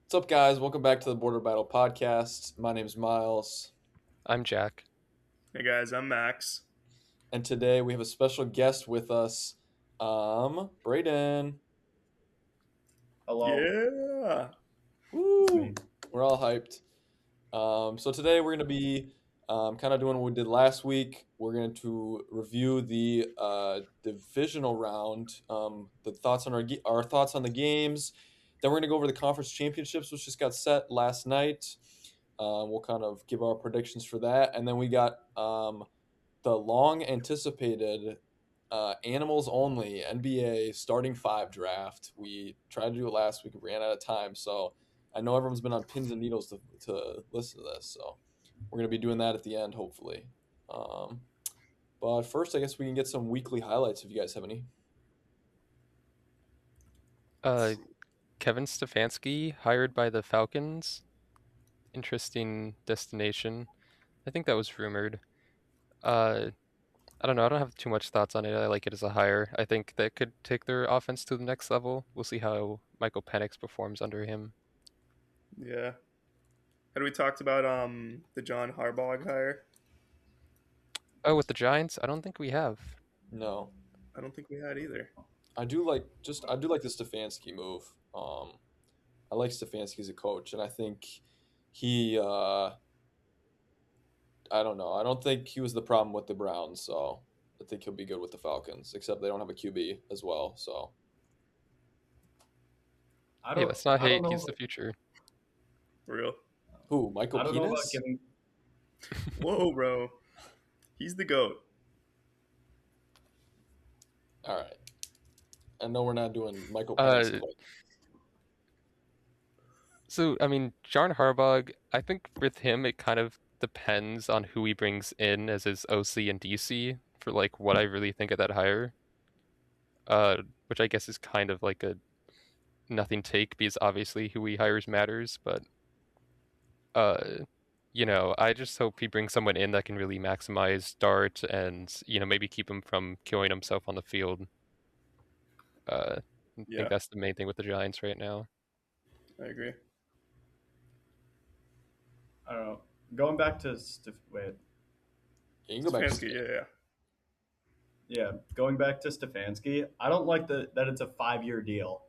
What's up, guys? Welcome back to the Border Battle Podcast. My name's Miles, I'm Jack. Hey guys, I'm Max. and today we have a special guest with us, Braden. Hello, Yeah. it's Woo! me. We're all hyped. So today we're going to be kind of doing what we did last week. We're going to review the divisional round, the thoughts on our thoughts on the games. Then we're going to go over the conference championships, which just got set last night. We'll kind of give our predictions for that, and then we got the long anticipated animals only NBA starting five draft. We tried to do it last week, we ran out of time, so I know everyone's been on pins and needles to listen to this, so we're gonna be doing that at the end, hopefully. But first, I guess we can get some weekly highlights if you guys have any. Kevin Stefanski hired by the Falcons. Interesting destination. I think that was rumored. I don't know. I don't have too much thoughts on it. I like it as a hire. I think that could take their offense to the next level. We'll see how Michael Penix performs under him. Yeah. Had we talked about the John Harbaugh hire? Oh, with the Giants? I don't think we have. No, I don't think we had either. I do like the Stefanski move. I like Stefanski as a coach, and I think he. I don't know. I don't think he was the problem with the Browns, so I think he'll be good with the Falcons. Except they don't have a QB as well, so. I Yeah, don't. let's not I don't hate. know. He's the future. For real. Who? Michael I don't know about Penis? giving. Whoa, bro. He's the GOAT. All right. I know we're not doing Michael Uh, Penis, but So, I mean, John Harbaugh, I think with him, it kind of depends on who he brings in as his OC and DC for like what I really think of that hire. Which I guess is kind of like a nothing take because obviously who he hires matters, but uh, I just hope he brings someone in that can really maximize Dart and maybe keep him from killing himself on the field. I Yeah, think that's the main thing with the Giants right now. I agree. I don't know. Going back to wait, you can go back to Stefanski, yeah. yeah, going back to Stefanski. I don't like that it's a 5-year deal.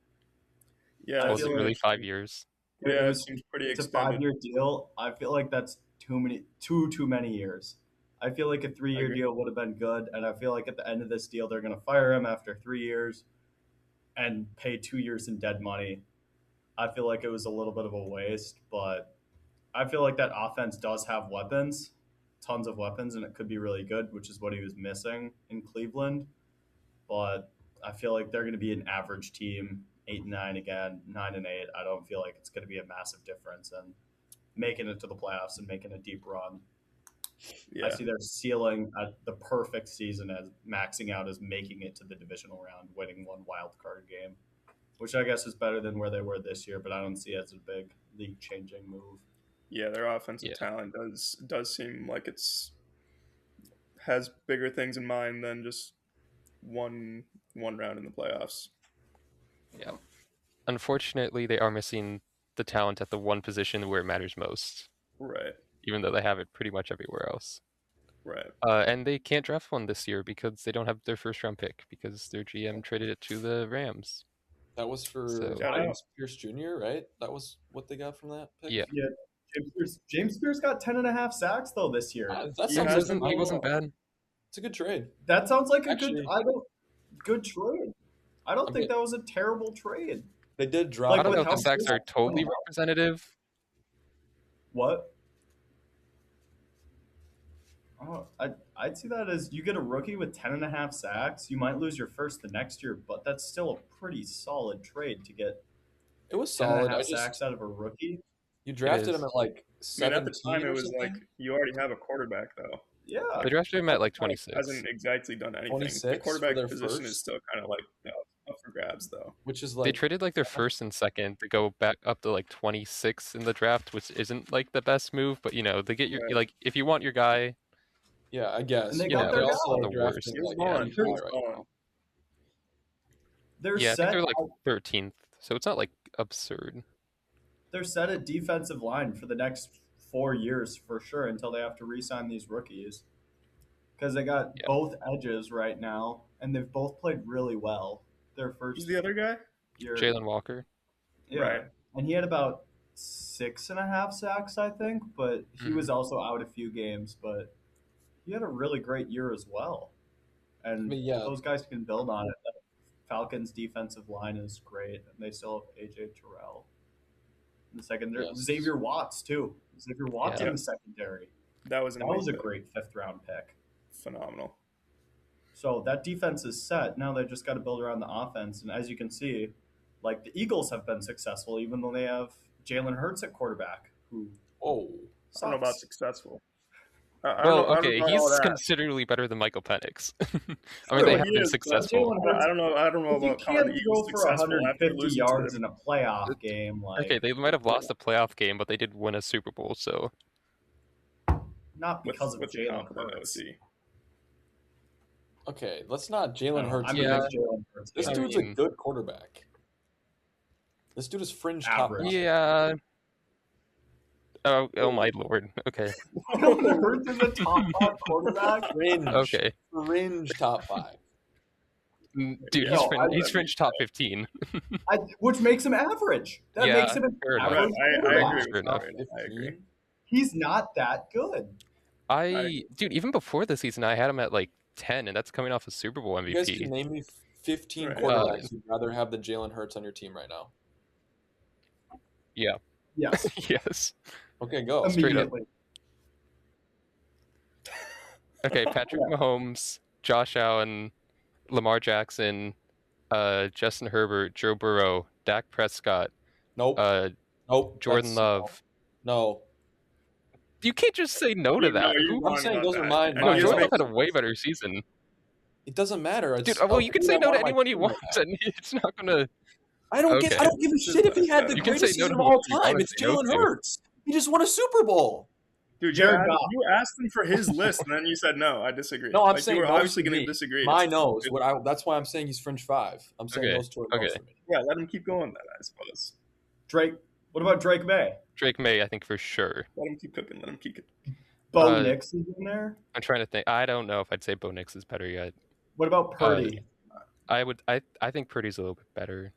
Yeah, I Was feel it like- really 5 years? it seems pretty It's a extended. 5-year deal. I feel like that's too many years. I feel like a 3-year agree. deal would have been good, and I feel like at the end of this deal, they're going to fire him after 3 years and pay 2 years in dead money. I feel like it was a little bit of a waste, but I feel like that offense does have weapons, tons of weapons, and it could be really good, which is what he was missing in Cleveland. But I feel like they're going to be an average team, 8-9 again, 9-8. I don't feel like it's going to be a massive difference, and making it to the playoffs and making a deep run. Yeah, I see their ceiling at the perfect season as maxing out as making it to the divisional round, winning one wild card game, which I guess is better than where they were this year, but I don't see it as a big league changing move. yeah. Their offensive Yeah. talent does seem like has bigger things in mind than just one round in the playoffs. Yeah. Unfortunately, they are missing the talent at the one position where it matters most, Right, even though they have it pretty much everywhere else. right. And they can't draft one this year because they don't have their first round pick because their GM traded it to the Rams. that was for So- James Pierce Jr., right? That was what they got from that pick. Yeah. Yeah, James Spears got 10.5 sacks though this year. That He sounds has- like He wasn't bad. it's a good trade. That sounds like a Actually- good trade. I don't think that was a terrible trade. They did drop. Like, I don't know with if the how sacks are good- totally representative. What? Oh, I'd see that as you get a rookie with 10.5 sacks. You might lose your first the next year, but that's still a pretty solid trade to get It was 10.5 solid. I just sacks out of a rookie. you drafted is. him at like I mean, 17 at the time, it or was something? like you already have a quarterback, though. Yeah. They drafted him at like 26. Hasn't exactly done anything. 26 The for quarterback their position first? is still kind of like up for grabs, though. Which is They like traded like their first and second to go back up to like 26 in the draft, which isn't like the best move, but they get your Right. like if you want your guy, yeah, I guess. And they but got they're their also guy. like drafting He was like balling. 85 He was right balling. now. They're yeah, I think set. they're like 13th, so it's not like absurd. they're set at defensive line for the next 4 years for sure until they have to re-sign these rookies because they got Yeah. both edges right now and they've both played really well. Their Who's first the other guy? year, Jalen Walker. yeah, Right. and he had about 6.5 sacks, I think, but he was also out a few games, but he had a really great year as well. I And mean, if yeah, those guys can build on it, the Falcons' defensive line is great, and they still have AJ Terrell in the secondary. yes. Xavier Watts too. Xavier Watts Yeah. in the secondary. That was an That was a amazing- great 5th-round pick. phenomenal. So that defense is set. Now they just got to build around the offense. And as you can see, like the Eagles have been successful, even though they have Jalen Hurts at quarterback, who Oh, I don't know about sucks. successful. I don't Well, know- I don't okay, know about all he's that. considerably better than Michael Penix. I Sure, mean, they he have been is, but successful. Jalen I Hurts, don't know. I don't know if you about calling can't the Eagles throw for successful after 150 losing yards to in a playoff game, like Okay, they might have lost a playoff game, but they did win a Super Bowl, so not because of with the Jalen competent Hurts. OC. okay. Let's not I Jalen don't know. Hurts. I'm Yeah. a big Jalen Hurts This I fan. dude's a mean- good quarterback. This dude is fringe top Average. five. yeah. Oh my lord. Okay. Jalen Hurts is a top 5 quarterback. Fringe. Okay. Fringe top 5. Dude, Yeah. he's, No, fringe, I- he's fringe top 15. Which makes him average. That Yeah, makes him an fair enough. average I quarterback. agree Fair with enough. that. I agree. He's not that good. Dude, even before the season, I had him at like 10, and that's coming off a Super Bowl You guys MVP. can name me 15 Right. quarterbacks who'd rather have the Jalen Hurts on your team right now. Yeah. Yes, Yes. Okay, go. Straight up. immediately. Okay, Patrick Mahomes, Josh Allen, Lamar Jackson, Justin Herbert, Joe Burrow, Dak Prescott, Nope. Nope. Jordan Love. No. You can't just say no to You know, that. you're Who- wrong I'm saying about those are that. mine- And No, mine. he Jordan just Love had a makes- way better season. It doesn't matter. It's Dude, well, you can say no to anyone you want, want. and it's not gonna. I don't give Okay. a shit if he had the You can greatest say no season to of all whoever you time. wanna It's say no Jalen to. Hurts. He just won a Super Bowl. Dude, Jared Goff. you asked him for his list, and then you said no. I disagree. No, I'm like, saying you were those obviously for going me. to disagree. My It's- nose. it- That's why I'm saying he's fringe 5. I'm saying Okay, those two are nose okay. for me. Yeah, let him keep going then, I suppose. Drake. What about Drake May? Drake May, I think for sure. Let him keep cooking. Let him keep cooking. Bo Nix is in there. I'm trying to think. I don't know if I'd say Bo Nix is better yet. What about Purdy? I think Purdy's a little bit better.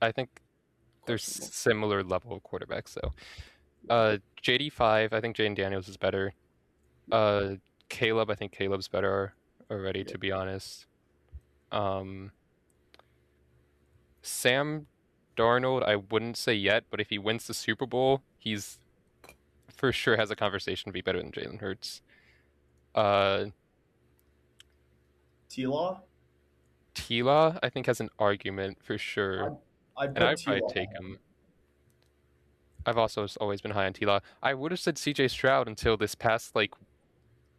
I think they're Questionable. similar level of quarterbacks though. JD5, I think Jaden Daniels is better. Caleb, I think Caleb's better already, to be honest. Sam Darnold, I wouldn't say yet, but if he wins the Super Bowl, he's for sure has a conversation to be better than Jalen Hurts. T-Law? Tila, I think, has an argument for sure. I'd And put I'd T-Law. probably take him. I've also always been high on Tila. I would have said CJ Stroud until this past like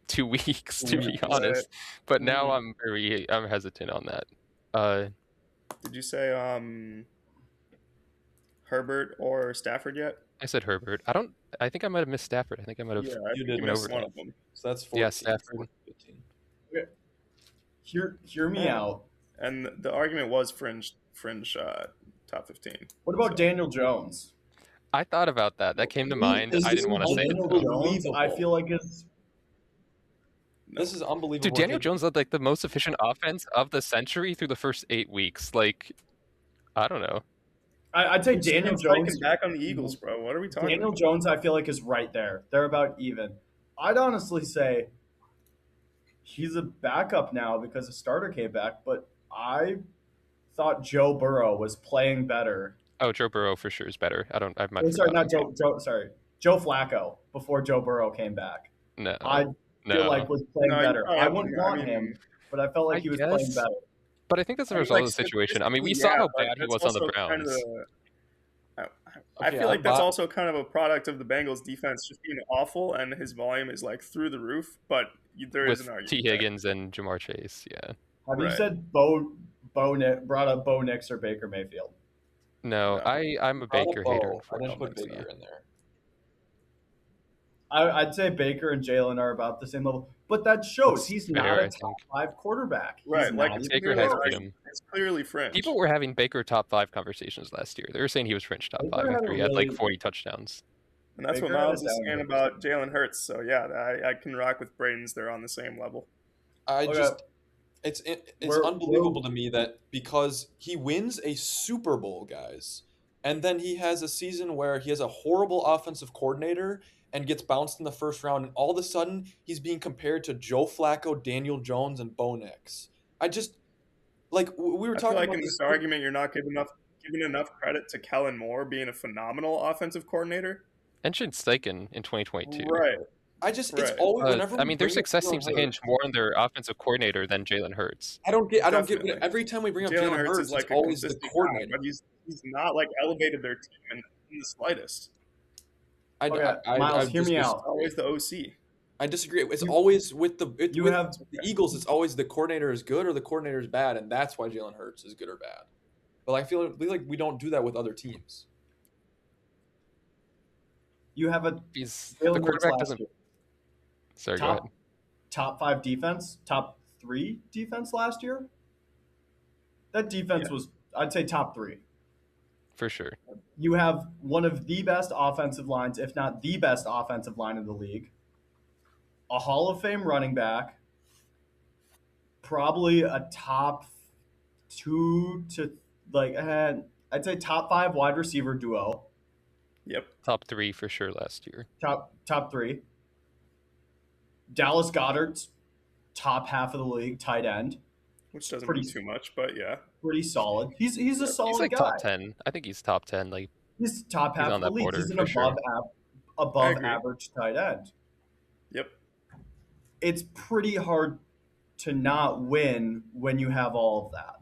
2 weeks, to be Yeah. honest. But now Mhm. I'm hesitant on that. Did you say Herbert or Stafford yet? I said Herbert. I think I might have missed Stafford. I think I might have. Yeah, You I did think you miss missed one one of them. So that's 14. Yeah, Stafford. 15. Hear me Yeah. out. And the argument was fringe top 15. What about So- Daniel Jones? I thought about that. That came to mind. This I is didn't want to say it. Daniel though. Jones, I feel like is No. This is unbelievable. Dude, Daniel He- Jones led like the most efficient offense of the century through the first 8 weeks. Like, I don't know. I'd say He's Daniel striking Jones. back on the Eagles, bro. What are we talking Daniel about? Jones, I feel like is right there. They're about even. I'd honestly say he's a backup now because a starter came back, but I thought Joe Burrow was playing better. Oh, Joe Burrow for sure is better. I might. Oh, sorry, not forgot. Joe Flacco before Joe Burrow came back. No, I feel no. like was playing No, better. you're I probably- wouldn't want him, but I felt like I he was playing guess. better. But I think that's a I mean, result like, of the situation. I mean, we statistically, saw how yeah, but bad he that's was on the also kind Browns. of I Okay, feel like that's but- also kind of a product of the Bengals defense just being awful, and his volume is like through the roof. But there is With an argument. T. there. Higgins and Jamar Chase, yeah. Have you Right. said brought up Bo Nix or Baker Mayfield? No, No. I'm a Brought up Baker hater. Bo. I didn't put unfortunately. Baker in there. I'd say Baker and Jalen are about the same level, but that shows That's he's not fair, a I top think. five quarterback. He's Right, like not it's even Baker clearly has close. beat fringe. him. It's clearly fringe. People were having Baker top 5 conversations last year. They were saying he was fringe top 5 Baker had a after he had like really 40 touchdowns. And that's what Baker had a Miles is down saying year. about Jalen Hurts. So yeah, I can rock with Braden's. They're on the same level. I Okay, just it's we're unbelievable to me that because he wins a Super Bowl, guys, and then he has a season where he has a horrible offensive coordinator and gets bounced in the first round, and all of a sudden he's being compared to Joe Flacco, Daniel Jones, and Bo Nix. I just like we were I feel talking like about in this. this argument, you're not giving enough credit to Kellen Moore being a phenomenal offensive coordinator. And Shane Steichen in 2022. Right, I just it's right, always whenever I we mean, their bring up success Jalen seems to hinge Hurts, more on their offensive coordinator than Jalen Hurts. I don't get definitely. every time we bring up Jalen Jalen Hurts is Hurts, it's like a always the consistent guy, coordinator. but he's not like elevated their team in the slightest. okay. I Miles, hear just me It's out. always the OC. I disagree. It's You always with you have the Eagles. It's always the coordinator is good or the coordinator is bad, and that's why Jalen Hurts is good or bad. But I feel like we don't do that with other teams. you have a The Jalen Hurts quarterback last doesn't. year. Sorry, go ahead. Top five defense, top three defense last year. That defense Yeah. was, I'd say, top three. For sure. You have one of the best offensive lines, if not the best offensive line in the league. A Hall of Fame running back, probably a top two to I'd say top five wide receiver duo, Yep. Top 3 for sure last year. top three. Dallas Goddard's top half of the league, tight end, Which doesn't pretty mean too much, but yeah. pretty solid. He's a Yep. solid He's like guy. top 10. I think he's top 10. Like, He's top he's half on of the that league. border He's an for sure. I above agree. average tight end. Yep. It's pretty hard to not win when you have all of that.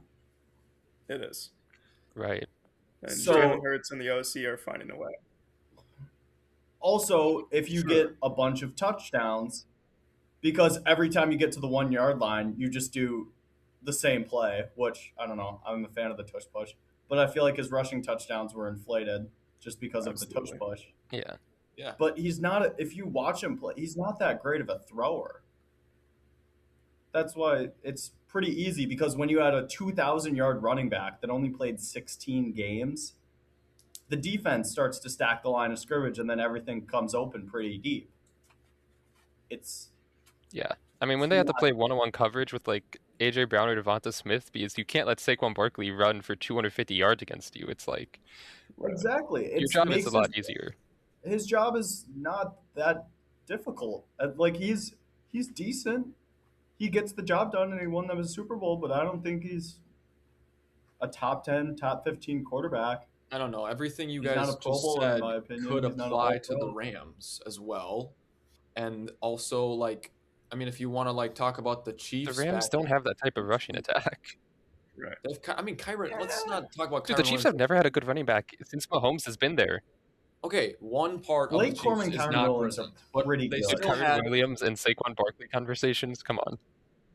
It is. Right. And So- Jalen Hurts and the OC are finding a way. Also, if you Sure. get a bunch of touchdowns, because every time you get to the 1 yard line, you just do the same play, which I don't know. I'm a fan of the tush push, but I feel like his rushing touchdowns were inflated just because of the tush Absolutely. push. Yeah. Yeah, But he's not, if you watch him play, he's not that great of a thrower. That's why it's pretty easy, because when you had a 2,000-yard running back that only played 16 games, the defense starts to stack the line of scrimmage and then everything comes open pretty deep. It's Yeah. I mean, when they have to play one-on-one coverage with like AJ Brown or Devonta Smith, because you can't let Saquon Barkley run for 250 yards against you. It's like Right. exactly. your It job is makes a lot easier. his job is not that difficult. Like he's decent. He gets the job done and he won them a Super Bowl, but I don't think he's a top 10, top 15 quarterback. I don't know. Everything you He's not guys a Pro just Bowler, in said my opinion. could He's not a apply All to the Pro. Rams as well, and also like I mean, if you want to like talk about the The Chiefs, Rams back don't in- have that type of rushing attack. Right. I mean, Kyron. Let's not talk about Dude, Kyron the Chiefs Williams. have never had a good running back since Mahomes has been there. Okay, one part Blake of the Corum Chiefs and is Kyron not Williams are present, but pretty they good. The still Kyron had. Williams and Saquon Barkley conversations. Come on.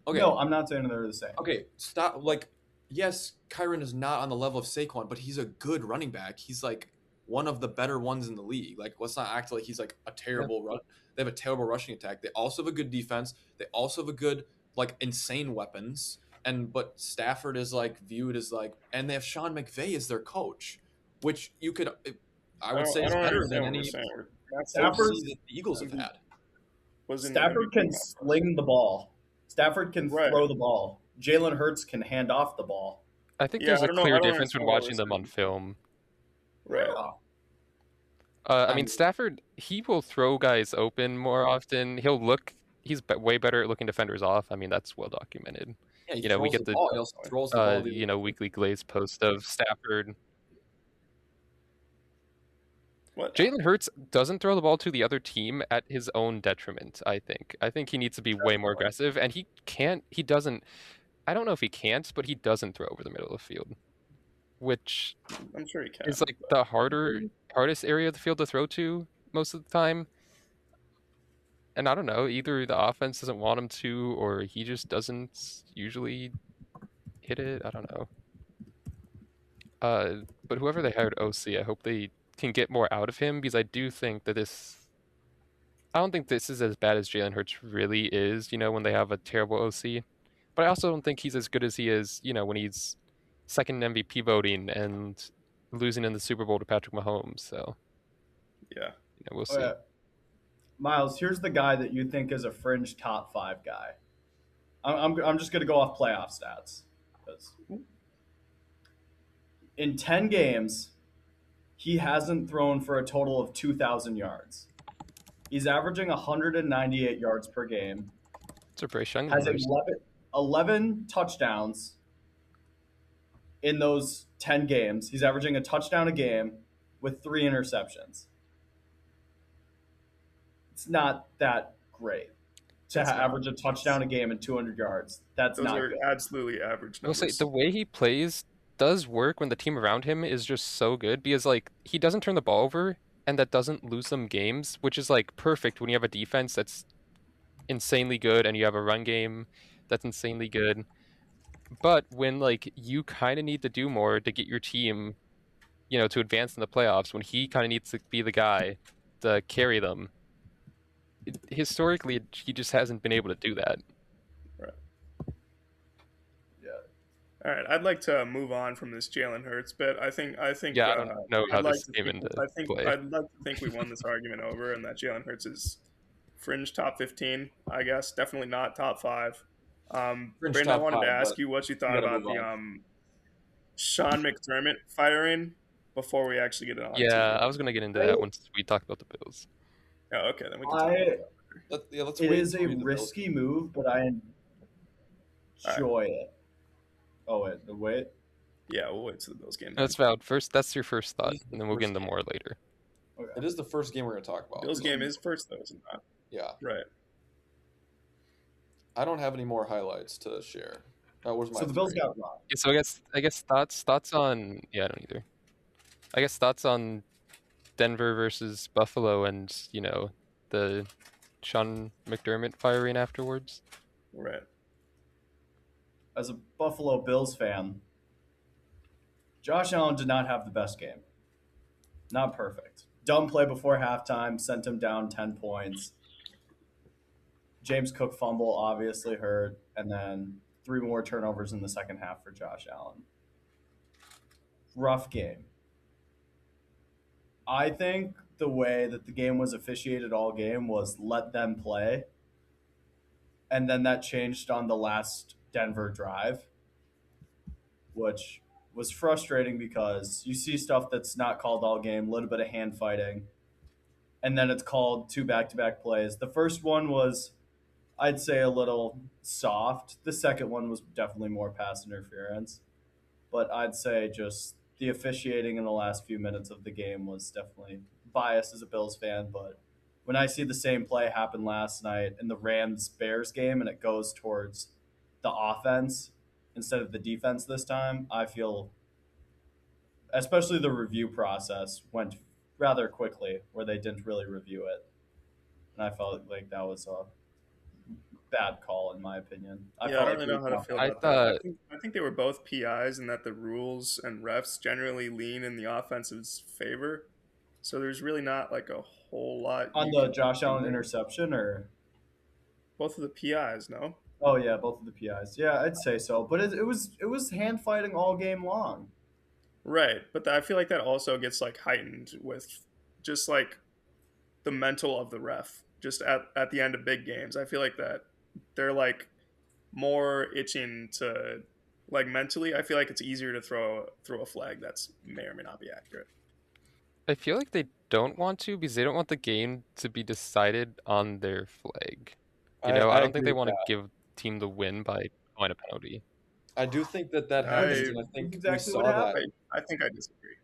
Okay, No, I'm not saying they're the same. okay, stop. Like, yes, Kyron is not on the level of Saquon, but he's a good running back. He's like one of the better ones in the league. Like, let's not act like he's like a terrible run. They have a terrible rushing attack. They also have a good defense. They also have a good like insane weapons. But Stafford is like viewed as like, and they have Sean McVay as their coach, which you could, I would say, I is don't better understand than what you're any saying. Matt Stafford- OC that the Eagles have had. was in Stafford MVP can conference. sling the ball. Stafford can Right. throw the ball. Jalen Hurts can hand off the ball. I think Yeah, there's I a don't know- clear I don't difference when understand what watching we're them on saying. film. Right. Yeah. I I mean, mean- Stafford, he will throw guys open more often. He'll look. He's way better at looking defenders off. I mean, that's well documented. Yeah, he You know, we throws get the the, ball. He also throws the ball. You know, weekly Glaze post of Stafford. What? Jalen Hurts doesn't throw the ball to the other team at his own detriment, I think. I think he needs to be way more aggressive, and he can't, he doesn't, I don't know if he can't, but he doesn't throw over the middle of the field, which I'm sure he can. is like the hardest area of the field to throw to most of the time. And I don't know, either the offense doesn't want him to, or he just doesn't usually hit it. I don't know. But whoever they hired OC, I hope they can get more out of him, because I do think that this I don't think this is as bad as Jalen Hurts really is, when they have a terrible OC. But I also don't think he's as good as he is, when he's second in MVP voting and losing in the Super Bowl to Patrick Mahomes. So, Yeah. we'll Oh, see. yeah. Miles, here's the guy that you think is a fringe top 5 guy. I'm just going to go off playoff stats. 'Cause in 10 games, he hasn't thrown for a total of 2,000 yards. He's averaging 198 yards per game, It's a pretty strong has numbers. 11 touchdowns in those 10 games. He's averaging a touchdown a game with 3 interceptions. It's not that great to It's not. average a touchdown a game and 200 yards. That's Those not are good. absolutely average I will say the numbers. way he plays does work when the team around him is just so good because like he doesn't turn the ball over and that doesn't lose them games, which is like perfect when you have a defense that's insanely good and you have a run game that's insanely good. But when like you kind of need to do more to get your team, to advance in the playoffs, when he kind of needs to be the guy to carry them, historically he just hasn't been able to do that. Right. Yeah. All right. I'd like to move on from this Jalen Hurts bit. I think Yeah, I don't know how I'd like this to came think into I think play. I'd like to think we won this argument over, and that Jalen Hurts is fringe top 15. I guess definitely not top 5. Fringe Braden, I top wanted to five, ask but you what you we thought got to about move the on. Sean McDermott firing before we actually get on Yeah, to. I was gonna get into I, that once we talk about the Bills. Oh, okay, then we can talk about I it. Let's it wait is a until we do the Bills risky game. move, but I All right. enjoy it. Oh wait. Yeah, we'll wait till the Bills game That's then. valid. First, that's your first It thought, is the and then we'll get first into game. more later. Okay. It is the first game we're going to talk about. Bills game is first though, is it not? Yeah. Right. I don't have any more highlights to share. That was my So the Bills three. got robbed. Yeah, so I guess thoughts on I don't either. I guess thoughts on Denver versus Buffalo and the Sean McDermott firing afterwards. Right. As a Buffalo Bills fan, Josh Allen did not have the best game. Not perfect. Dumb play before halftime sent him down 10 points. James Cook fumble obviously hurt, and then 3 more turnovers in the second half for Josh Allen. Rough game. I think the way that the game was officiated all game was let them play, and then that changed on the last Denver drive, which was frustrating because you see stuff that's not called all game, a little bit of hand fighting, and then it's called 2 back-to-back plays. The first one was, I'd say, a little soft. The second one was definitely more pass interference. But I'd say just the officiating in the last few minutes of the game was definitely biased as a Bills fan. But when I see the same play happen last night in the Rams Bears game and it goes towards the offense instead of the defense this time, I feel, especially the review process went rather quickly where they didn't really review it. And I felt like that was a bad call in my opinion. I Yeah, I felt don't like really we know how to feel I about that. thought I think they were both PIs, and that the rules and refs generally lean in the offense's favor. So there's really not like a whole lot on you the can Josh do Allen there. interception or Both of the PIs, no? oh yeah, both of the PIs. Yeah, I'd say so. But it was hand fighting all game long. Right, but I feel like that also gets like heightened with just like the mental of the ref. Just at the end of big games, I feel like that they're like more itching to like mentally. I feel like it's easier to throw a flag that's may or may not be accurate. I feel like they don't want to because they don't want the game to be decided on their flag. I I don't think agree they with want to that. give team the win by throwing a penalty. I do think that Which happens, I and I is think we exactly what saw that. happened. I think I disagree.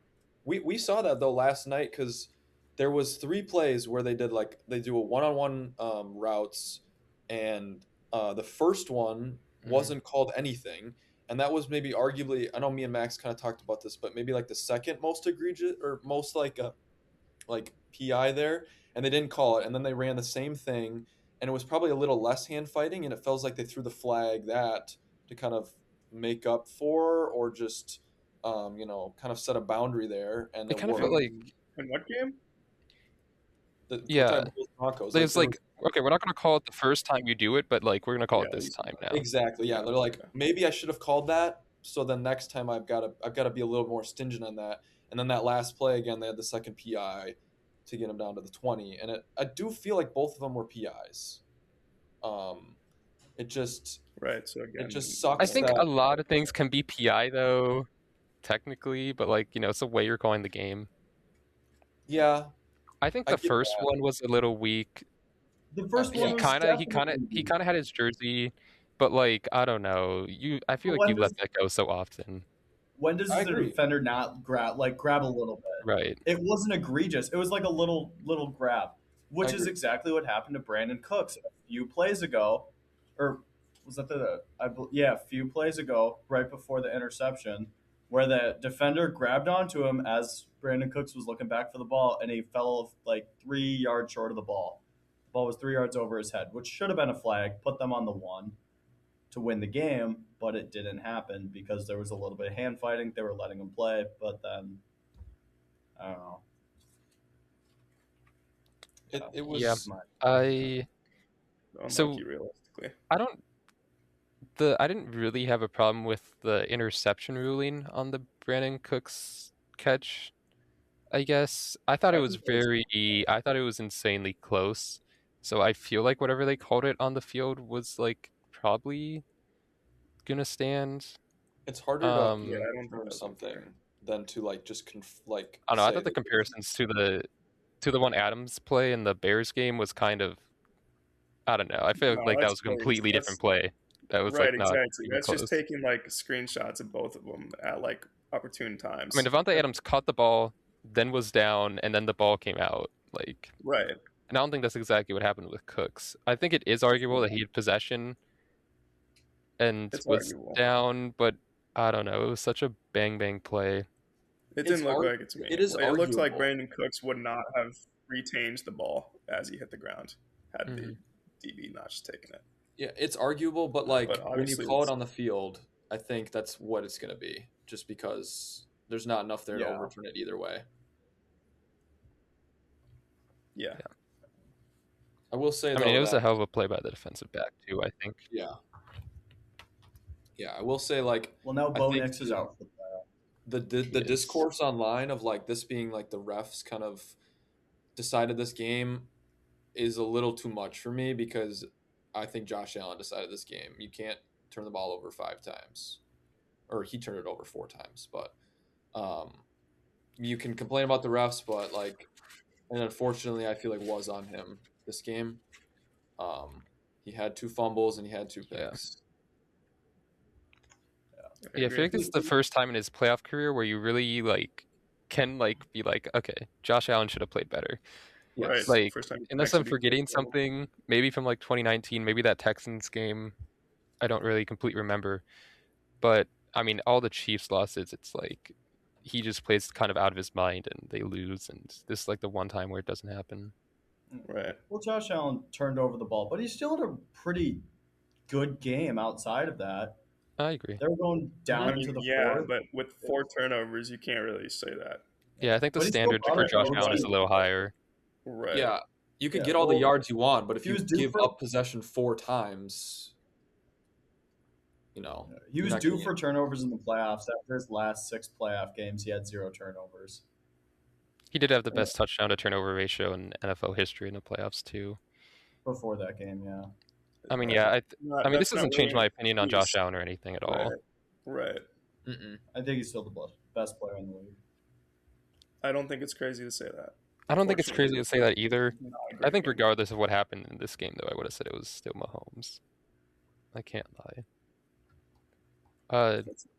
We saw that though last night because there was three plays where they do a one-on-one routes, and the first one Mhm. wasn't called anything, and that was maybe arguably, I know me and Max kind of talked about this, but maybe like the second most egregious or most like PI there, and they didn't call it, and then they ran the same thing, and it was probably a little less hand fighting, and it feels like they threw the flag that to kind of make up for or just kind of set a boundary there, and It it kind of felt worked. like In what game? The Yeah, time Bills Broncos, like there's there was like, okay, we're not gonna call it the first time you do it, but like we're gonna call Yeah, it at this least time one. now. exactly, yeah. Yeah. They're like, Okay. maybe I should have called that. So then next time I've gotta be a little more stingent on that. And then that last play again, they had the second PI to get them down to the 20, and I do feel like both of them were PIs. Um, it just Right. So it again, just I sucks more. think that a lot of things can be PI though, technically, but like, it's the way you're calling the game. yeah, I think I the get first one was a little weak. The first He one yeah, was kind of he kind of definitely he weak. kind of had his jersey, but like I don't know. I feel But like you let that go so often. when does I the agree. defender not grab a little bit? Right. It wasn't egregious. It was like a little grab, I which is agree. exactly what happened to Brandon Cooks a few plays ago, or was that a few plays ago, right before the interception, where the defender grabbed onto him as Brandon Cooks was looking back for the ball, and he fell like 3 yards short of the ball. The ball was 3 yards over his head, which should have been a flag, put them on the one to win the game, but it didn't happen because there was a little bit of hand fighting. They were letting him play, but then I don't know. It Yeah. was I Unlucky, so realistically. I don't I didn't really have a problem with the interception ruling on the Brandon Cooks catch. I guess I think that was I thought it was insanely close. So I feel like whatever they called it on the field was like probably gonna stand. it's harder to yeah. I don't think overturn that was unfair. something than to like just like I don't know. I say thought the that. comparisons to the one Adams play in the Bears game was kind of, I don't know. I feel No, like that that's was a crazy. completely different That's play. That was right. like not Exactly. even That's just close. taking like screenshots of both of them at like opportune I mean, times. Devontae Adams caught the ball, then was down, and then the ball came out. Like, Right. and I don't think that's exactly what happened with Cooks. I think it is arguable that he had possession and It's was arguable. down, but I don't know. It was such a bang bang play. It It's didn't look like it to me. it is Like, it looked like arguable. Brandon Cooks would not have retained the ball as he hit the ground had Hmm. the DB not just taken it. Yeah, it's arguable, but But like when you obviously, call it it's on the field, I think that's what it's gonna be. Just because there's not enough there to yeah, overturn it either way. yeah. I will say I mean, though it was that a hell of a play by the defensive back too. I think. yeah, I will say like Well, now I Bo think Nix is out for that. the He is. discourse online of like this being like the refs kind of decided this game is a little too much for me because I think Josh Allen decided this game. You can't turn the ball over 5 times, or he turned it over 4 times. But um, you can complain about the refs, but like, and unfortunately, I feel like was on him this game. He had 2 fumbles and he had 2 Yeah. picks. I Yeah, I feel agree. like this is the first time in his playoff career where you really like can like be like, okay, Josh Allen should have played better. Right. Yes. Like, First time you can unless I'm actually be forgetting critical. something, maybe from like 2019, maybe that Texans game, I don't really completely remember. But I mean, all the Chiefs losses, it's like he just plays kind of out of his mind and they lose. And this is like the one time where it doesn't happen. Right. Well, Josh Allen turned over the ball, but he still had a pretty good game outside of that. I agree. They were going down I into mean, the yeah, fourth, but with 4 turnovers, you can't really say that. Yeah, I think the but he still standard brought for it Josh He Allen is wasn't a little higher. right. Yeah, you can Yeah, get all the well, yards you want, but if he you was due give for up possession 4 times, he you're was not due getting for turnovers in the playoffs. After his last 6 playoff games, he had 0 turnovers. He did have the best touchdown to turnover ratio in NFL history in the playoffs too. Before that game, yeah. I mean, Right. yeah, I mean, this That's not doesn't change really my an opinion on Josh excuse. Allen or anything at all. Right. Right. Mm-mm. I think he's still the best player in the league. I don't think it's crazy to say that. I don't think it's Unfortunately, crazy to say that either. he's not a I great think game. regardless of what happened in this game, though, I would have said it was still Mahomes. I can't lie.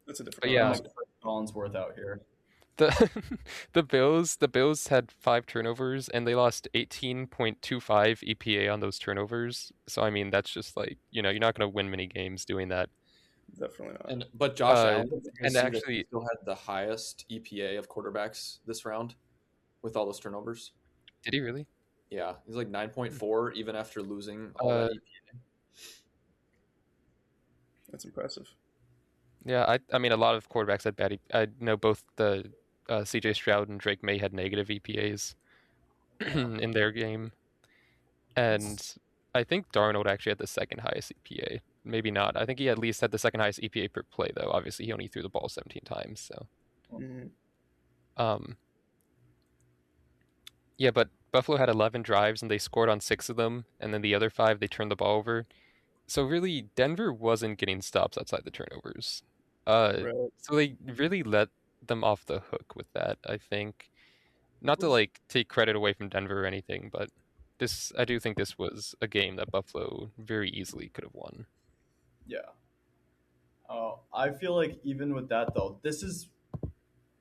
That's a different But yeah, Like Chris Collinsworth out here. the the Bills had 5 turnovers and they lost 18.25 EPA on those turnovers. So I mean, that's just like, you're not going to win many games doing that. Definitely not. But Josh Uh, Allen, did you guys and see that he actually, still had the highest EPA of quarterbacks this round with all those turnovers. did he really? Yeah, he's like 9.4 even after losing all that EPA. That's impressive. Yeah, I mean, a lot of quarterbacks had bad. I know both the CJ Stroud and Drake May had negative EPAs. in their game. And I think Darnold actually had the second highest EPA. Maybe not. I think he at least had the second highest EPA per play, though. Obviously, he only threw the ball 17 times. So, Mhm. um, yeah, but Buffalo had 11 drives and they scored on 6 of them, and then the other 5 they turned the ball over. So really, Denver wasn't getting stops outside the turnovers. Right. So they really let them off the hook with that, I think. Not to Was like take credit away from Denver or anything, but I do think this was a game that Buffalo very easily could have won. yeah. I feel like even with that though, this is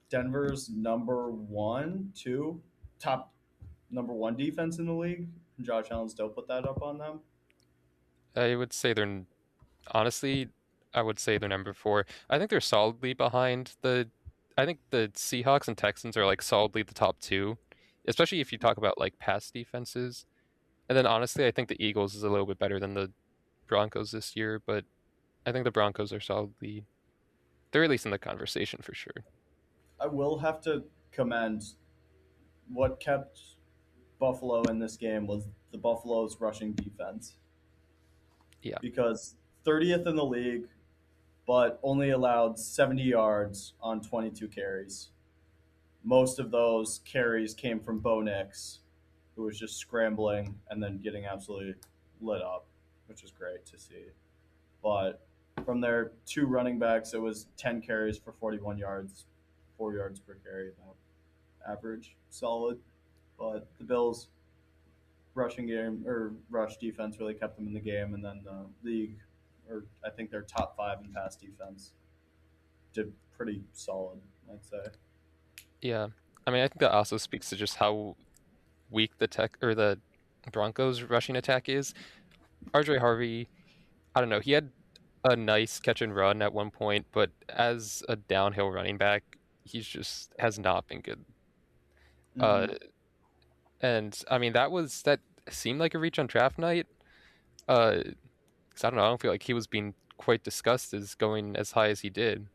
Denver's number one, two, top number one defense in the league. Josh Allen still put that up on them. I would say honestly, I would say they're number 4. I think they're solidly behind I think the Seahawks and Texans are like solidly the top 2, especially if you talk about like pass defenses. And then honestly, I think the Eagles is a little bit better than the Broncos this year, but I think the Broncos are solidly they're at least in the conversation for sure. I will have to commend what kept Buffalo in this game was the Buffalo's rushing defense Yeah. because 30th in the league, but only allowed 70 yards on 22 carries. Most of those carries came from Bo Nix, who was just scrambling and then getting absolutely lit up, which was great to see. But from their two running backs, it was 10 carries for 41 yards, 4 yards per carry, about average, solid. But the Bills' rushing game or rush defense really kept them in the game, and then the league, or I think their top 5 in pass defense, did pretty solid, I'd say. Yeah. I mean, I think that also speaks to just how weak the Broncos rushing attack is. RJ Harvey, I don't know, he had a nice catch and run at one point, but as a downhill running back, he's just has not been good. Uh, Mm-hmm. and I mean that seemed like a reach on draft night. Uh, 'Cause I don't know, I don't feel like he was being quite discussed as going as high as he did.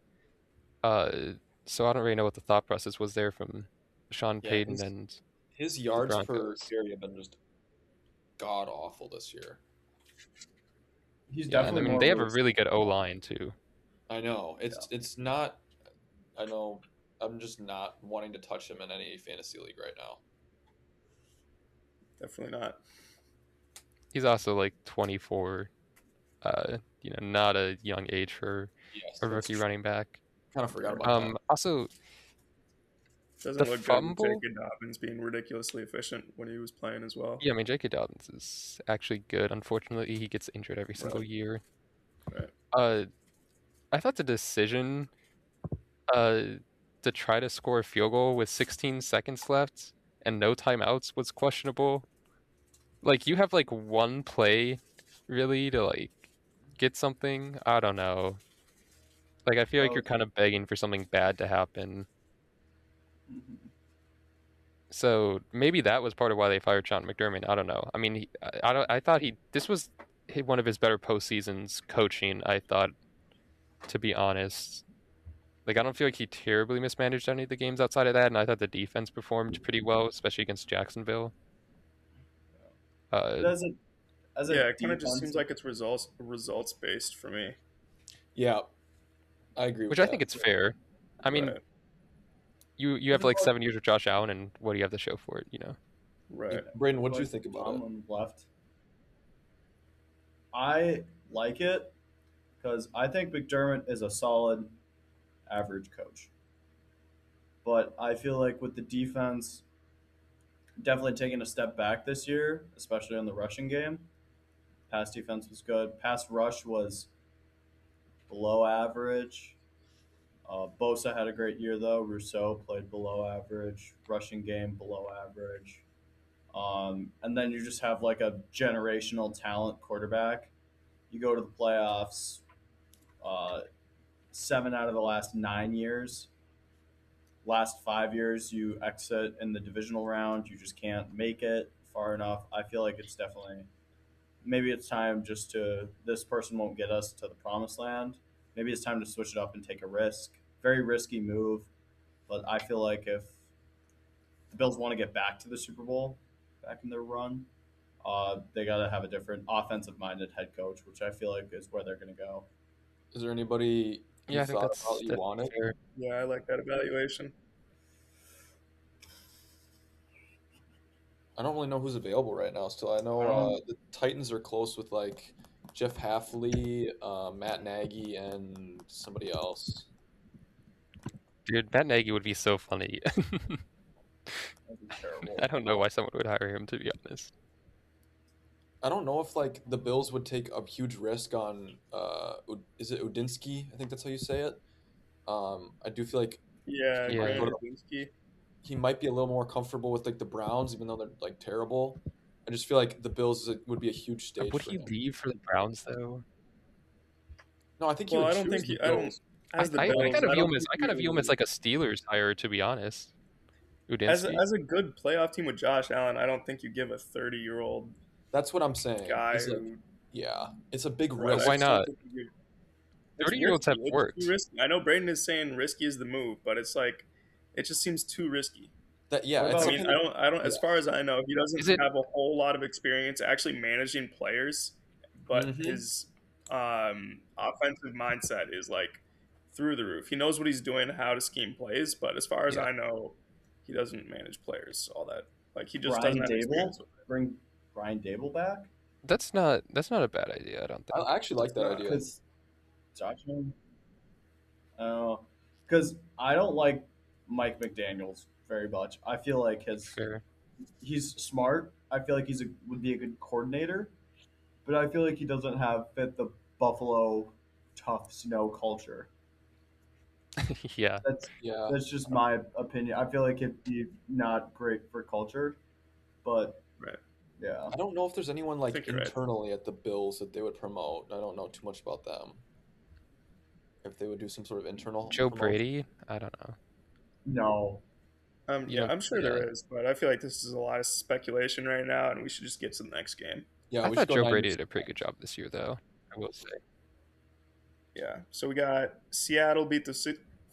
Uh, so I don't really know what the thought process was there from Sean Yeah, Payton and his the yards per Broncos. carry have been just god awful this year. He's Yeah, and I definitely mean more they have a released. really good O line too. I know Yeah. it's not. I know I'm just not wanting to touch him in any fantasy league right now. Definitely not. He's also like 24. Not a young age for Yes, a that's rookie true. running back. Kind of forgot about that. Also the Doesn't look good with fumble. J.K. Dobbins being ridiculously efficient when he was playing as well. Yeah, I mean J.K. Dobbins is actually good. Unfortunately, he gets injured every single Right. year. Right. Uh, I thought the decision uh to try to score a field goal with 16 seconds left and no timeouts was questionable. Like you have like one play really to like get something. I don't know. Like I feel like you're Oh, kind of begging for something bad to happen. mhm. So maybe that was part of why they fired Sean McDermott. I don't know. I mean, I thought this was one of his better postseasons coaching. I thought, to be honest, like I don't feel like he terribly mismanaged any of the games outside of that, and I thought the defense performed pretty well, especially against Jacksonville. Uh, But as a Yeah, it kind of just defense, seems like it's results based for me. Yeah, I agree with which I think that. it's fair. I mean, Right. you have even like though 7 years with Josh Allen, and what do you have to show for it? You know? Right. Braden, what do you like think about it? Tomlin left, I like it because I think McDermott is a solid average coach. But I feel like with the defense definitely taking a step back this year, especially on the rushing game. Pass defense was good. Pass rush was below average. Bosa had a great year though. Rousseau played below average. Rushing game below average. And then you just have like a generational talent quarterback. You go to the playoffs, 7 out of the last 9 years. Last 5 years, you exit in the divisional round. You just can't make it far enough. I feel like it's definitely maybe it's time just to this person won't get us to the promised land. Maybe it's time to switch it up and take a risk. Very risky move, but I feel like if the Bills want to get back to the Super Bowl, back in their run. They got to have a different offensive-minded head coach, which I feel like is where they're going to go. Is there anybody you Yeah, I think thought about you that's wanted? fair. Yeah, I like that evaluation. I don't really know who's available right now. Still, I know the Titans are close with like Jeff Halfley, Matt Nagy, and somebody else. Dude, Matt Nagy would be so funny. That'd be terrible. I don't know why someone would hire him, to be honest. I don't know if like the Bills would take a huge risk on is it Udinsky? I think that's how you say it. I do feel like Yeah, he might Yeah. go Grant to Ogunski. he might be a little more comfortable with like the Browns, even though they're like terrible. I just feel like the Bills would be a huge stage Would for he him. leave for the Browns though? No, I think he Well, would I don't choose think the I don't. Bills. I, As the I, I Bills, kind of I view don't him as think I he kind of view him as would. like a Steelers hire, to be honest. As Udinsky. as a good playoff team with Josh Allen, I don't think you give a 30-year-old That's what I'm saying. guy Is like, who. yeah, it's a big Right. But I why risk. just don't not? think you give. It's 30-year-olds have risky. It's too worked. risky. I know Braden is saying risky is the move, but it's like it just seems too risky. That yeah, What it's I about the mean, kind of I don't. yeah. As far as I know, he doesn't Is it? have a whole lot of experience actually managing players, but Mm-hmm. his offensive mindset is like through the roof. He knows what he's doing, how to scheme plays, but as far as Yeah. I know, he doesn't manage players all that. Like he just Brian doesn't have experience Dable, with it. bring Brian Dable back That's not a bad idea, I don't think. I actually like that No. idea. because Josh Allen. Because I don't like Mike McDaniel's very much. I feel like Fair. he's smart. I feel like would be a good coordinator, but I feel like he doesn't have fit the Buffalo tough snow culture. Yeah. Yeah, That's just my opinion. I feel like it'd be not great for culture, but Right. yeah. I don't know if there's anyone I like think you're right. internally at the Bills that they would promote. I don't know too much about them. If they would do some sort of internal Joe promotion. Brady? I don't know. No. You Yeah, don't- I'm sure yeah. there is, but I feel like this is a lot of speculation right now, and we should just get to the next game. Yeah, I we thought should go Joe Niners. Brady did a pretty good job this year, though. I will say. Yeah. So we got Seattle beat the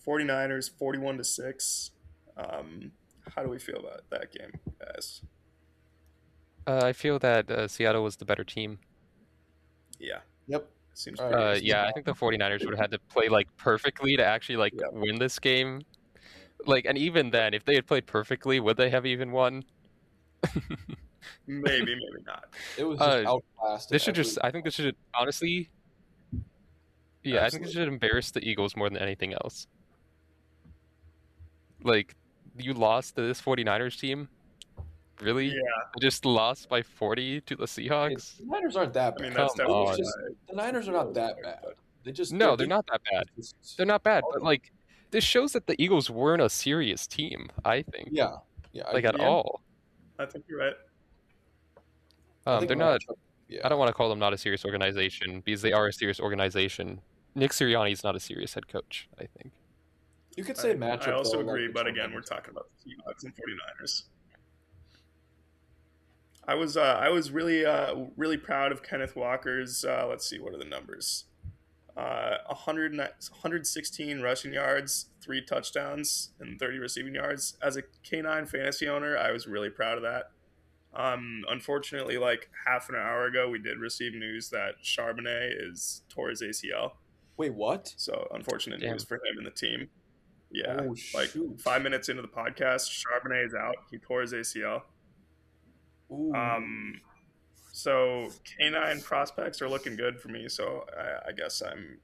49ers 41-6. How do we feel about that game, guys? I feel that Seattle was the better team. Yeah, Yep. seems All pretty right. easy. Yeah, I think the 49ers would have had to play like perfectly to actually like Yeah. win this game. Like, and even then, if they had played perfectly, would they have even won? Maybe not. It was just Uh, outclassed. This should just, I think this should, honestly, yeah, I think this Absolutely. should embarrass the Eagles more than anything else. Like, you lost to this 49ers team? Really? Yeah, They just lost by 40 to the Seahawks? The Niners aren't that I bad. mean that's Come definitely on. The Niners are not that bad. They just No, their they're not that bad. defense is just- They're not bad, but like, this shows that the Eagles weren't a serious team, I think. Yeah, I Like, at agree. Yeah. all. I think you're right. I think They're not, matchup- Yeah, I don't want to call them not a serious organization because they are a serious organization. Nick Sirianni is not a serious head coach, I think. you could say matchup. I also though, like agree, the but again, Chargers. we're talking about the Seahawks and 49ers. I was really proud of Kenneth Walker's. Let's see, what are the numbers? 116 rushing yards, 3 touchdowns, and 30 receiving yards. As a K9 fantasy owner, I was really proud of that. Unfortunately, like half an hour ago, we did receive news that Charbonnet is tore his ACL. Wait, what? So unfortunate Damn. news for him and the team. Yeah, Oh, like shoot. 5 minutes into the podcast, Charbonnet is out. He tore his ACL. Ooh. So K9 prospects are looking good for me. So I guess I'm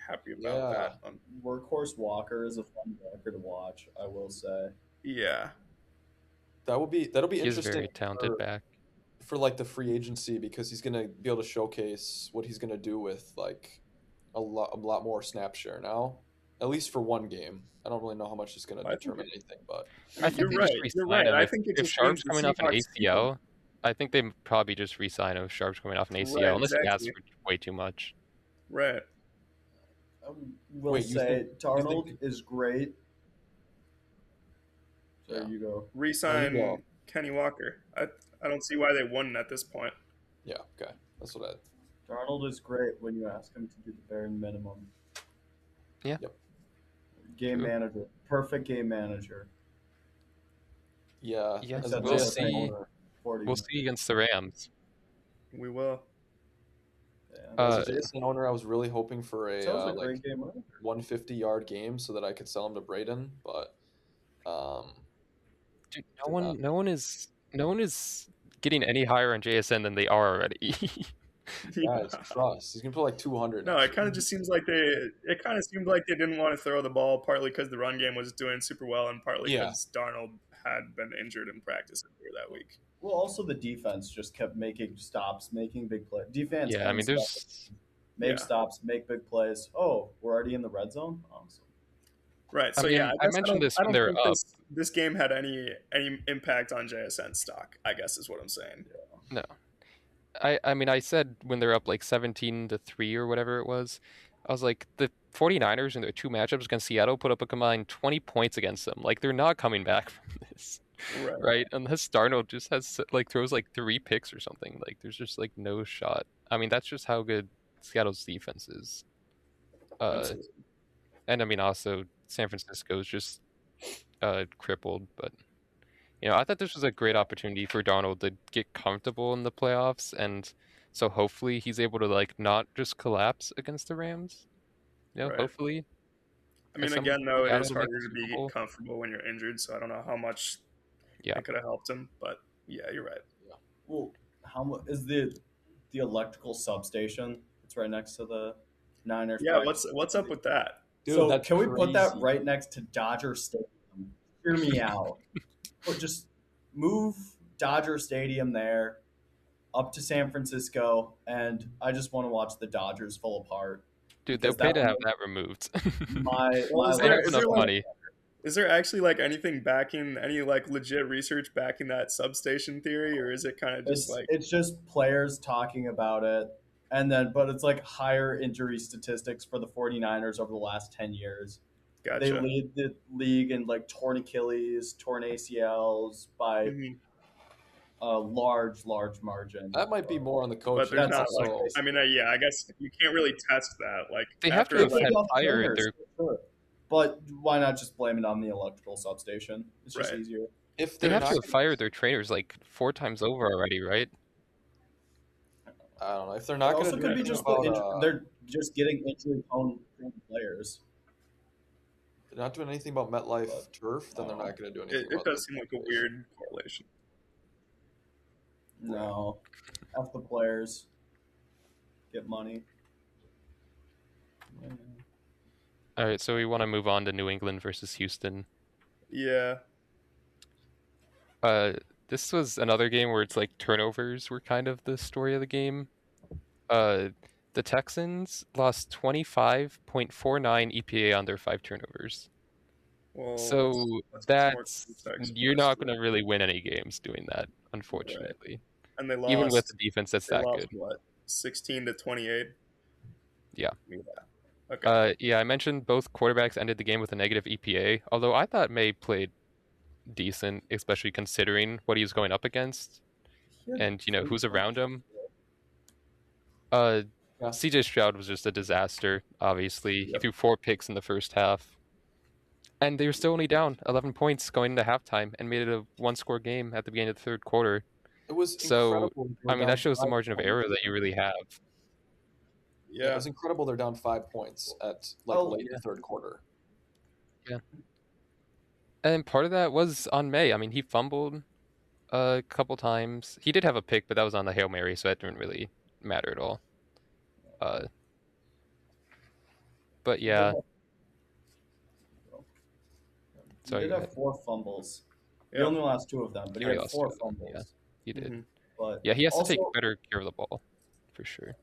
happy about Yeah. that. Workhorse Walker is a fun Walker to watch, I will say. Yeah, that'll be He's interesting very talented back. for like the free agency because he's gonna be able to showcase what he's gonna do with like a lot more snap share now. At least for one game. I don't really know how much it's gonna I think determine anything, but I think you're they right. just You're re-sign right. him. I think it If just Sharp's means the coming off an Seahawks keep him. ACL, I think they probably just re-sign him if Sharp's coming off an ACL, Right, unless he asks exactly. for way too much. Right. I will Wait, you say think- Darnold is great. So Yeah. you go. Resign There you go. Kenny Walker. I don't see why they wouldn't at this point. yeah, okay. That's what I Darnold is great when you ask him to do the bare minimum. Yeah. Yep. Game True. manager. Perfect game manager. yeah. Yeah, As so a we'll JSN see. owner, 40. We'll see against the Rams. We will. Yeah. As Uh, a JSN owner, I was really hoping for a Sounds like a like great game. Right? 150-yard game so that I could sell him to Braden, but dude, did not. no one is getting any higher on JSN than they are already. Guys, trust. He's gonna put like 200 No, next it kind year. of just seems like it kind of seemed like they didn't want to throw the ball, partly because the run game was doing super well, and partly Yeah. because Darnold had been injured in practice earlier that week. Well, also the defense just kept making stops, making big plays. Defense Yeah, I and mean, there's make stops, make big plays. Oh, we're already in the red zone. Awesome. Right. I So yeah, mean, I mentioned this I when don't they're think up. this game had any impact on JSN stock, I guess is what I'm saying. No. I mean, I said when they're up like 17-3 or whatever it was, I was like, the 49ers in their two matchups against Seattle put up a combined 20 points against them. Like, they're not coming back from this, Right. right? Unless Darnold just has, like, throws like 3 picks or something. Like, there's just, like, no shot. I mean, that's just how good Seattle's defense is. Absolutely. And I mean, also, San Francisco's just crippled, but. You know, I thought this was a great opportunity for Darnold to get comfortable in the playoffs, and so hopefully he's able to like not just collapse against the Rams. You know, Right. hsehopefully. I mean, some again, though, it Seattle is to make harder the to Super be Bowl. comfortable when you're injured, so I don't know how much Yeah. it could have helped him, but yeah, you're right. Well, how much is the electrical substation? It's right next to the Niners. Yeah, practice what's up with that? Dude, so that's can we put that crazy. right next to Dodger Stadium? Hear me out. Or just move Dodger Stadium there up to San Francisco, and I just want to watch the Dodgers fall apart. Dude, they'll Because pay that to would have make that removed. Well, They have is enough there like money. is there actually like anything backing any like legit research backing that substation theory, or is it kind of just like it's just players talking about it, and then but it's like higher injury statistics for the 49ers over the last 10 years. They gotcha? lead the league in like torn Achilles, torn ACLs by Mhm. a large margin. That might be more on the But coach. there's That's not like also, I mean, yeah, I guess you can't really test that. Like They have to after have like had off fired trainers, their sure. But why not just blame it on the electrical substation? It's just Right. easier. if they they're have not to have gonna, fired their trainers like 4 times over already, right? I don't know, if they're It not also gonna do could be anything just about they're just getting injury prone players. they're not doing anything about MetLife But, turf, then they're not gonna do anything it about does the seem like a situation. weird correlation. No, F the players get money. Yeah. All right, so we want to move on to New England versus Houston. Yeah. This was another game where it's like turnovers were kind of the story of the game. The Texans lost 25.49 EPA on their 5 turnovers. Well, So let's get some more that's context you're first. not going to really win any games doing that, unfortunately. And they Even with lost. the defense that's They that lost good. what? 16-28. Yeah. Okay. Yeah, I mentioned both quarterbacks ended the game with a negative EPA, although I thought May played decent, especially considering what he was going up against and who's around him. Yeah. CJ Stroud was just a disaster, obviously. He Yep. threw 4 picks in the first half. And they were still only down 11 points going into halftime and made it a 1-score game at the beginning of the third quarter. It was So, incredible. They were I mean, down that shows the 5 margin of points. error that you really have. Yeah, it Yeah. was incredible. They're down 5 points at like Oh, late in yeah. the third quarter. And part of that was on May. I mean, he fumbled a couple times. He did have a pick, but that was on the Hail Mary, so that didn't really matter at all. But yeah, He sorry, did go have ahead. 4 fumbles. He Yeah. only lost 2 of them, but he Oh, he had lost 4 2 of them, fumbles. yeah. He did. Mhm. But Yeah, he has also, to take better care of the ball, for sure.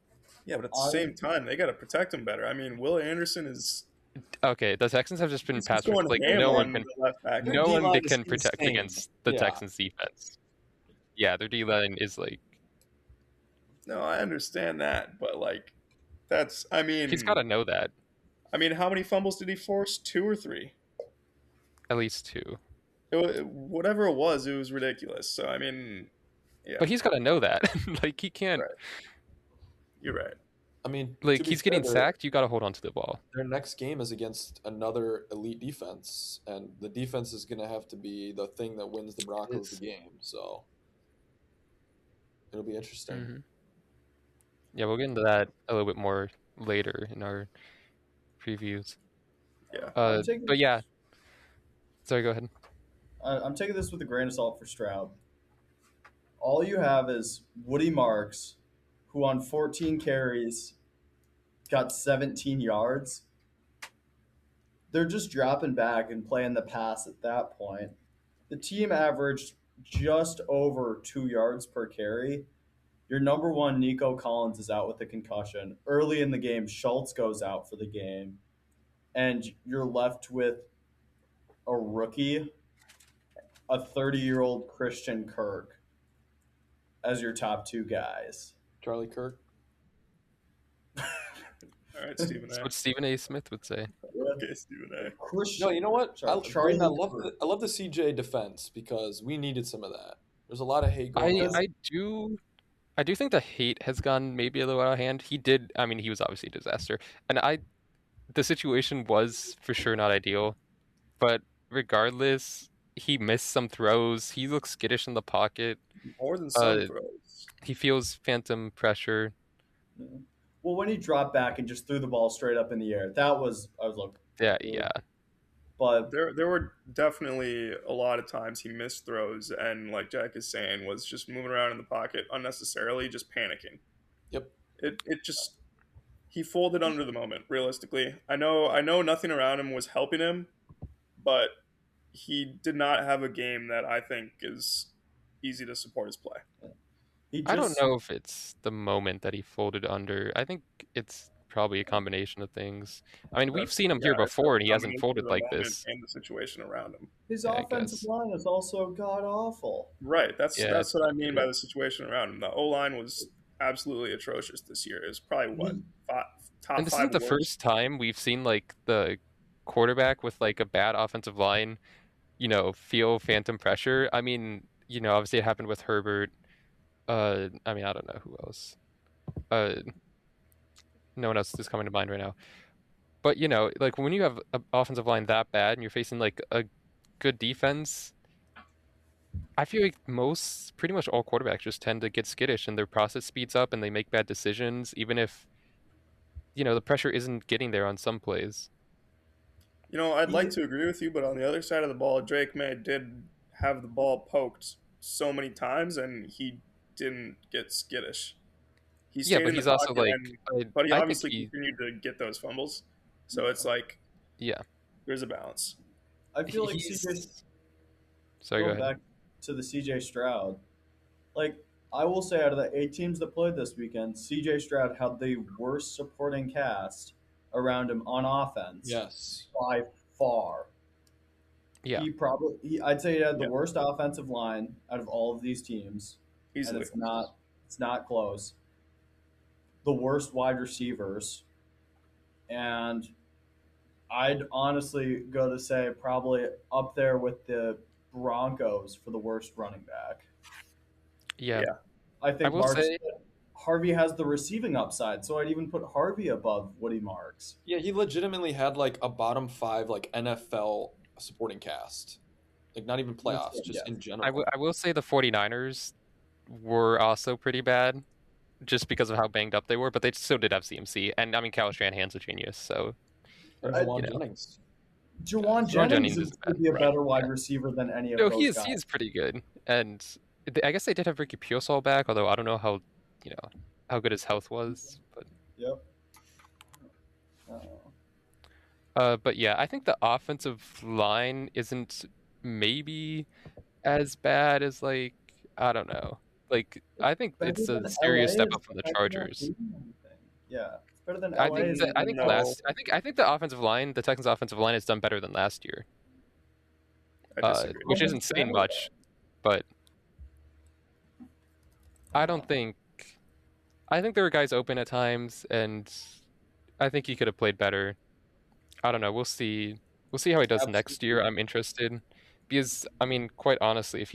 Yeah, but at the same time, they got to protect him better. I mean, Will Anderson is Okay, the Texans have just been he's pass going like ham no one on can the left back. Their no one D-line that is can protect insane. against the Yeah. Texans defense. Yeah, their D line is like No, I understand that, but like, that's I mean, he's got to know that how many fumbles did he force? 2 or 3? at least 2. Whatever it was ridiculous. So I mean, yeah, But he's got to know that. Like he can't. Right. You're right. I mean, Like to be he's fair, getting sacked. You got to hold on to the ball. their next game is against another elite defense, and the defense is going to have to be the thing that wins the Broncos the game. So It'll be interesting. Mm-hmm. Yeah, we'll get into that a little bit more later in our previews. Yeah. But yeah, sorry, go ahead. I'm taking this with a grain of salt for Stroud. All you have is Woody Marks, who on 14 carries got 17 yards. They're just dropping back and playing the pass at that point. The team averaged just over 2 yards per carry. Your number one, Nico Collins, is out with a concussion. Early in the game, Schultz goes out for the game. And you're left with a rookie, a 30-year-old Christian Kirk as your top two guys. Charlie Kirk. All right, Stephen That's A. what Stephen A. Smith would say. Okay, Stephen A. Christian, No, you know what? Sorry, Braden, Charlie Kirk. I love the CJ defense because we needed some of that. There's a lot of hate going on. I do think the hate has gone maybe a little out of hand. I mean, he was obviously a disaster, and the situation was for sure not ideal, but regardless, he missed some throws. He looks skittish in the pocket. More than some throws. He feels phantom pressure. Yeah. Well, when he dropped back and just threw the ball straight up in the air, I was like, Yeah. But There were definitely a lot of times he missed throws and, like Jack is saying, was just moving around in the pocket unnecessarily, just panicking. Yep. It just he folded under the moment, realistically. I know nothing around him was helping him, but he did not have a game that I think is easy to support his play. I don't know if it's the moment that he folded under. I think it's probably a combination of things. I mean, we've seen him here before, and he hasn't folded like this. And the situation around him. His offensive line is also god awful. Right. That's what I mean by the situation around him. The O line was absolutely atrocious this year. It was probably top 5. And this isn't the first time we've seen like the quarterback with like a bad offensive line, feel phantom pressure. I mean, obviously it happened with Herbert. I mean, I don't know who else. No one else is coming to mind right now. But like when you have an offensive line that bad and you're facing like a good defense, I feel like pretty much all quarterbacks just tend to get skittish and their process speeds up and they make bad decisions, even if the pressure isn't getting there on some plays. I'd like to agree with you, but on the other side of the ball, Drake May did have the ball poked so many times and he didn't get skittish. He stayed but he's also like, but he obviously continued to get those fumbles. So it's like, there's a balance. I feel like CJ. Sorry, go ahead. Back to the CJ Stroud. Like, I will say, out of the 8 teams that played this weekend, CJ Stroud had the worst supporting cast around him on offense. Yes. By far. Yeah. I'd say he had the worst offensive line out of all of these teams. Easily. And it's not close. The worst wide receivers. And I'd honestly go to say probably up there with the Broncos for the worst running back. Yeah. I think Harvey has the receiving upside, so I'd even put Harvey above Woody Marks. Yeah, he legitimately had like a bottom 5 like NFL supporting cast. Like not even playoffs, just in general. I will say the 49ers were also pretty bad just because of how banged up they were, but they still did have CMC. And I mean, Kyle Shanahan's a genius, so. Jawan Jennings. Jawan Jennings could be a better wide receiver than any of those guys. He is pretty good. And I guess they did have Ricky Pearsall back, although I don't know how good his health was. But but yeah, I think the offensive line isn't maybe as bad as like, I don't know. Like, I think it's a serious step up from the Chargers. Yeah. Better than I think the offensive line, the Texans' offensive line, has done better than last year. I disagree. Which isn't saying much, but I think there were guys open at times, and I think he could have played better. I don't know. We'll see how he does next year. I'm interested because I mean, quite honestly, if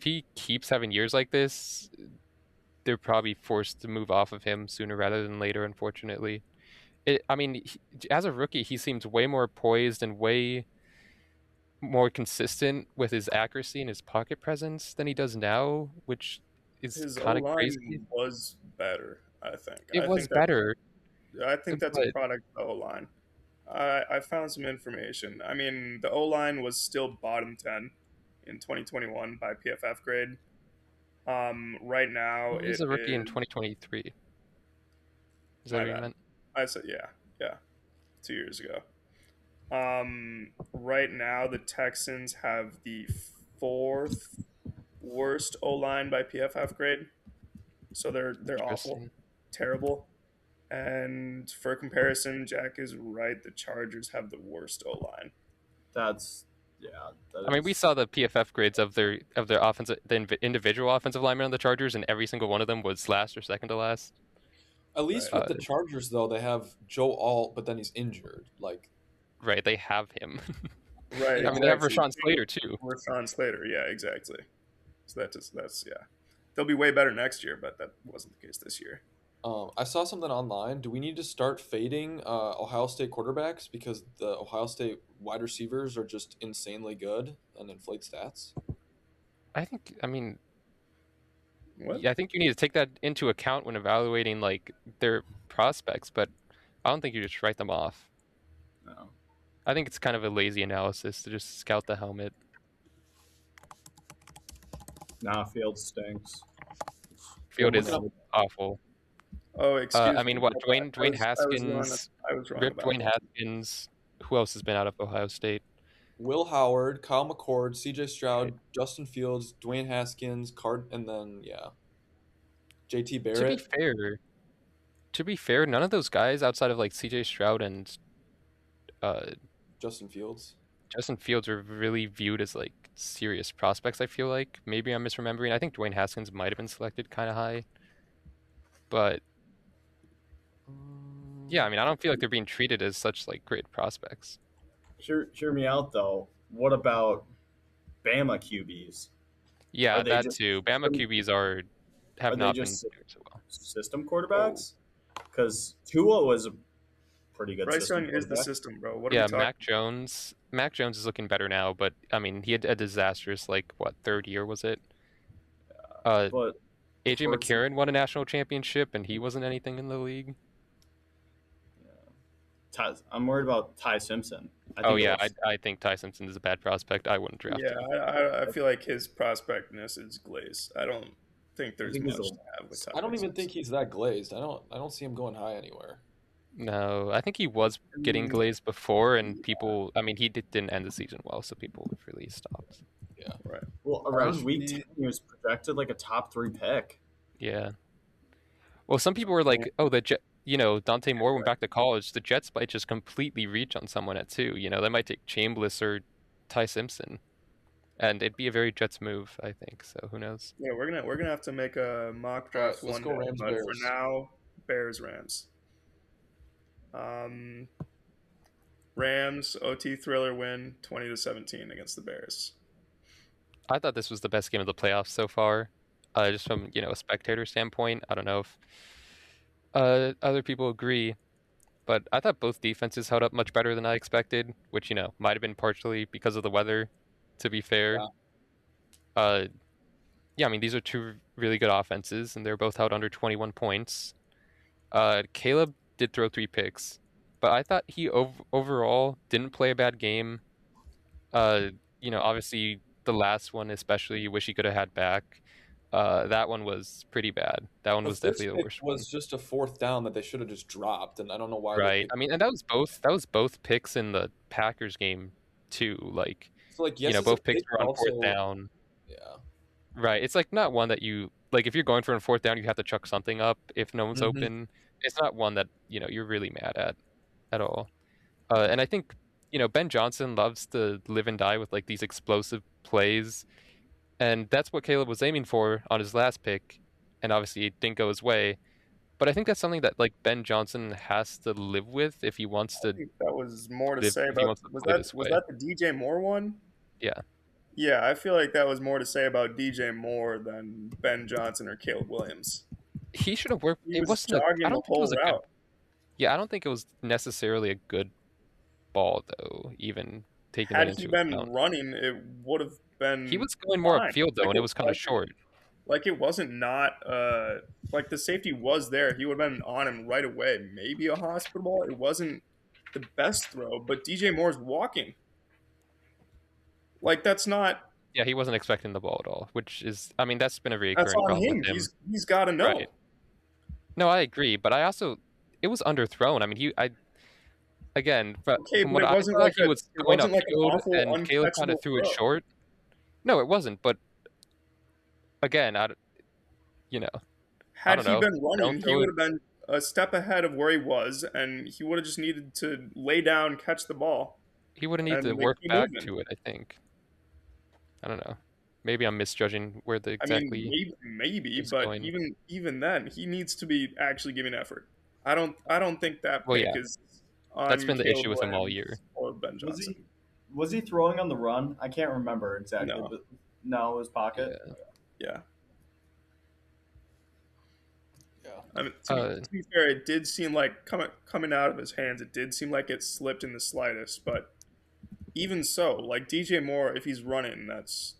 he keeps having years like this, they're probably forced to move off of him sooner rather than later, unfortunately. As a rookie, he seems way more poised and way more consistent with his accuracy and his pocket presence than he does now, which is His O kind of crazy. line was better. I think. It was better, I think that's a but product of the O line. I found some information. I mean, the O line was still bottom 10 in 2021 by PFF grade. Right now he was it a rookie in is. 2023. Is that My what you bad. meant? I said yeah, 2 years ago. Right now the Texans have the fourth worst O line by PFF grade, so they're awful, Interesting. terrible. And for comparison, Jack is right. The Chargers have the worst O line. That's yeah. I mean, we saw the PFF grades of their offensive, individual offensive linemen on the Chargers, and every single one of them was last or second to last. At least Right. with the Chargers, though, they have Joe Alt, but then he's injured. Like, Right, they have him. Right, I mean, they have exactly. Rashawn Slater too. Rashawn Slater, yeah, exactly. So that's yeah. They'll be way better next year, but that wasn't the case this year. I saw something online. Do we need to start fading Ohio State quarterbacks because the Ohio State wide receivers are just insanely good and inflate stats? I mean, What? I think you need to take that into account when evaluating like their prospects, but I don't think you just write them off. No. I think it's kind of a lazy analysis to just scout the helmet. Nah, Field stinks. Field I'm is looking up. awful. Oh, excuse I me. mean, what Dwayne I was wrong. Haskins, I was wrong Rip about Dwayne that. Haskins. Who else has been out of Ohio State? Will Howard, Kyle McCord, C.J. Stroud, Right. Justin Fields, Dwayne Haskins, and then J.T. To be Barrett. fair, none of those guys outside of like C.J. Stroud and uh, Justin Fields. Justin Fields are really viewed as like serious prospects. I feel like maybe I'm misremembering. I think Dwayne Haskins might have been selected kind of high, but yeah, I mean, I don't feel like they're being treated as such like great prospects. Hear me out though. What about Bama QBs? Yeah, Are they that just too. Bama QBs have are they not been just doing so well. system quarterbacks? Because Tua was a pretty good Bryce system Young is the quarterback. system, bro. What are we Yeah, talking? Mac Jones is looking better now, but I mean, he had a disastrous like what third year was it? But AJ Torts- McCarron won a national championship, and he wasn't anything in the league. I'm worried about Ty Simpson. Oh yeah, I think Ty Simpson is a bad prospect. I wouldn't draft Yeah, him. I feel like his prospectness is glazed. I don't think there's think much he's to have with. I don't even think he's that glazed. I don't see him going high anywhere. No, I think he was getting glazed before, and people. I mean, didn't end the season well, so people have really stopped. Yeah. Right. Well, around week 10, he was projected like a top 3 pick. Yeah. Well, some people were like, "Oh, Dante Moore went back to college. The Jets might just completely reach on someone at 2. They might take Chambliss or Ty Simpson, and it'd be a very Jets move, I think. So who knows? Yeah, we're gonna have to make a mock draft Let's one go day, Rams, but for Bears. now, Rams. Rams OT thriller win 20-17 against the Bears. I thought this was the best game of the playoffs so far, just from a spectator standpoint. I don't know if other people agree, but I thought both defenses held up much better than I expected, which might have been partially because of the weather. To be fair, yeah, I mean these are two really good offenses, and they're both held under 21 points. Caleb did throw 3 picks, but I thought he overall didn't play a bad game. Obviously the last one, especially, you wish he could have had back. That one was pretty bad. That one was definitely the worst one. Was just a 4th down that they should have just dropped, and I don't know why. Right. I mean, and that was both picks in the Packers game too. Like, so yes, both picks pick, were on also, 4th down. Yeah. Right. It's like not one that you like. If you're going for a 4th down, you have to chuck something up if no one's open. It's not one that you're really mad at all. And I think Ben Johnson loves to live and die with like these explosive plays, and that's what Caleb was aiming for on his last pick, and obviously it didn't go his way. But I think that's something that like Ben Johnson has to live with if he wants to. I think that was more to say if he about. wants to Was play that this was way. that the DJ Moore one? Yeah. Yeah, I feel like that was more to say about DJ Moore than Ben Johnson or Caleb Williams. He should have worked. He It was wasn't. jogging I don't the think it was whole a good. route. Yeah, I don't think it was necessarily a good ball though. Even taking that Had he into been account, running, it would have been. he was going more fine. upfield though, Like and it was kind of short. Like it wasn't not like the safety was there. He would have been on him right away. Maybe a hospital ball. It wasn't the best throw, but DJ Moore's walking. Like Yeah, he wasn't expecting the ball at all, which is, I mean, that's been a that's recurring on problem with him. him. He's got to know. Right. No, I agree, but I also, it was underthrown. I mean, again, Okay, from but what it I wasn't saw, like he was going an upfield, awful and Caleb kind of uncatchable threw it throw. short. No, it wasn't. But again, you know, I Had don't he know. been Don't running, he throw would it. have been a step ahead of where he was, and he would have just needed to lay down, catch the ball, He would have needed to and they work keep back moving. to it. I think. I don't know. Maybe I'm misjudging where the I mean, exactly maybe, is but going. even then, he needs to be actually giving effort. I don't think that Well, pick yeah, is that's on been the Caleb issue with him all Williams year. or Ben Was Johnson. he throwing on the run? I can't remember exactly, No, but no, it was pocket. Yeah. yeah. Yeah. I mean, Uh, to be fair, it did seem like coming out of his hands, it did seem like it slipped in the slightest. But even so, like DJ Moore, if he's running, that's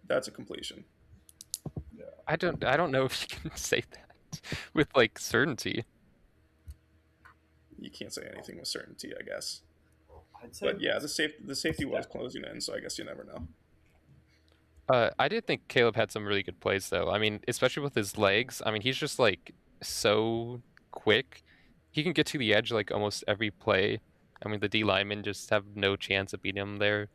a completion. I don't know if you can say that with like certainty. You can't say anything with certainty, I guess. I'd say, But yeah, the safety was closing in, so I guess you never know. I did think Caleb had some really good plays though. I mean, especially with his legs. I mean, he's just like so quick. He can get to the edge like almost every play. I mean, the D linemen just have no chance of beating him there.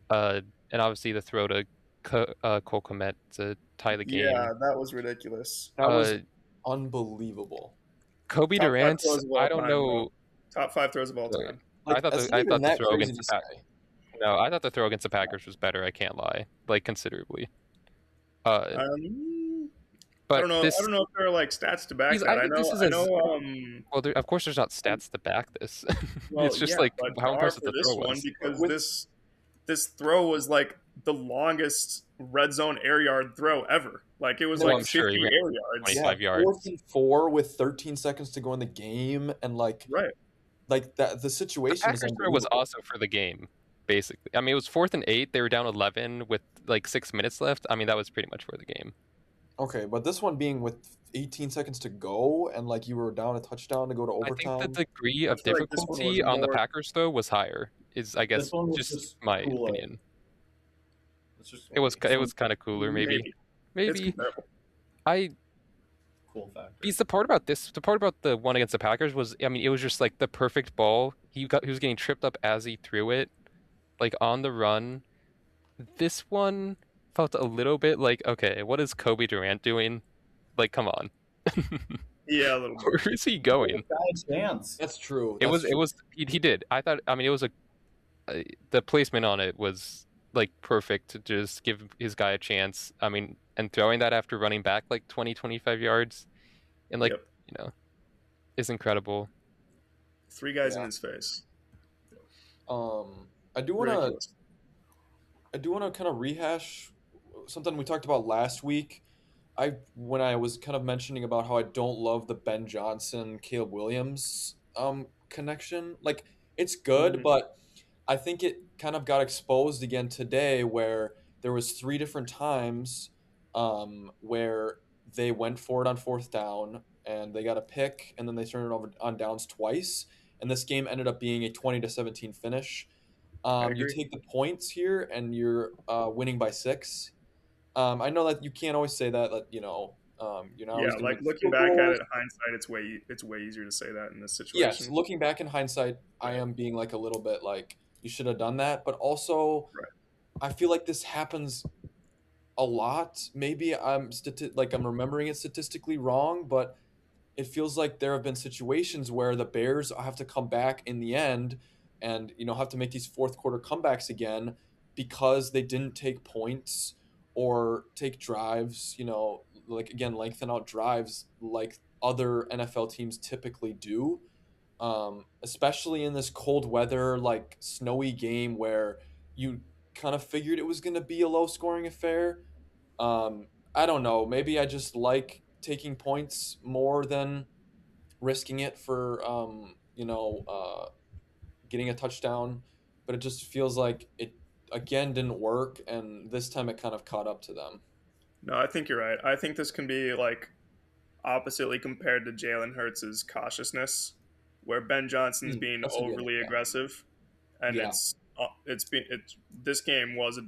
And obviously the throw to Cole Kmet to tie the game. Yeah, that was ridiculous. That was Uh, unbelievable. Kobe Top five Durant's. throws of I all don't time, bro. know. Top five throws of all Wait, time. Like, that's not I even thought the that throw crazy against to the say. No, I thought the throw against the Packers was better. I can't lie, like considerably. Uh, I but don't know. I this don't know if there are like stats to back these that. I think this is I as know. well. Of course, there's not stats to back this. Well, It's just yeah, like but how there are impressive for the this throw one was. because With this throw was like the longest red zone air yard throw ever. Like it was Well, like I'm sure he 50 ran air yards. yeah, 25 fourth yards. and 4 with 13 seconds to go in the game, and Right. like that the The situation is Packers throw was unbelievable. also for the game, basically. I mean, it was 4th and 8. They were down 11 with like 6 minutes left. I mean, that was pretty much for the game. Okay, but this one being with 18 seconds to go, and like you were down a touchdown to go to I think the overtime. degree I of feel like this one was difficulty on the more. Packers throw was higher. Is I this guess one was just just my cooler. opinion. It's just It was this it one- was kind of cooler, maybe. Maybe it's Maybe comparable. I cool factor. Because the part about the one against the Packers was, I mean, it was just like the perfect ball. He was getting tripped up as he threw it, like on the run. This one felt a little bit like, okay, what is Kobe Durant doing? Like, come on, Yeah, a little where bit. is he going? Guy chance. That's true. It That's was it true. was he did. I thought. I mean, it was the placement on it was like perfect to just give his guy a chance. I mean, and throwing that after running back like 25 yards and like Yep. is incredible. 3 guys in Yeah. his face. I do want to Ridiculous. kind of rehash something we talked about last week. When I was kind of mentioning about how I don't love the Ben Johnson Caleb Williams connection. Like it's good, Mhm. but I think it kind of got exposed again today where there was 3 different times where they went for it on fourth down and they got a pick and then they turned it over on downs twice, and this game ended up being a 20-17 finish. I You agree. take the points here and you're winning by 6. I know that you can't always say that you're not always Yeah, going to like win looking field back at goals. it, hindsight, it's way easier to say that in this Yes, situation. looking back in hindsight, I Right. am being like a little bit like you should have done that, but also Right. I feel like this happens a lot. Maybe I'm remembering it statistically wrong, but it feels like there have been situations where the Bears have to come back in the end and have to make these fourth quarter comebacks again because they didn't take points or take drives, like again lengthen out drives like other NFL teams typically do. Especially in this cold weather, like snowy game where you kind of figured it was going to be a low scoring affair. I don't know. Maybe I just like taking points more than risking it for getting a touchdown, but it just feels like it again didn't work, and this time it kind of caught up to them. No, I think you're right. I think this can be like oppositely compared to Jalen Hurts' cautiousness, where Ben Johnson's being That's a good overly example. aggressive, and Yeah. it's this game was a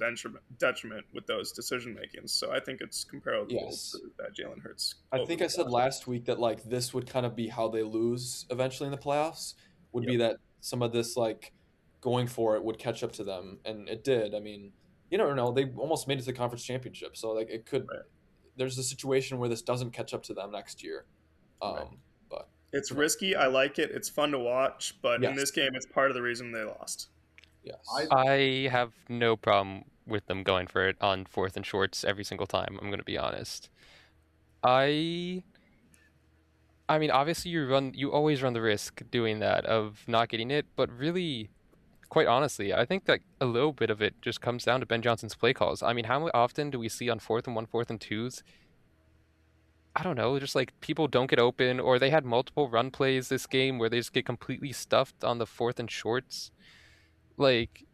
detriment with those decision makings. So I think it's comparable to Yes. that Jalen Hurts I think overly I said cautious. last week that like this would kind of be how they lose eventually in the playoffs. Would Yep. be that some of this like going for it would catch up to them, and it did. I mean, you never know. They almost made it to the conference championship, so like it could. Right. There's a situation where this doesn't catch up to them next year. Right. But It's who knows? risky. I like it. It's fun to watch, but in Yes. this game, it's part of the reason they lost. I Yes. I have no problem with them going for it on fourth and shorts every single time. I'm gonna be honest. I I mean, obviously you always run the risk doing that of not getting it, but really, quite honestly, I think that a little bit of it just comes down to Ben Johnson's play calls. I mean, how often do we see on fourth and one, fourth and twos? I don't know, just like people don't get open, or they had multiple run plays this game where they just get completely stuffed on the fourth and shorts. Like,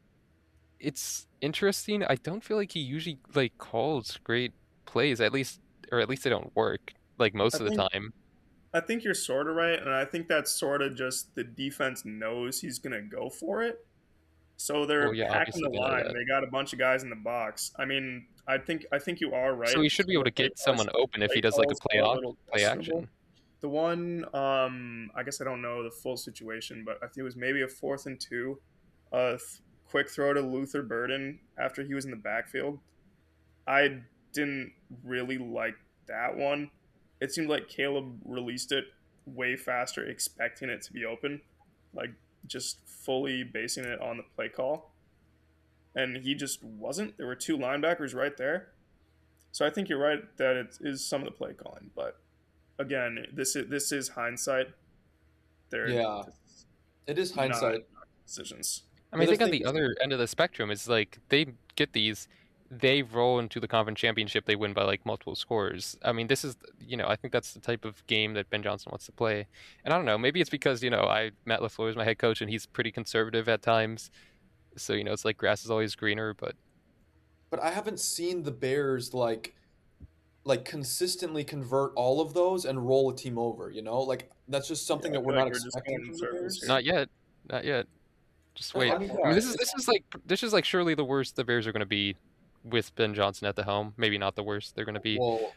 it's interesting. I don't feel like he usually like calls great plays, at least, or at least they don't work like I most of the think time. I think you're sort of right, and I think that's sort of just the defense knows he's gonna go for it. So Well, they're yeah, packing obviously the they know line. that. They got a bunch of guys in the box. I mean, I think you are So right. he should be Some able of the to get someone open if play he does like a calls are a little play questionable. action. The one, I guess I don't know the full situation, but I think it was maybe a 4th and 2, quick throw to Luther Burden after he was in the backfield. I didn't really like that one. It seemed like Caleb released it way faster, expecting it to be open, like just fully basing it on the play call, and he just wasn't. There were two linebackers right there, so I think you're right that it is some of the play calling. But again, this is hindsight. They're Yeah, it is not hindsight. decisions. I mean, The I other think on thing the is, other end of the spectrum is like they get these, they roll into the conference championship, they win by like multiple scores. I mean, this is, I think that's the type of game that Ben Johnson wants to play. And I don't know, maybe it's because, Matt LaFleur is my head coach and he's pretty conservative at times. So, it's like grass is always greener, but but I haven't seen the Bears like consistently convert all of those and roll a team over. Like that's just Yeah, something I that we're feel like not we're just expecting going in from the circles Bears. here. not yet. Not yet. Just That's, wait. I mean, I mean, yeah, this is like surely the worst the Bears are going to be with Ben Johnson at the helm. Maybe not the worst they're going to be, well,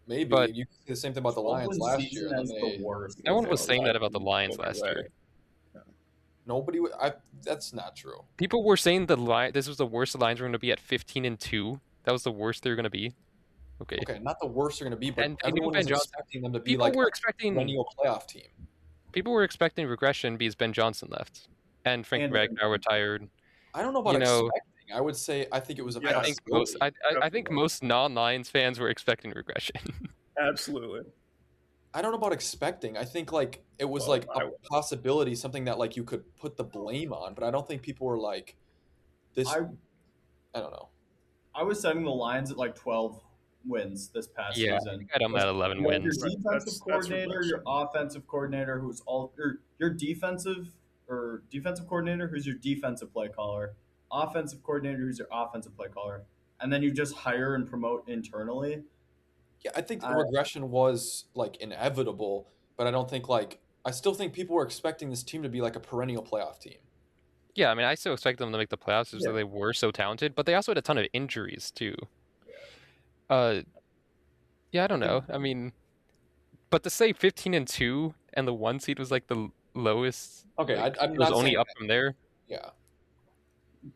maybe but you can say the same thing about the 12 Lions win last year, season and then as the they worst no is one It was like saying that about the slightly Lions over last way. year. nobody. I that's not true. People were saying this was the worst the Lions were going to be at 15-2. That was the worst they were going to be. Okay. Okay, not the worst they're going to be, but And they knew everyone Ben was Johnson. expecting them to be People like were a expecting perennial playoff team. people were expecting regression because Ben Johnson left and Frank and Ragnow retired. I don't know about You know, expecting. I would say I think it was a I think most possibility. I think Definitely. most non-Lions fans were expecting regression. Absolutely. I don't know about expecting. I think like it was Well, like a possibility, something that like you could put the blame on, but I don't think people were like this. I I don't know. I was setting the Lions at like 12 wins this past Yeah, I season. think I had them at 11 You have your wins. Right. defensive That's coordinator, regression. your offensive coordinator, who's all or your defensive coordinator, who's your defensive play caller, offensive coordinator, who's your offensive play caller, and then you just hire and promote internally. Yeah, I think I, regression was like inevitable, but I don't think like I still think people were expecting this team to be like a perennial playoff team. Yeah, I mean, I still expect them to make the playoffs because Yeah. they were so talented, but they also had a ton of injuries too. Uh, yeah, I don't know. I mean, but to say 15-2 and the one seed was like the lowest, Okay, like I'm it was not only saying up that. from there. Yeah,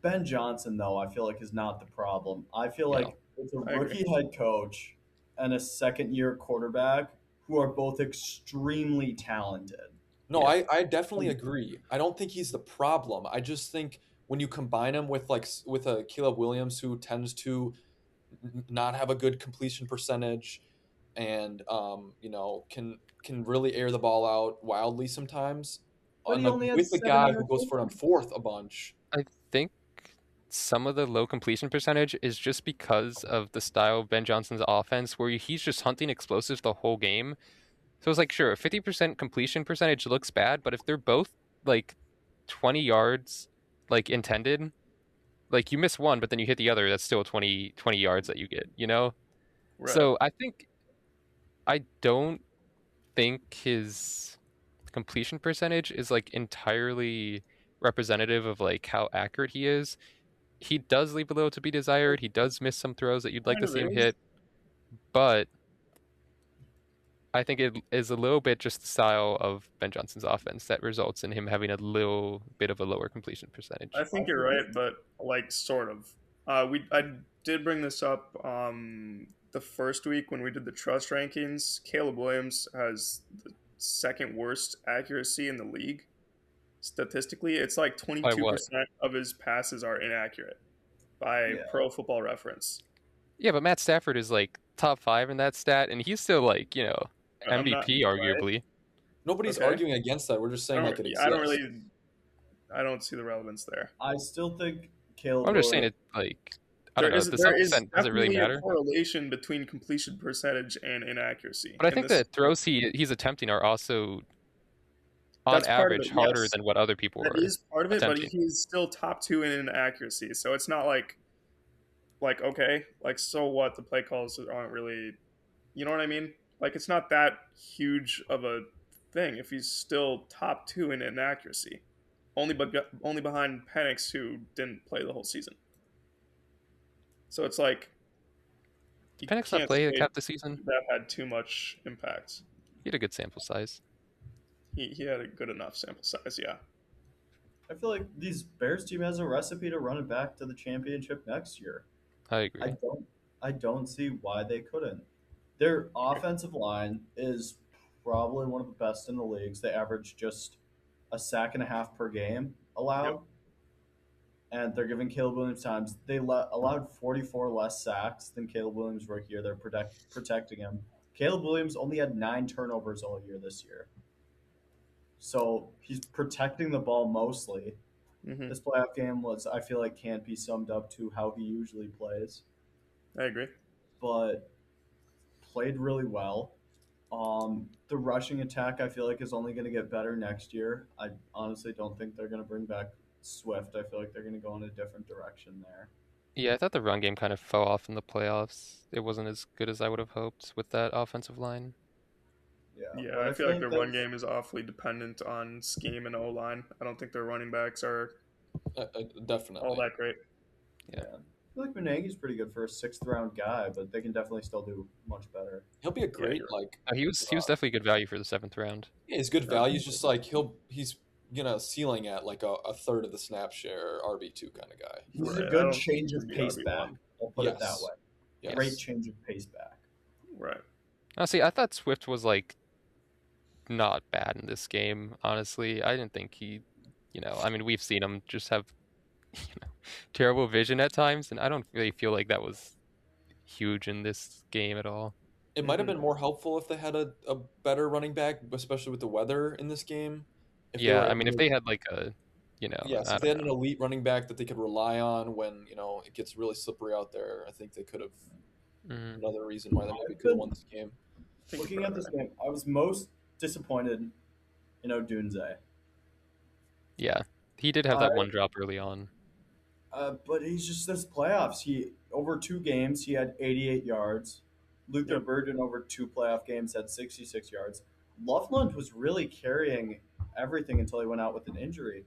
Ben Johnson, though, I feel like is not the problem. I feel Yeah. like it's a I agree. rookie head coach and a second-year quarterback who are both extremely talented. no, Yeah. I definitely agree. I don't think he's the problem. I just think when you combine him with like with a Caleb Williams who tends to not have a good completion percentage, and can really air the ball out wildly sometimes, But and he like only had with the 7 guy who goes for it on interceptions. fourth a bunch. I think some of the low completion percentage is just because of the style of Ben Johnson's offense, where he's just hunting explosives the whole game. So it's like, sure, 50% completion percentage looks bad, but if they're both like 20 yards, like intended, like you miss one, but then you hit the other, that's still 20 yards that you get, you know? Right. So I don't think his completion percentage is like entirely representative of like how accurate he is. He does leave a little to be desired. He does miss some throws that you'd like Kind to of see him is. hit, but I think it is a little bit just the style of Ben Johnson's offense that results in him having a little bit of a lower completion I percentage. think you're right, but like sort of. I did bring this up the first week when we did the trust rankings. Caleb Williams has the second worst accuracy in the league statistically. It's like By what? 22% of his passes are inaccurate by Yeah. Pro Football Reference. Yeah, but Matt Stafford is like top 5 in that stat, and he's still like, I'm not MVP right. arguably. Nobody's Okay. arguing against that. We're just saying like it I don't exists. really. I don't see the relevance there. I still think Caleb I'm just saying Williams. it like I don't know. To There some is extent, does it really definitely a matter? correlation between completion percentage and inaccuracy But I in think this. the throws he's attempting are also on That's part of it. average harder Yes, than what other people that are is part of it, but attempting. he's still top two in inaccuracy. So it's not like okay, like so what? The play calls aren't really, you know what I mean? Like it's not that huge of a thing if he's still top two in inaccuracy, only behind Penix who didn't play the whole season. So it's like you Did Penix not can't play like say half the season? that had too much impact. He had a good sample size. He had a good enough sample size, yeah. I feel like these Bears team has a recipe to run it back to the championship next year. I I agree. don't I don't see why they couldn't. Their offensive line is probably one of the best in the leagues. They average just a sack and a half per game Yep. allowed, and they're giving Caleb Williams times. They allowed 44 less sacks than Caleb Williams rookie year. They're protecting him. Caleb Williams only had 9 turnovers all year this year, so he's protecting the ball mostly. Hmm. This playoff game was, I feel like, can't be summed up to how he usually plays, I agree. but played really well. The rushing attack, I feel like, is only going to get better next year. I honestly don't think they're going to bring back Swift. I feel like they're going to go in a different direction there. Yeah, I thought the run game kind of fell off in the playoffs. It wasn't as good as I would have hoped with that offensive line. Yeah, Yeah, but I I feel feel like like the run that's game is awfully dependent on scheme and O line. I don't think their running backs are all Definitely. that great. Yeah. yeah. I feel like Benagi's pretty good for a 6th round guy, but they can definitely still do much better. He'll be a Yeah, great you're like. He was definitely good value for the 7th round. Yeah, he's good Yeah, value. He's just like he's ceiling at like a third of the snap share RB2 kind of guy. He's right. a I good don't think change he of can be pace RB back. one. I'll put it that Yes. way. Yes. Great change of pace back. Right. Honestly, I thought Swift was like not bad in this game. Honestly, I didn't think I mean, we've seen him just have terrible vision at times, and I don't really feel like that was huge in this game at all. It might have Hmm. been more helpful if they had a better running back, especially with the weather in this game. If they Yeah, were I able mean, if to, they had like yes, I if they don't had an know. elite running back that they could rely on when it gets really slippery out there, I think they could have. Mm, Another reason why they maybe I've could have been won this game. I think looking you're at probably this right. game. I was most disappointed in Odunze. yeah, he did have I that one drop early on. But he's just this playoffs. He over 2 games he had 88 yards. Luther Yep. Burden over 2 playoff games had 66 yards. Loveland was really carrying everything until he went out with an injury.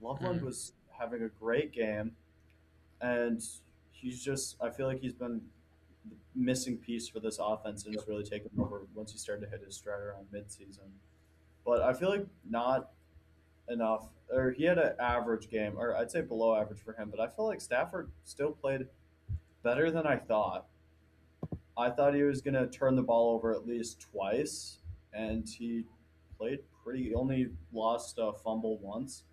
Loveland Mm. was having a great game, and he's just, I feel like he's been the missing piece for this offense and has really taken over once he started to hit his stride around midseason. But I feel like not enough, or he had an average game, or I'd say below average for him. But I feel like Stafford still played better than I thought. I thought he was going to turn the ball over at least twice, and he played pretty. He only lost a fumble once.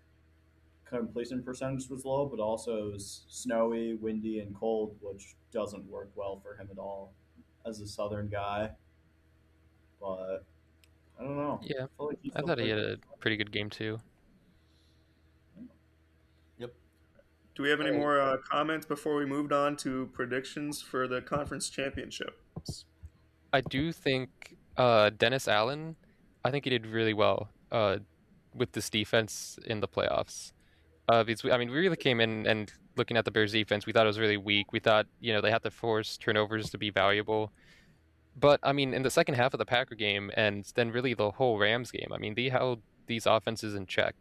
Completion percentage was low, but also it was snowy, windy, and cold, which doesn't work well for him at all as a Southern guy. But I don't know. Yeah, I feel like he I still thought he played had pretty a pretty good game too. Yep. Do we have any Oh, more comments before we moved on to predictions for the conference championships? I do think Dennis Allen, I think he did really well with this defense in the playoffs. Because I mean, we really came in and looking at the Bears defense, we thought it was really weak. We thought, they had to force turnovers to be valuable. But I mean, in the second half of the Packer game and then really the whole Rams game, I mean, they held these offenses in check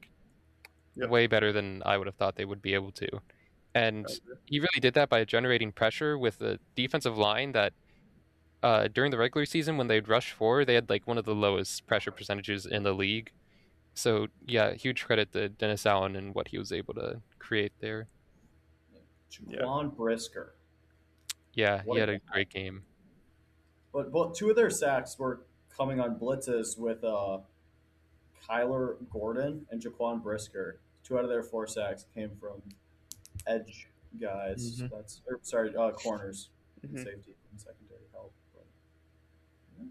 Yep. way better than I would have thought they would be able to. And I agree. he really did that by generating pressure with the defensive line that during the regular season when they'd rush forward, they had like one of the lowest pressure percentages in the league. So yeah, huge credit to Dennis Allen and what he was able to create there. Yeah. Jaquan Brisker. Yeah, he What a had a guy. great game. But two of their sacks were coming on blitzes with Kyler Gordon and Jaquan Brisker. Two out of their four sacks came from edge guys. Hmm. Corners and Hmm. safety and secondary help. But, yeah.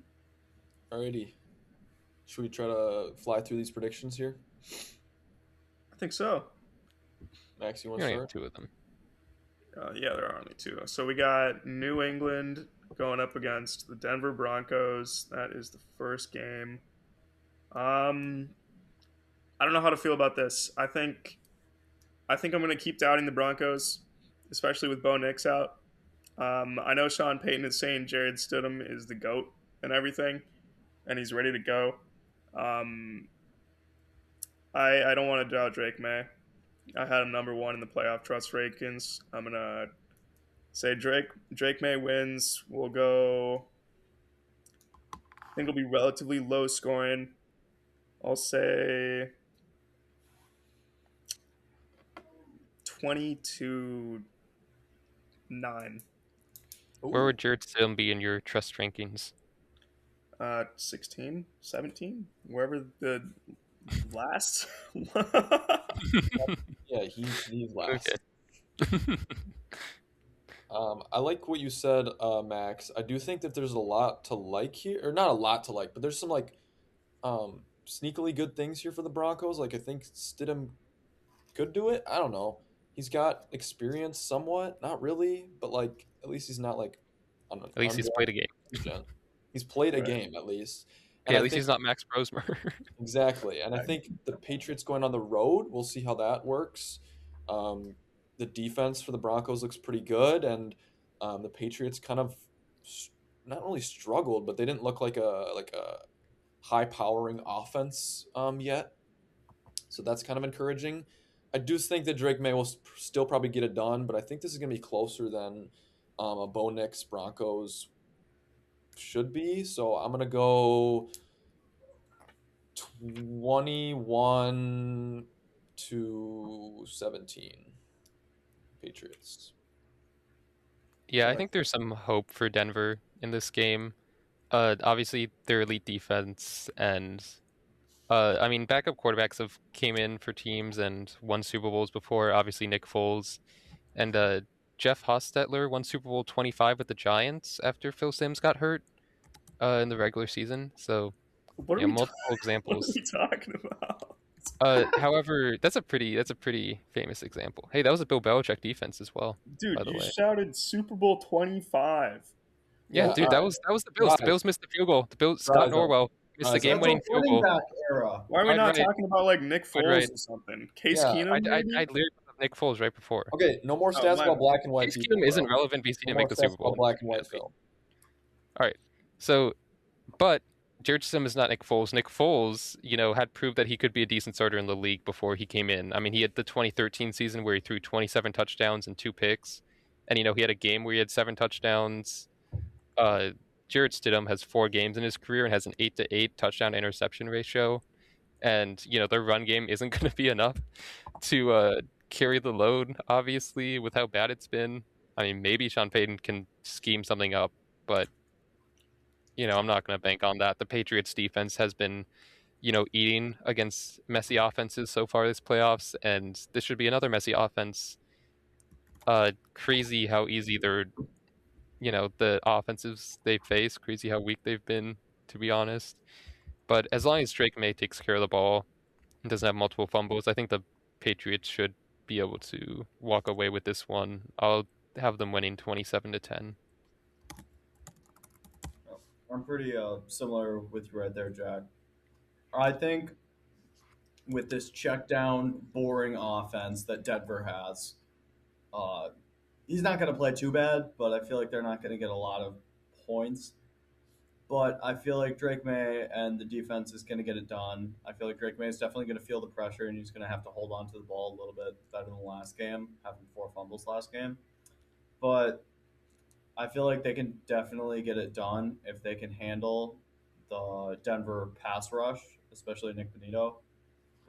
Alrighty. Should we try to fly through these predictions here? I think so. Max, you want You to only have start? two of them. Yeah, there are only two. So we got New England going up against the Denver Broncos. That is the first game. Um, I don't know how to feel about this. I think I'm going to keep doubting the Broncos, especially with Bo Nix out. I know Sean Payton is saying Jared Stidham is the GOAT and everything, and he's ready to go. Um, I don't want to doubt Drake May. I had him number one in the playoff trust rankings. I'm gonna say Drake May wins. We'll go. I think it'll be relatively low scoring. I'll say 22-9. Where Ooh. would Jared Stidham be in your trust rankings? 16, 17, wherever the last. Yeah, he's Okay. last. I like what you said, Max. I do think that there's a lot to like here, or not a lot to like, but there's some like sneakily good things here for the Broncos. Like I think Stidham could do it. I don't know. He's got experience somewhat, not really, but like at least he's not like an At least he's played a undrafted game. free agent. He's played a Right. game at least, and Okay, I at least think he's not Max Brosmer. exactly. And I think the Patriots going on the road, we'll see how that works. Um, the defense for the Broncos looks pretty good, and the Patriots kind of not only struggled, but they didn't look like a high powering offense yet. So that's kind of encouraging. I do think that Drake May will still probably get it done, but I think this is going to be closer than a Bo Nix Broncos should be. So I'm going to go 21-17 Patriots. Yeah, I I like think there's some hope for Denver in this game. Obviously their elite defense and I mean backup quarterbacks have came in for teams and won Super Bowls before. Obviously Nick Foles and Jeff Hostetler won Super Bowl 25 with the Giants after Phil Simms got hurt in the regular season. So What are yeah, we? multiple What are examples. we talking about? However, that's a pretty famous example. Hey, that was a Bill Belichick defense as well, by Dude, the you way. shouted Super Bowl 25. Yeah, Yeah, What dude, the? that was the Bills. The rise, Bills missed the field goal. The Bills Scott rise up, Norwell missed the rise up. That's a game-winning field running goal. back era. Why are we Wide not right, talking about like Nick wide Foles right. or something? Case Yeah. Keenum, maybe? I'd literally put Nick Foles right before. Okay, no more Oh, stats my about bad. black and white Case people, Keenum isn't bro. relevant because he No didn't more make the Super stats Bowl about and black he's and pretty white healthy. film. All right, so but Jared Stidham is not Nick Foles. Nick Foles, had proved that he could be a decent starter in the league before he came in. I mean, he had the 2013 season where he threw 27 touchdowns and two picks, and he had a game where he had seven touchdowns. Uh, Jared Stidham has 4 games in his career and has an 8-to-8 touchdown interception ratio, and their run game isn't going to be enough to carry the load. Obviously, with how bad it's been. I mean, maybe Sean Payton can scheme something up, but I'm not going to bank on that. The Patriots defense has been, eating against messy offenses so far this playoffs, and this should be another messy offense. Crazy how easy the offensives they face, crazy how weak they've been, to be honest. But as long as Drake May takes care of the ball and doesn't have multiple fumbles, I think the Patriots should be able to walk away with this one. I'll have them winning 27-10. I'm pretty similar with you right there, Jack. I think with this check down, boring offense that Denver has. Uh, he's not going to play too bad, but I feel like they're not going to get a lot of points. But I feel like Drake May and the defense is going to get it done. I feel like Drake May is definitely going to feel the pressure, and he's going to have to hold on to the ball a little bit better than last game, having 4 fumbles last game. But I feel like they can definitely get it done if they can handle the Denver pass rush, especially Nick Benito.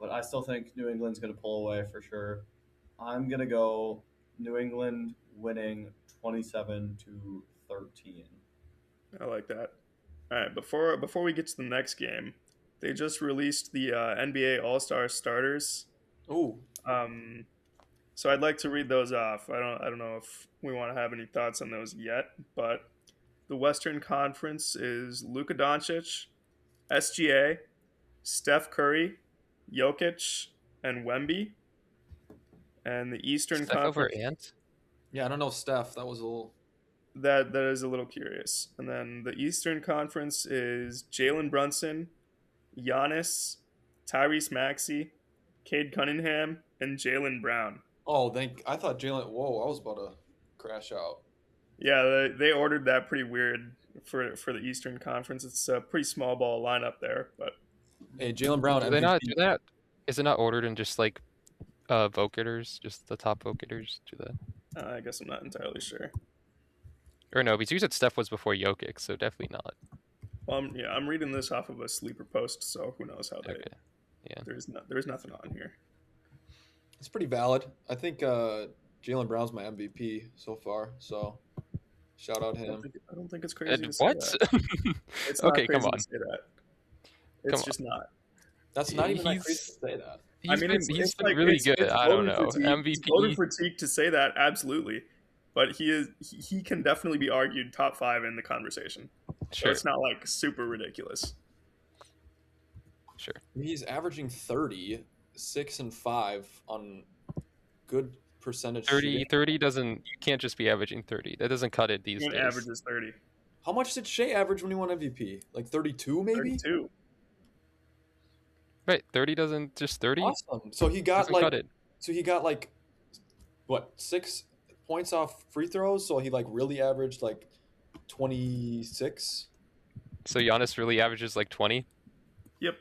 But I still think New England's going to pull away for sure. I'm going to go New England winning 27 to 13. I like that. All right, before we get to the next game, they just released the NBA All Star starters. Ooh, Um, so I'd like to read those off. I don't know if we want to have any thoughts on those yet, but the Western Conference is Luka Doncic, SGA, Steph Curry, Jokic, and Wemby. And the Eastern Steph over Conference, Ant. yeah, I don't know, Steph. That was a little. that is a little curious. And then the Eastern Conference is Jalen Brunson, Giannis, Tyrese Maxey, Cade Cunningham, and Jalen Brown. Oh, I thought Jalen. Whoa, I was about to crash out. Yeah, they ordered that pretty weird for the Eastern Conference. It's a pretty small ball lineup there, but Hey, Jalen Brown Do they MVP. not? Do they not? Is it not ordered in just like vote getters, just the top vote getters do that? I guess I'm not entirely sure. Or no, because you said Steph was before Jokic, so definitely not. Well, I'm reading this off of a sleeper post, so who knows how they. Okay. Yeah. There's nothing on here. It's pretty valid. I think Jalen Brown's my MVP so far. So shout out him. I don't think it's crazy to say What? that. It's not Okay, crazy come on. to say that. It's Come just not. That's not even that He's- crazy to say that. He's been it's been like, really it's, good. It's I don't voter know. fatigue. It's voter MVP. fatigue to say that, absolutely. But he can definitely be argued top 5 in the conversation. So Sure. it's not like super ridiculous. Sure. He's averaging 30, 6 and 5 on good percentage 30, shooting. 30 doesn't. You can't just be averaging 30. That doesn't cut it these Even days. average is 30. How much did Shea average when he won MVP? Like 32 maybe? 32. Right. 30 doesn't just 30. Awesome. So he got Doesn't cut it. like what, 6 points off free throws, so he like really averaged like 26. So Giannis really averages like 20. Yep.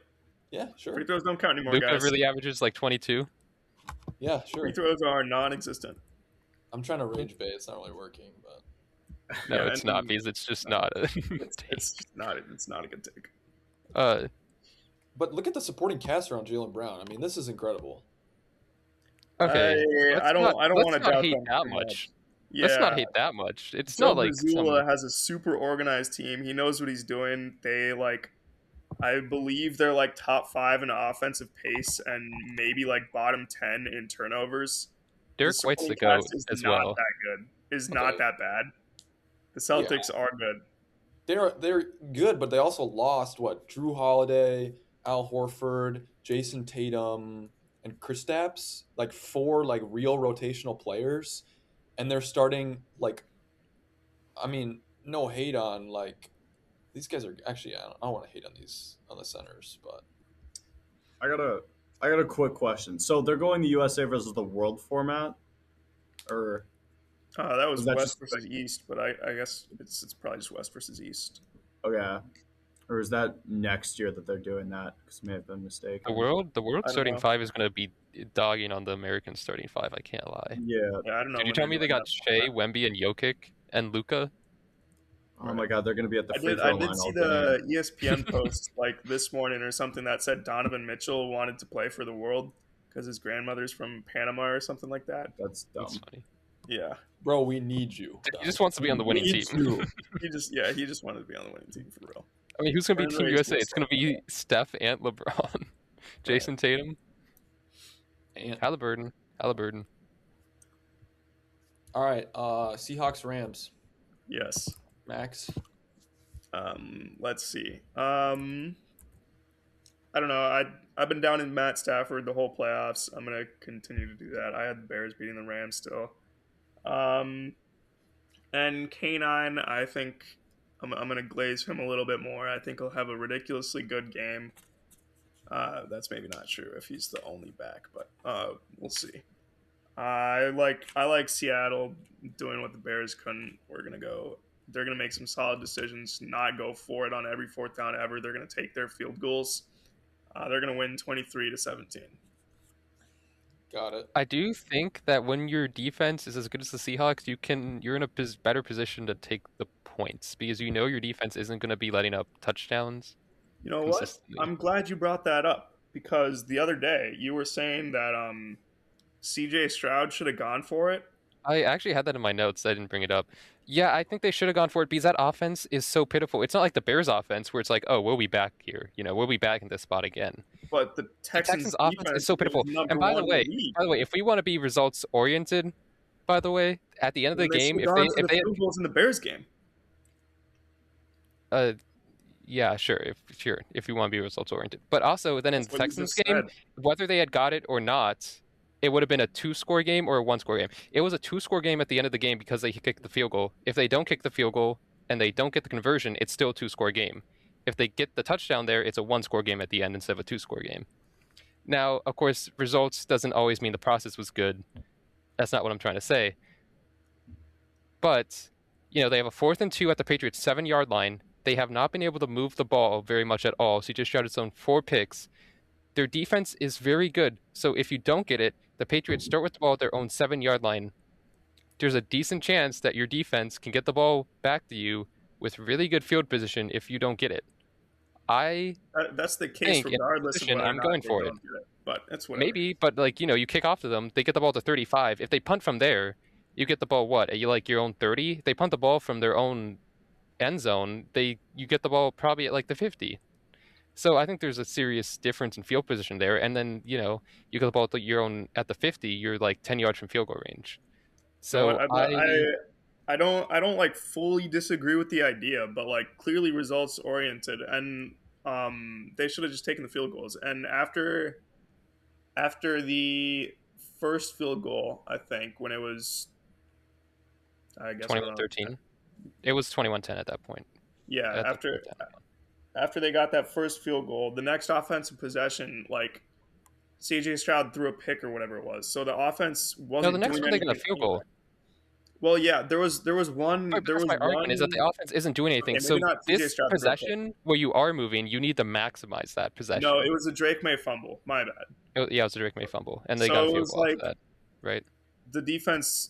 Yeah, sure. Free throws don't count anymore, Luka guys. really averages like 22. Yeah, sure. Free throws are non-existent. I'm trying to rage bait. It's not really working, but No, Yeah, it's and- not because it's just not a. It's just not. It's not a good take. but look at the supporting cast around Jalen Brown. I mean, this is incredible. Okay. I don't let's want to not doubt hate them that too much. Yeah. Let's not hate that much. It's Joe not like Mazzulla has a super organized team. He knows what he's doing. They I believe they're like top 5 in offensive pace and maybe like bottom 10 in turnovers. Derek The White's the supporting goat cast is as not well. that good. Is Okay. not that bad. The Celtics are good. They're good, but they also lost Drew Holiday, Al Horford, Jason Tatum, and Kristaps, like 4 like real rotational players, and they're starting like, I mean, no hate on like these guys are actually I don't want to hate on the centers, but I got a quick question. So they're going the USA versus the World format, or That was Was that West just- versus East, but I guess it's probably just West versus East. okay, or is that next year that they're doing that? Because may have been mistaken. The world I don't starting know. 5 is going to be dogging on the American starting 5. I can't lie. Yeah. Yeah, I don't know. Did you when tell they're me they doing got that. Shea, Wemby, and Jokic and Luka? Oh my God, they're going to be at the free I throw line did see all the day. ESPN post like this morning or something that said Donovan Mitchell wanted to play for the World because his grandmother's from Panama or something like that. That's dumb. That's funny. Yeah, bro, we need you. He just wants to be on the winning We need team. you. he just wanted to be on the winning team for real. I mean, who's going to be Born Team and raised USA? in It's going to be Steph and LeBron, Jason Tatum, And Halliburton. all right, Seahawks Rams. Yes. Max. Let's see. I don't know. I've been down in Matt Stafford the whole playoffs. I'm gonna continue to do that. I had the Bears beating the Rams still. And K9, I think I'm gonna glaze him a little bit more. I think he'll have a ridiculously good game. That's maybe not true if he's the only back, but we'll see. I like Seattle doing what the Bears couldn't. We're gonna go. They're gonna make some solid decisions. Not go for it on every fourth down ever. They're gonna take their field goals. They're gonna win 23-17. Got it. I do think that when your defense is as good as the Seahawks, you're in a better position to take the points because you know your defense isn't going to be letting up touchdowns You know what? consistently. I'm glad you brought that up because the other day you were saying that C.J. Stroud should have gone for it. I actually had that in my notes. I didn't bring it up. Yeah, I think they should have gone for it because that offense is so pitiful. It's not like the Bears offense where it's like, oh, we'll be back here. We'll be back in this spot again. But the The Texans' Texans offense is so pitiful. And by the way, if we want to be results oriented, by the way, at the end of the they game, should have gone for the field goals in the Bears game. Yeah, sure, if you want to be results oriented. But also then in the Texans game, whether they had got it or not, it would have been a 2-score game or a 1-score game. It was a 2-score game at the end of the game because they kicked the field goal. If they don't kick the field goal and they don't get the conversion, it's still a 2-score game. If they get the touchdown there, it's a 1-score game at the end instead of a 2-score game. Now, of course, results doesn't always mean the process was good. That's not what I'm trying to say. But, they have a 4th and 2 at the Patriots 7-yard line. They have not been able to move the ball very much at all. CJ Stroud has thrown 4 picks. Their defense is very good. So if you don't get it, the Patriots start with the ball at their own 7-yard line. There's a decent chance that your defense can get the ball back to you with really good field position if you don't get it. That's the case regardless of whether I'm going for it. But that's whatever. Maybe, but you kick off to them, they get the ball to 35. If they punt from there, you get the ball at your own 30? They punt the ball from their own end zone, you get the ball probably at the 50. So I think there's a serious difference in field position there. And then, you get the ball at your own at the 50, you're 10 yards from field goal range. So I don't fully disagree with the idea, but clearly results oriented, and they should have just taken the field goals. And after the first field goal, I think when it was, I guess 21-13. It was 21-10 at that point. Yeah, after they got that first field goal, the next offensive possession, CJ Stroud threw a pick or whatever it was. So the offense wasn't. No, the next one they got a field goal. Well, yeah, there was one. Right, there was my argument is that the offense isn't doing anything. Okay, so this Stroud possession where you are moving, you need to maximize that possession. No, it was a Drake May fumble. My bad. Yeah, it was a Drake May fumble, and they got a field goal after that, right? The defense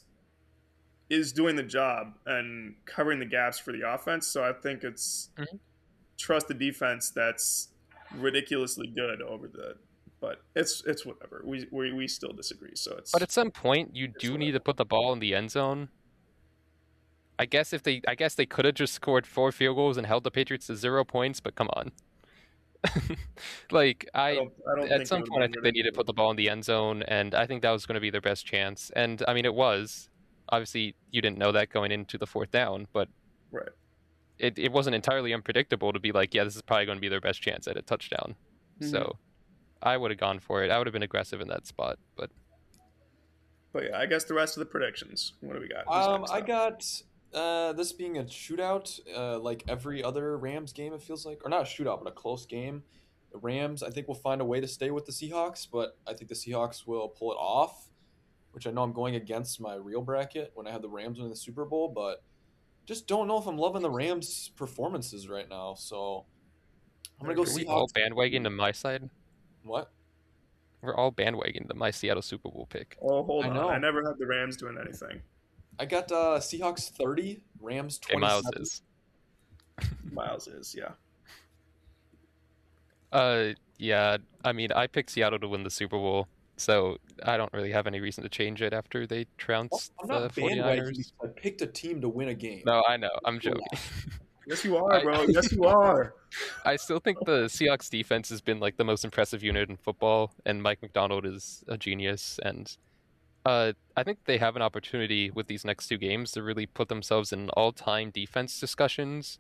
is doing the job and covering the gaps for the offense. So I think it's trust the defense that's ridiculously good over the. But it's whatever. We still disagree. So it's. But at some point, you do need to put the ball in the end zone. I guess they could have just scored 4 field goals and held the Patriots to 0 points. But come on. I don't at some point I think they need to put the ball in the end zone, and I think that was going to be their best chance. And I mean, it was. Obviously, you didn't know that going into the 4th down, but right. It wasn't entirely unpredictable to be yeah, this is probably going to be their best chance at a touchdown. Mm-hmm. So I would have gone for it. I would have been aggressive in that spot, but yeah, I guess the rest of the predictions. What do we got? I got this being a shootout, like every other Rams game. It feels like, or not a shootout, but a close game. The Rams, I think, will find a way to stay with the Seahawks, but I think the Seahawks will pull it off. Which I know I'm going against my real bracket when I had the Rams win the Super Bowl, but just don't know if I'm loving the Rams' performances right now. So I'm gonna go Seahawks. We all bandwagon to my side. What? We're all bandwagon to my Seattle Super Bowl pick. Oh, hold on! I never had the Rams doing anything. I got Seahawks 30, Rams 27. Miles is, yeah. Yeah. I mean, I picked Seattle to win the Super Bowl. So I don't really have any reason to change it after they trounced the 49ers. I picked a team to win a game. No, I know. I'm joking. Yes, you are, bro. Yes, you are. I still think the Seahawks defense has been the most impressive unit in football, and Mike McDonald is a genius. And I think they have an opportunity with these next 2 games to really put themselves in all-time defense discussions.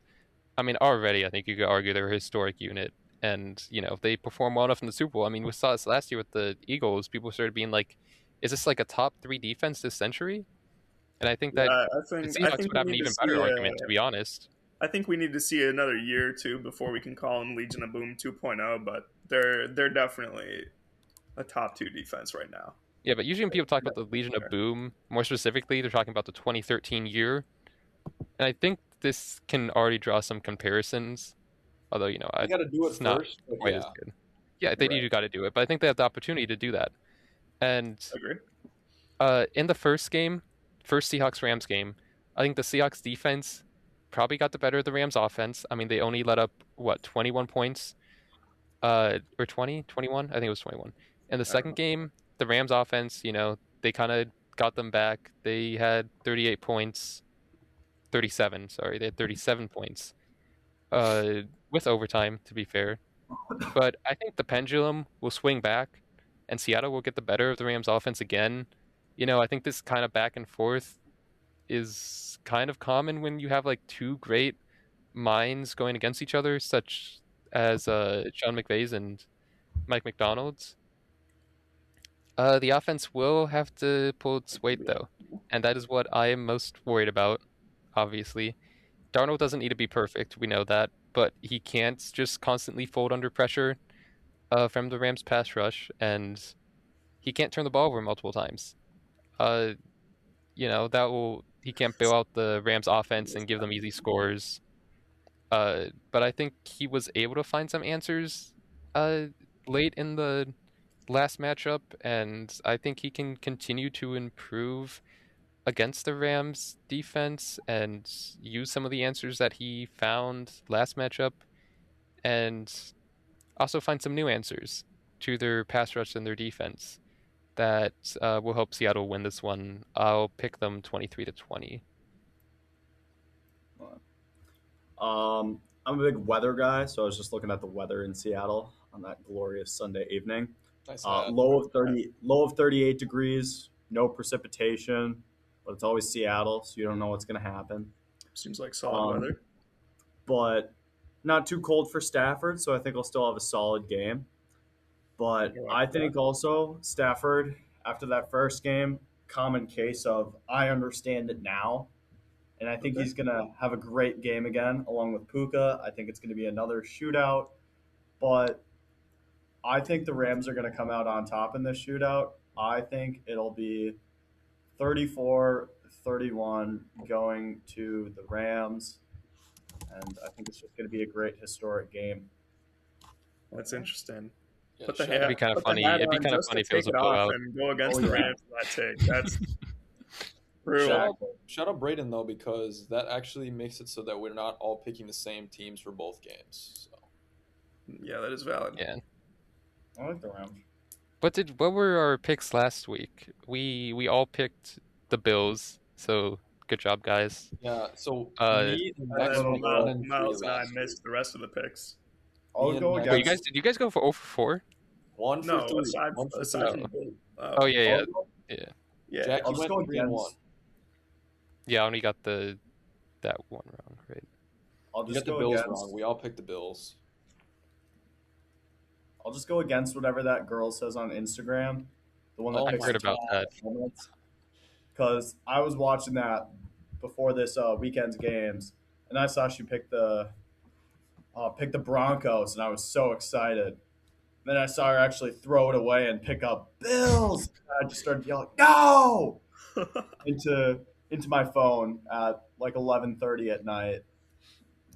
I mean, already I think you could argue they're a historic unit. And, if they perform well enough in the Super Bowl, I mean, we saw this last year with the Eagles. People started being like, is this a top 3 defense this century? And I think that the Seahawks would have an even better argument, to be honest. I think we need to see another year or two before we can call them Legion of Boom 2.0, but they're definitely a top 2 defense right now. Yeah, but usually when people talk about the Legion of Boom, more specifically, they're talking about the 2013 year. And I think this can already draw some comparisons, although, You got to do it it's not first, but quite as yeah. good. Yeah, they do got to do it, but I think they have the opportunity to do that. And Agree. in the first Seahawks-Rams game, I think the Seahawks defense probably got the better of the Rams offense. I mean, they only let up, 21 points? Or 20, 21? I think it was 21. In the second game, the Rams offense, they kind of got them back. They had 38 points, 37, sorry. They had 37 points, with overtime, to be fair. But I think the pendulum will swing back, and Seattle will get the better of the Rams offense again. I think this kind of back and forth is kind of common when you have like two great minds going against each other, such as Sean McVay's and Mike McDonald's. The offense will have to pull its weight, though, and that is what I am most worried about, obviously. Darnold doesn't need to be perfect, we know that, but he can't just constantly fold under pressure from the Rams pass rush, and he can't turn the ball over multiple times. He can't bail out the Rams offense and give them easy scores. But I think he was able to find some answers late in the last matchup, and I think he can continue to improve against the Rams defense and use some of the answers that he found last matchup, and also find some new answers to their pass rush and their defense that will help Seattle win this one. I'll pick them 23-20. I'm a big weather guy, so I was just looking at the weather in Seattle on that glorious Sunday evening. Nice hat. Low of 38 degrees, no precipitation, but it's always Seattle, so you don't know what's going to happen. Seems like solid weather. But not too cold for Stafford, so I think I'll still have a solid game. But I think also Stafford, after that first game, common case of I understand it now. And I think he's going to have a great game again, along with Puka. I think it's going to be another shootout. But I think the Rams are going to come out on top in this shootout. I think it'll be 34-31 going to the Rams. And I think it's just going to be a great historic game. That's interesting. Yeah, Put the It'd be kind of funny. It'd be kind of funny if it was a blowout. And go against the Rams for that take. That's brutal. Shout out Braden though, because that actually makes it so that we're not all picking the same teams for both games. So. Yeah, that is valid. Yeah. I like the Rams. What were our picks last week? We all picked the Bills, so good job, guys. Yeah, so me and Miles and I missed the rest of the picks. I'll go against. Wait, did you guys go for 0 for 4? 1 for 3. Aside from oh yeah. Jack, you went 3-1. Yeah, I only got that one wrong, right? You got the Bills wrong. We all picked the Bills. I'll just go against whatever that girl says on Instagram. The one that I heard about that. Because I was watching that before this weekend's games, and I saw she picked the Broncos, and I was so excited. Then I saw her actually throw it away and pick up Bills. I just started yelling, "No!" into my phone at like 11:30 at night.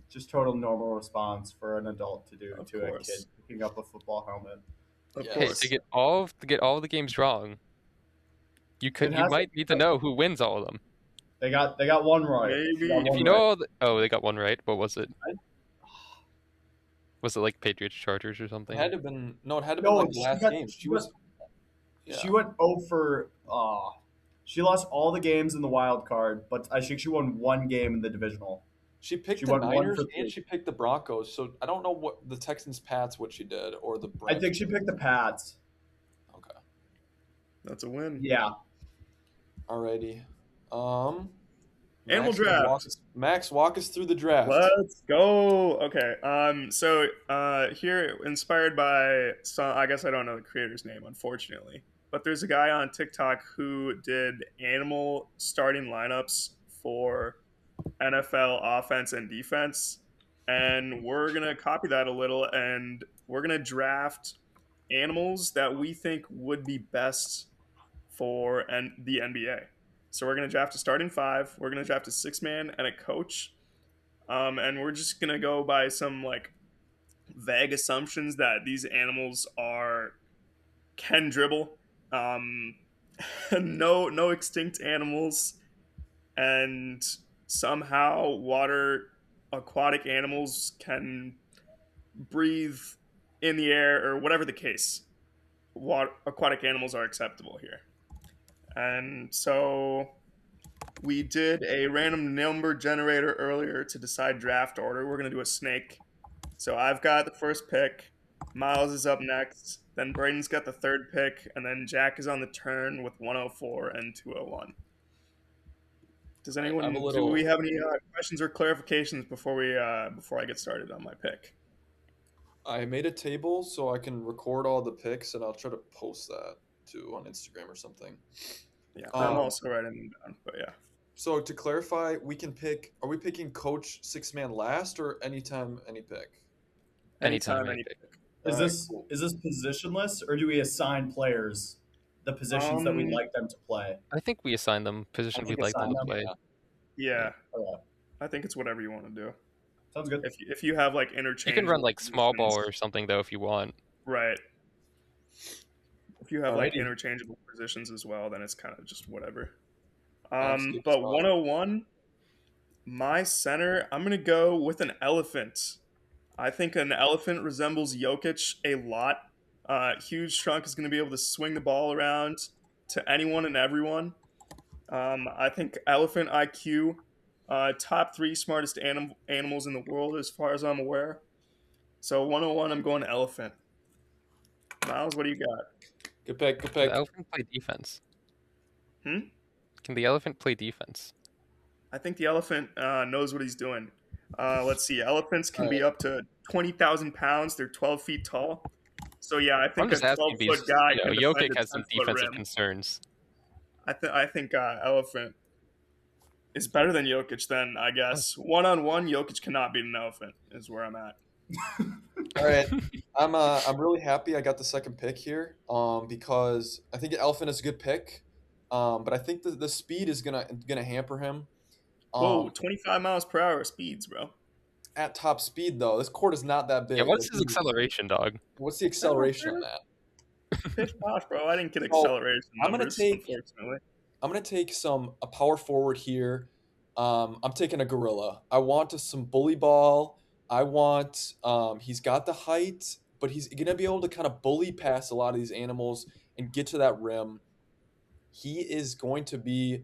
Just total normal response for an adult to do to a kid picking up a football helmet. Hey, to get all the games wrong, you might need to know who wins all of them. They got one right. Maybe if you know they got one right. What was it? Was it like Patriots Chargers or something? It had to have been like the last game. She went 0 for. She lost all the games in the wild card, but I think she won one game in the divisional. She picked the Niners and she picked the Broncos. So I don't know what the Texans Pats what she did or the Browns. I think she picked the Pats. Okay, that's a win. Yeah. Alrighty. Animal draft. Max, walk us through the draft. Let's go. Okay. So here, inspired by some, I guess I don't know the creator's name, unfortunately, but there's a guy on TikTok who did animal starting lineups for NFL offense and defense, and we're gonna copy that a little, and we're gonna draft animals that we think would be best for the NBA. So we're gonna draft a starting five. We're gonna draft a 6-man and a coach, and we're just gonna go by some like vague assumptions that these animals are can dribble, um, no extinct animals, and somehow water aquatic animals can breathe in the air or whatever the case. Aquatic animals are acceptable here, and so we did a random number generator earlier to decide draft order. We're gonna do a snake. So I've got the first pick. Miles is up next. Then Braden's got the third pick, and then Jack is on the turn with 104 and 201. Does All right, I'm a anyone? Do we little. have any questions or clarifications before I get started on my pick? I made a table so I can record all the picks, and I'll try to post that too on Instagram or something. Yeah, I'm Um, also writing them down. But yeah, so to clarify, we can pick. Are we picking coach 6-man last or anytime any pick? Anytime, anytime, any any pick. pick. All Is right, this cool. is this positionless, or do we assign players the positions that we'd Um, like them to play? I think we assign them I positions think we'd like them assign to them. play. yeah, Okay. I think it's whatever you want to do. Sounds good. If you have like You can run interchangeable like small ball positions, or something though if you want. right? If you have like Alrighty, interchangeable positions as well, then it's kind of just whatever. let's get But started. 101, my center, I'm gonna go with an elephant. I think an elephant resembles Jokic a lot. Huge trunk is gonna be able to swing the ball around to anyone and everyone. I think elephant IQ, top three smartest animals in the world as far as I'm aware. So 101, I'm going elephant. Miles, what do you got? Good pick. Good Can the pick. elephant play defense? Hmm? Can the elephant play defense? I think the elephant knows what he's doing. Let's see. Elephants All can be right. up to 20,000 pounds. They're 12 feet tall. So, yeah, I I'm think a just asking 12-foot because guy can defend Jokic a has some 10-foot defensive rim. concerns. I think elephant is better than Jokic, then, I Oh. guess. One-on-one, Jokic cannot beat an elephant, is where I'm at. All right. I'm really happy I got the second pick here. Because I think elephant is a good pick. But I think the speed is gonna hamper him. Whoa, Um, 25 miles per hour speeds, bro. at top speed though, this court is not that Yeah, big. what's his acceleration, dog? What's the I don't acceleration on care. that? Pish posh, bro. I didn't get So acceleration I'm gonna numbers, take unfortunately. I'm gonna take a power forward here. I'm taking a gorilla. I want some bully ball. I want he's got the height, but he's gonna be able to kind of bully past a lot of these animals and get to that rim. He is going to be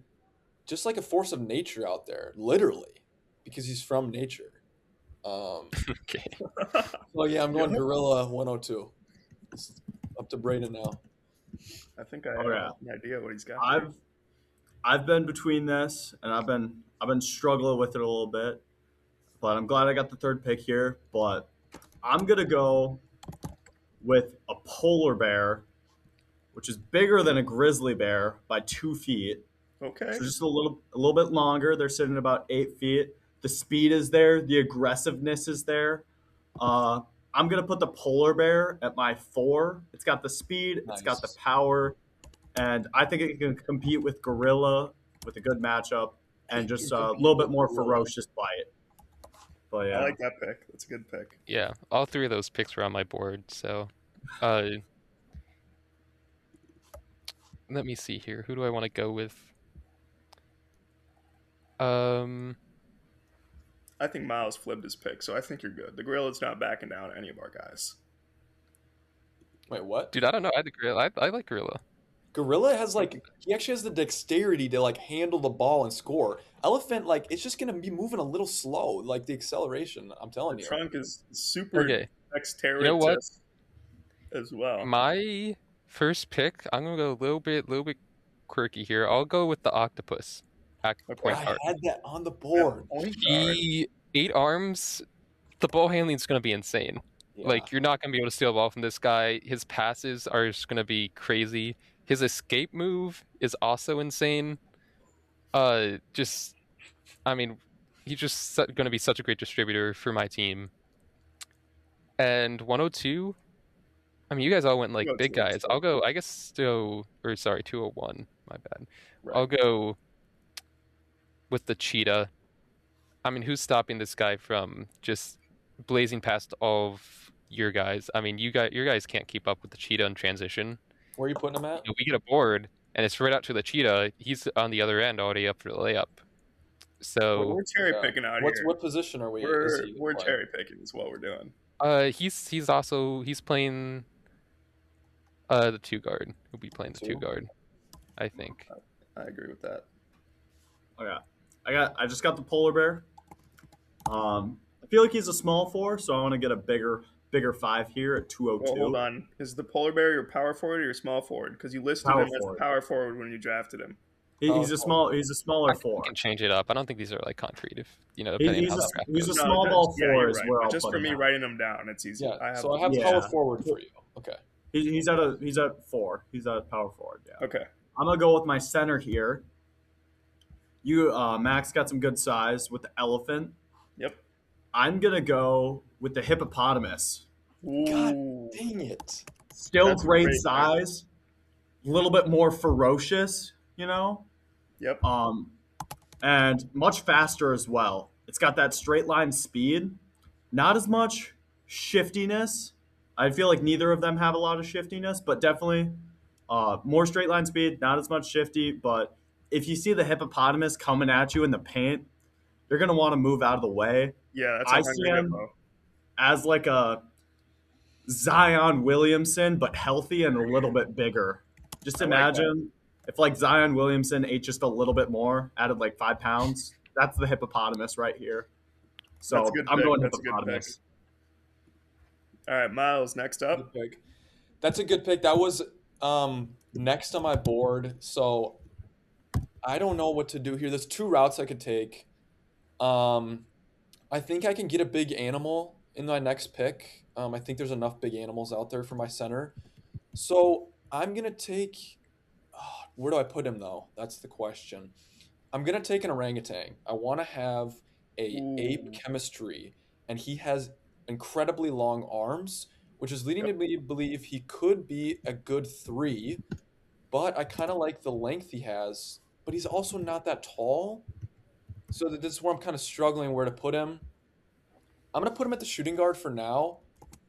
just like a force of nature out there, literally, because he's from nature. Okay. So yeah, I'm going Yeah. gorilla 102. It's up to Braden now. I think I Oh, yeah. have an idea what he's got. I've been between this, and I've been struggling with it a little bit, but I'm glad I got the third pick here. But I'm gonna go with a polar bear, which is bigger than a grizzly bear by 2 feet. Okay. So just a little bit longer. They're sitting about 8 feet. The speed is there. The aggressiveness is there. Uh, I'm gonna put the polar bear at my 4. It's got the speed. It's got the Nice. power, and I think it can compete with gorilla with a good matchup and He just can a compete little bit with more gorilla. ferocious bite. But I yeah, like that pick. That's a good pick. Yeah, all three of those picks were on my board, so uh let me see here. Who do I want to go with? Um I think Miles flipped his pick, so I think you're good. The gorilla's not backing down any of our guys. Wait, what? dude, I don't know. I had the gorilla. I like gorilla. Gorilla has he actually has the dexterity to handle the ball and score. Elephant it's just gonna be moving a little slow, like the acceleration. I'm The telling you. trunk is super Okay. You know dexterous what? as well. My first pick, I'm gonna go a little bit quirky here. I'll go with the octopus at Okay. point I guard. had that on the At board. point guard. He 8 arms. The ball handling is gonna be insane. Yeah. Like you're not gonna be able to steal a ball from this guy. His passes are just gonna be crazy. His escape move is also insane. Just I mean, he's just going to be such a great distributor for my team. And 102, I mean, you guys all went like big 202. guys. I'll go, I guess, or sorry, 201. My bad. Right. I'll go with the cheetah. I mean, who's stopping this guy from just blazing past all of your guys? I mean, your guys can't keep up with the cheetah in transition. Where are you putting him at? We get a board, and it's right out to the cheetah. He's on the other end, already up for the layup. So We're cherry picking out here. What position are we? We're cherry picking is what we're doing. he's playing the 2 guard. He'll be playing the 2 guard, I think. I agree with that. Okay. I just got the polar bear. I feel like he's a small 4, so I want to get a bigger 5 here at 202. Well, hold on. Is the polar bear your power forward or your small forward? Because you listed him as power forward when you drafted him. He's a smaller 4. I can change it up. I don't think these are like concrete. If depending on how that he's a small ball 4 is where I'll just put for me him writing them down, it's easy. Yeah. I have power forward for you. Okay. He's at 4. He's at power forward. Yeah. Okay. I'm gonna go with my center here. You Max got some good size with the elephant. Yep. I'm gonna go with the hippopotamus. Ooh. God dang it! Still great size, a little bit more ferocious, you know. Yep. And much faster as well. It's got that straight line speed, not as much shiftiness. I feel like neither of them have a lot of shiftiness, but definitely more straight line speed, not as much shifty. But if you see the hippopotamus coming at you in the paint, you're gonna want to move out of the way. Yeah, that's I see him as like a Zion Williamson, but healthy and a little bit bigger. Just imagine if like Zion Williamson ate just a little bit more, added like 5 pounds. That's the hippopotamus right here. So I'm going hippopotamus. All right, Miles, next up. That's a good pick. That was next on my board. So I don't know what to do here. There's 2 routes I could take. I think I can get a big animal in my next pick. I think there's enough big animals out there for my center. So I'm going to take... where do I put him, though? That's the question. I'm going to take an orangutan. I want to have ape chemistry, and he has incredibly long arms, which is leading me to believe he could be a good 3, but I kind of like the length he has, but he's also not that tall. So this is where I'm kind of struggling where to put him. I'm going to put him at the shooting guard for now.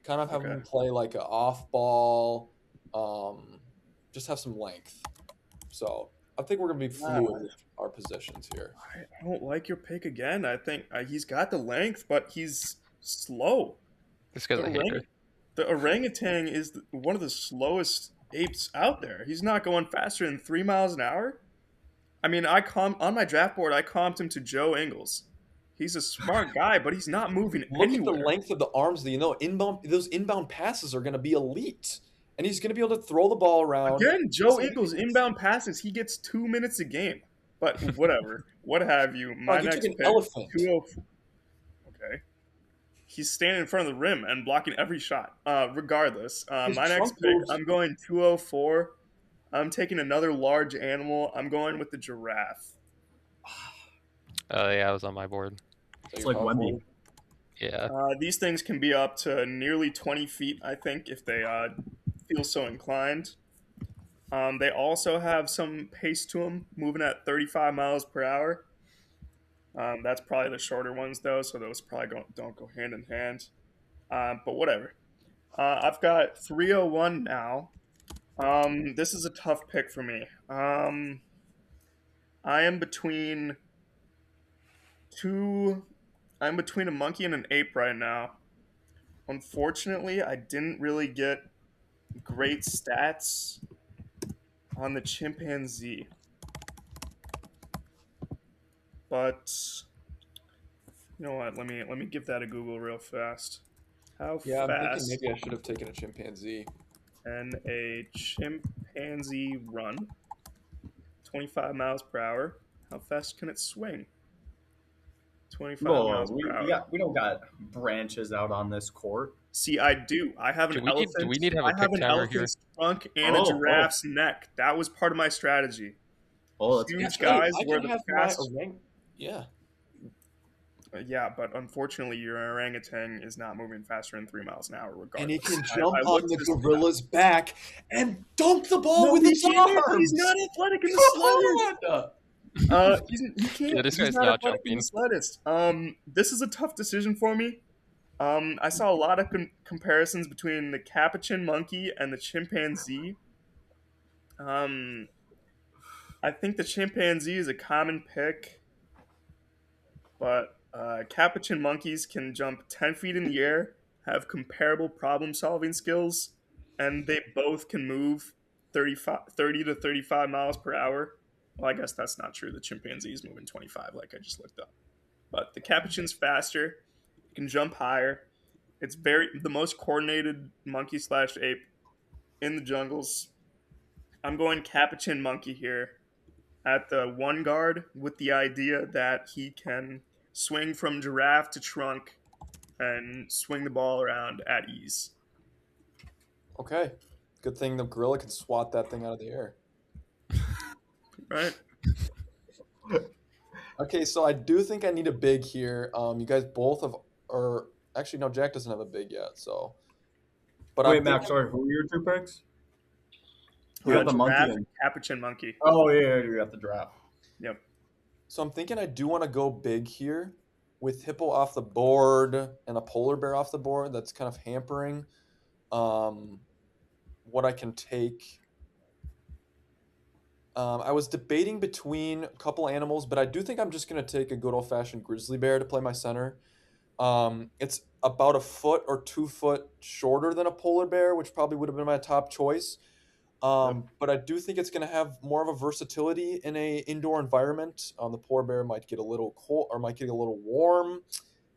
Kind of have him play like an off ball, just have some length. So I think we're going to be fluid with our positions here. I don't like your pick again. I think he's got the length, but he's slow. This guy's a hater. The orangutan is one of the slowest apes out there. He's not going faster than 3 miles an hour. I mean, on my draft board, I comped him to Joe Ingles. He's a smart guy, but he's not moving Look anywhere. at the length of the arms. Those inbound passes are going to be elite. And he's going to be able to throw the ball around. Again, Joe Ingles, inbound passes, he gets 2 minutes a game. But whatever. What have you. My next pick, elephant. 204. Okay. He's standing in front of the rim and blocking every shot. Regardless, my next pick, I'm going 204. I'm taking another large animal. I'm going with the giraffe. Yeah, I was on my board. It's like Wemby. Yeah. These things can be up to nearly 20 feet, I think, if they feel so inclined. They also have some pace to them, moving at 35 miles per hour. That's probably the shorter ones, though, so those probably don't go hand in hand. But whatever. I've got 301 now. This is a tough pick for me. I am between a monkey and an ape right now. Unfortunately, I didn't really get great stats on the chimpanzee. But you know what? Let me give that a Google real fast. How fast? I'm thinking maybe I should have taken a chimpanzee. And a chimpanzee run 25 miles per hour. How fast can it swing? 25 miles per hour. We don't got branches out on this court. See, I do. I have an elephant. Do we need to have a pick timer here? Trunk and a giraffe's neck. That was part of my strategy. Oh, that's huge guys were the fast. Yeah. Yeah, but unfortunately, your orangutan is not moving faster than 3 miles an hour, And he regardless. can I jump on looked the his gorilla's back and dunk the ball No, with he its can't. He's arms. not athletic in the Come slightest. on! He Yeah, can't. this He's guy's not not athletic in the jumping. slightest. This is a tough decision for me. I saw a lot of comparisons between the capuchin monkey and the chimpanzee. Um, I think the chimpanzee is a common pick, but capuchin monkeys can jump 10 feet in the air, have comparable problem solving skills, and they both can move 30 to 35 miles per hour. Well, I guess that's not true. The chimpanzee is moving 25, like I just looked up. But the capuchin's faster, it can jump higher. It's the most coordinated monkey slash ape in the jungles. I'm going capuchin monkey here at the one guard with the idea that he can swing from giraffe to trunk and swing the ball around at ease. Okay. Good thing the gorilla can swat that thing out of the air. Right? Okay, so I do think I need a big here. You guys both have, or actually, no, Jack doesn't have a big yet. So, but I'm Wait, Max, thinking, sorry, who were your two picks? You got the monkey Giraffe and and capuchin monkey. oh yeah, you got the draft. Yep. so I'm thinking I do want to go big here with hippo off the board and a polar bear off the board. That's kind of hampering um, what I can take. I was debating between a couple animals, but I do think I'm just going to take a good old fashioned grizzly bear to play my center. It's about a foot or 2 foot shorter than a polar bear, which probably would have been my top choice. Yep. But I do think it's going to have more of a versatility in a indoor environment. The polar bear might get a little cold or might get a little warm.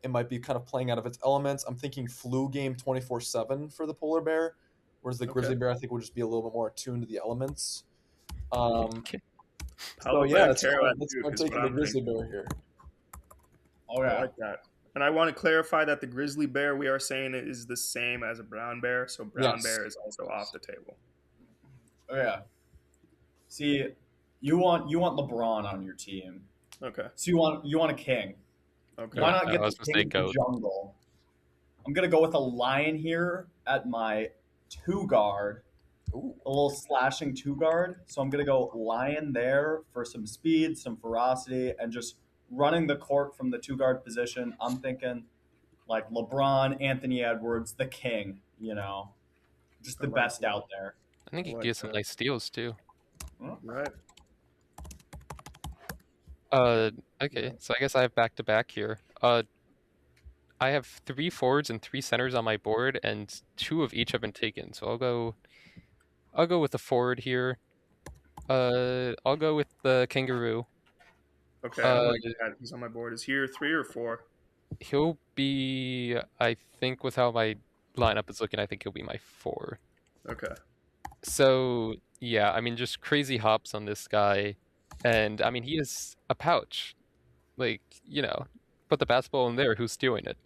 It might be kind of playing out of its elements. I'm thinking flu game 24/7 for the polar bear, whereas the Okay. grizzly bear I think will just be a little bit more attuned to the elements. Um, so Paulo yeah, let's Banchero go. at Let's Duke go is what taking the I'm grizzly thinking. bear here. Oh I yeah. like that. And I want to clarify that the grizzly bear we are saying is the same as a brown bear, so brown Yes. bear is also off the table. Oh yeah. See, you want LeBron on your team. Okay. So you want a king. Okay. Why not I get the was gonna king say of the goat. jungle? I'm gonna go with a lion here at my two guard, Ooh. a little slashing two guard. So I'm gonna go lion there for some speed, some ferocity, and just running the court from the two guard position. I'm thinking like LeBron, Anthony Edwards, the king. Just I the like best that. out there. I think I he like gets some that. nice steals too. Right. Uh, Yeah. okay, so I guess I have back to back here. I have 3 forwards and 3 centers on my board, and 2 of each have been taken. So I'll go with the forward here. I'll go with the kangaroo. Okay, I'm Uh, looking at it. He's on my board. Is he 3 or 4? he'll be, I think, with how my lineup is looking, I think he'll be my 4. Okay. So yeah, I mean, just crazy hops on this guy, and I mean, he is a pouch. Like, put the basketball in there. Who's stealing it?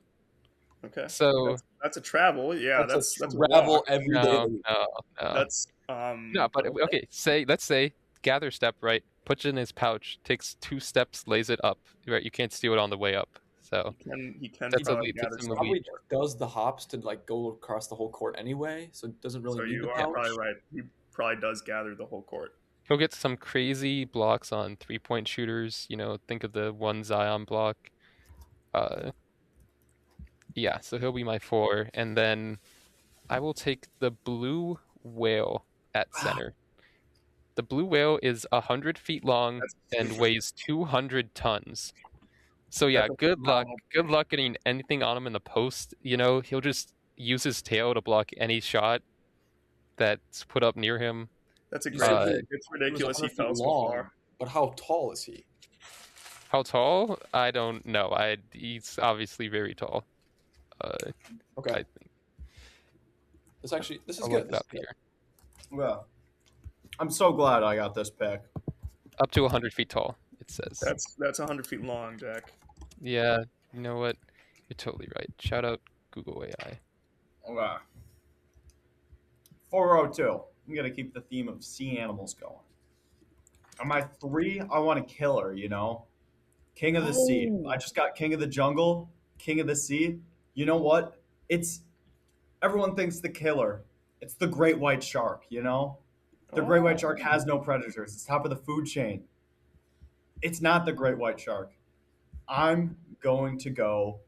Okay. So That's a travel. Yeah, That's a that's a travel walk. every day. no, no, no. That's No, but okay. okay, let's say gather step, right? Puts it in his pouch, takes 2 steps, lays it up. Right, you can't steal it on the way up. So He can that's a probably lead, puts gather him in the stuff. lead. Probably does the hops to like go across the whole court anyway, so it doesn't really So need you the are pouch. probably right. He probably does gather the whole court. He'll get some crazy blocks on 3-point shooters. Think of the one Zion block. Yeah, so he'll be my 4, and then I will take the blue whale at center. The blue whale is 100 feet long That's and stupid. weighs 200 tons. So yeah, That's a good luck. phenomenal Good luck getting anything on him in the post. He'll just use his tail to block any shot that's put up near him. That's a You great said pick. Uh, It's he was ridiculous he 100 feet fell so long, far. but how tall is he? How tall? I don't know. He's obviously very tall. Okay, I think this is I'll good. look it This is up good. here. Well, I'm so glad I got this pick. Up to 100 feet tall, it says. That's 100 feet long, Jack. Yeah, you know what? You're totally right. Shout out Google AI. Okay. 402. I'm gonna keep the theme of sea animals going. On my 3, I want a killer. King of the Sea. Oh, I just got King of the Jungle, King of the Sea. You know what? It's everyone thinks the killer. It's the great white shark, you know? The great white oh, shark has no predators. It's top of the food chain. It's not the great white shark. I'm going to go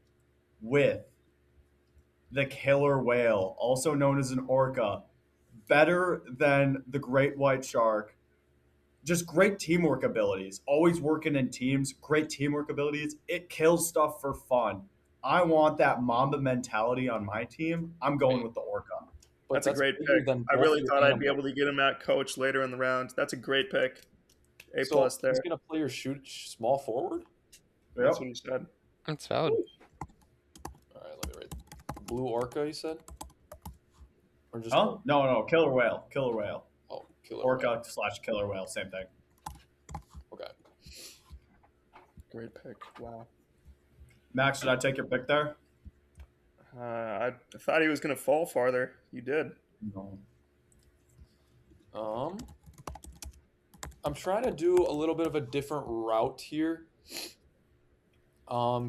with the killer whale, also known as an orca. Better than the great white shark. Just great teamwork abilities. Always working in teams, great teamwork abilities. It kills stuff for fun. I want that Mamba mentality on my team. I'm going Wait, with the orca. But that's a that's great bigger pick. than I both really your thought I'd be animals. able to get him at coach later in the round. That's a great pick. A So plus he's there. gonna play your shoot small forward. That's Yep. what he said. that's valid. All right, let me write. Blue orca, you said, or just Huh? orca? No, killer whale. Killer whale. Oh, killer whale. Orca slash killer whale, same thing. Okay. Great pick. Wow. Max, should I take your pick there? I thought he was going to fall farther. You did. No. Um, I'm trying to do a little bit of a different route here.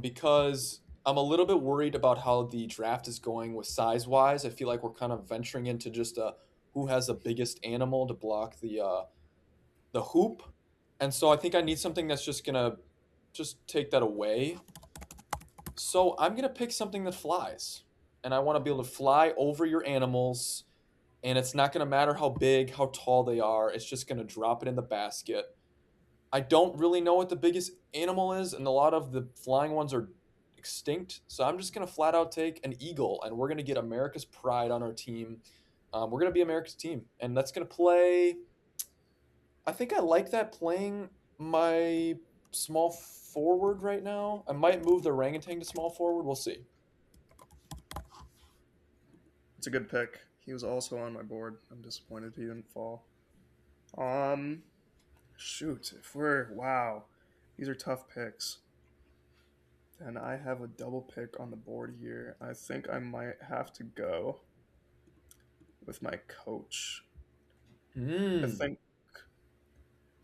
Because I'm a little bit worried about how the draft is going with size wise. I feel like we're kind of venturing into just who has the biggest animal to block the hoop, and so I think I need something that's just gonna just take that away. So I'm gonna pick something that flies, and I want to be able to fly over your animals, and it's not gonna matter how big, how tall they are. It's just gonna drop it in the basket. I don't really know what the biggest animal is, and a lot of the flying ones are extinct. So I'm just gonna flat out take an eagle, and we're gonna get America's pride on our team. We're gonna be America's team, and that's gonna play. I think I like that playing my small forward right now. I might move the orangutan to small forward. We'll see. It's a good pick. He was also on my board. I'm disappointed he didn't fall. Um, shoot. If we're wow, these are tough picks. Then I have a double pick on the board here. I think I might have to go with my coach. I Hmm. think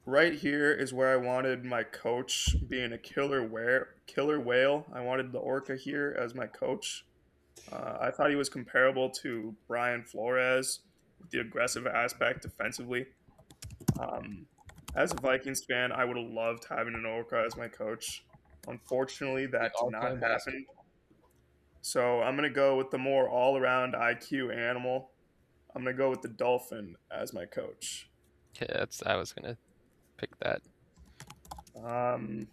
right here is where I wanted my coach being a killer whale. I wanted the orca here as my coach. I thought he was comparable to Brian Flores with the aggressive aspect defensively. Um, as a Vikings fan, I would have loved having an orca as my coach. Unfortunately, We that did are not playing happen. basketball. So I'm going to go with the more all around IQ animal. I'm going to go with the dolphin as my coach. Yeah, I was gonna pick that. Um,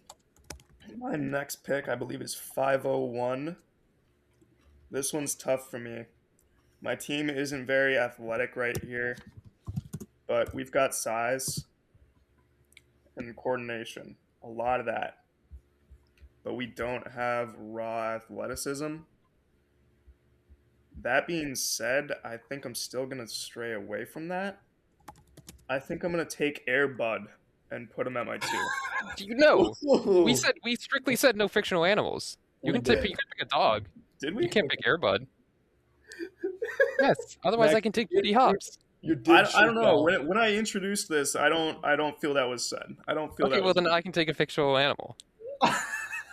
my next pick, I believe, is 501. This one's tough for me. My team isn't very athletic right here, but we've got size and coordination. A lot of that. But we don't have raw athleticism. That being said, I think I'm still going to stray away from that. I think I'm going to take Air Bud and put him at my two. Do you know? Ooh, We strictly said no fictional animals. we You did. can pick a dog. Did You we? can't pick Airbud. Yes. Otherwise, I Max, can take Judy Hobbs. you did I shoot don't know. down. When I introduced this, I don't feel that was said. I don't feel Okay, that well was. then I can take a fictional animal.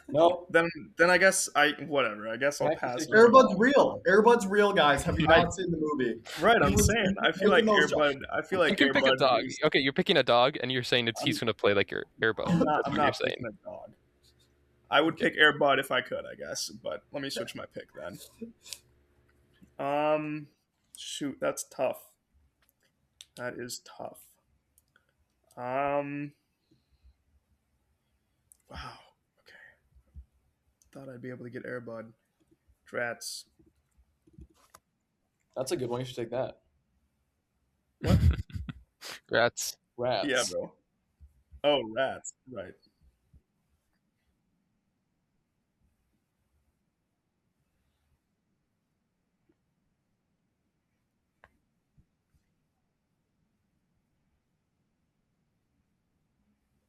Nope. Then I guess I whatever. I guess I'll Max, you pass take on your that. Airbud's real. Airbud's real, guys. Have you I not seen the movie? right. He I'm was saying. I feel like making those Airbud. I feel You like can pick a Airbud dog. is. Okay, you're picking a dog, and you're saying he's gonna play like your Airbud. I'm not. That's I'm what you're not saying. picking a dog. I would pick Airbud if I could, I guess. But let me switch my pick then. Shoot, that's tough. That is tough. Um, wow. Okay, thought I'd be able to get Airbud. Drats. That's a good one. You should take that. What? Rats. Yeah, Rats. bro. Oh, rats. Right.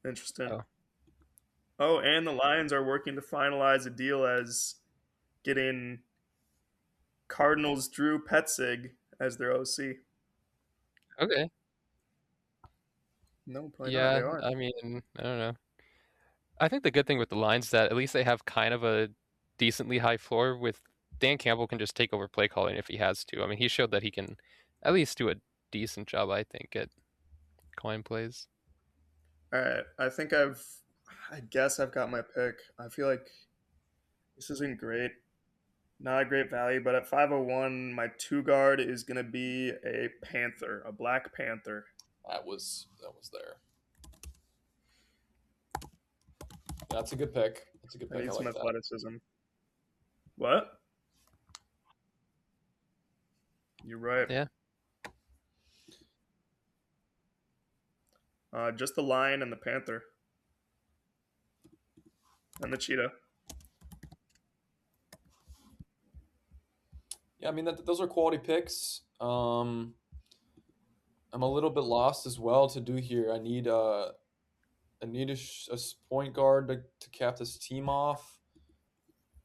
Interesting. Oh, Oh, and the Lions are working to finalize a deal as getting Cardinals Drew Petzig as their OC. okay. No, probably not. They Yeah, are. I mean, I don't know. I think the good thing with the Lions is that at least they have kind of a decently high floor. With Dan Campbell can just take over play calling if he has to. I mean, he showed that he can at least do a decent job, I think, at calling plays. All right, I guess I've got my pick. I feel like this isn't great, not a great value, but at 501, my two guard is gonna be a Panther, a Black Panther. That was there. That's a good pick. That's a good I pick. need I some like that. athleticism. What? You're right. Yeah. Just the lion and the panther and the cheetah. Yeah, I mean those are quality picks. I'm a little bit lost as well to do here. I need a point guard to cap this team off.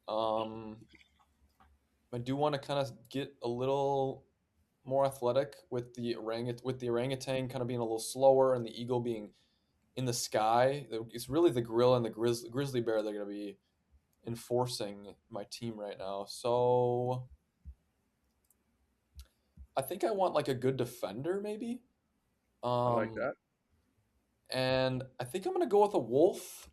Um, I do want to kind of get a little more athletic with the orangutan kind of being a little slower and the eagle being in the sky. It's really the gorilla and the grizzly bear that are going to be enforcing my team right now. So I think I want like a good defender maybe. I like Um, that. and I think I'm gonna go with a wolf,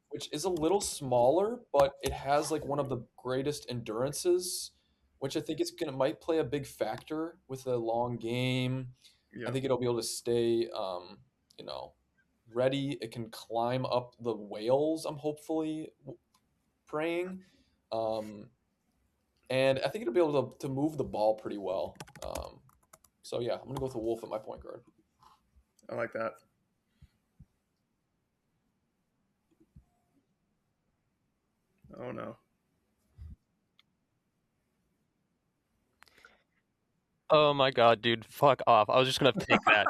which is a little smaller, but it has like one of the greatest endurances, which I think is gonna might play a big factor with a long game. I Yeah, think it'll be able to stay, you know, ready. It can climb up the whales. I'm hopefully praying, um, and I think it'll be able to move the ball pretty well. So yeah, I'm gonna go with a wolf at my point guard. I like that. Oh no. Oh my god, dude, fuck off. I was just gonna pick that.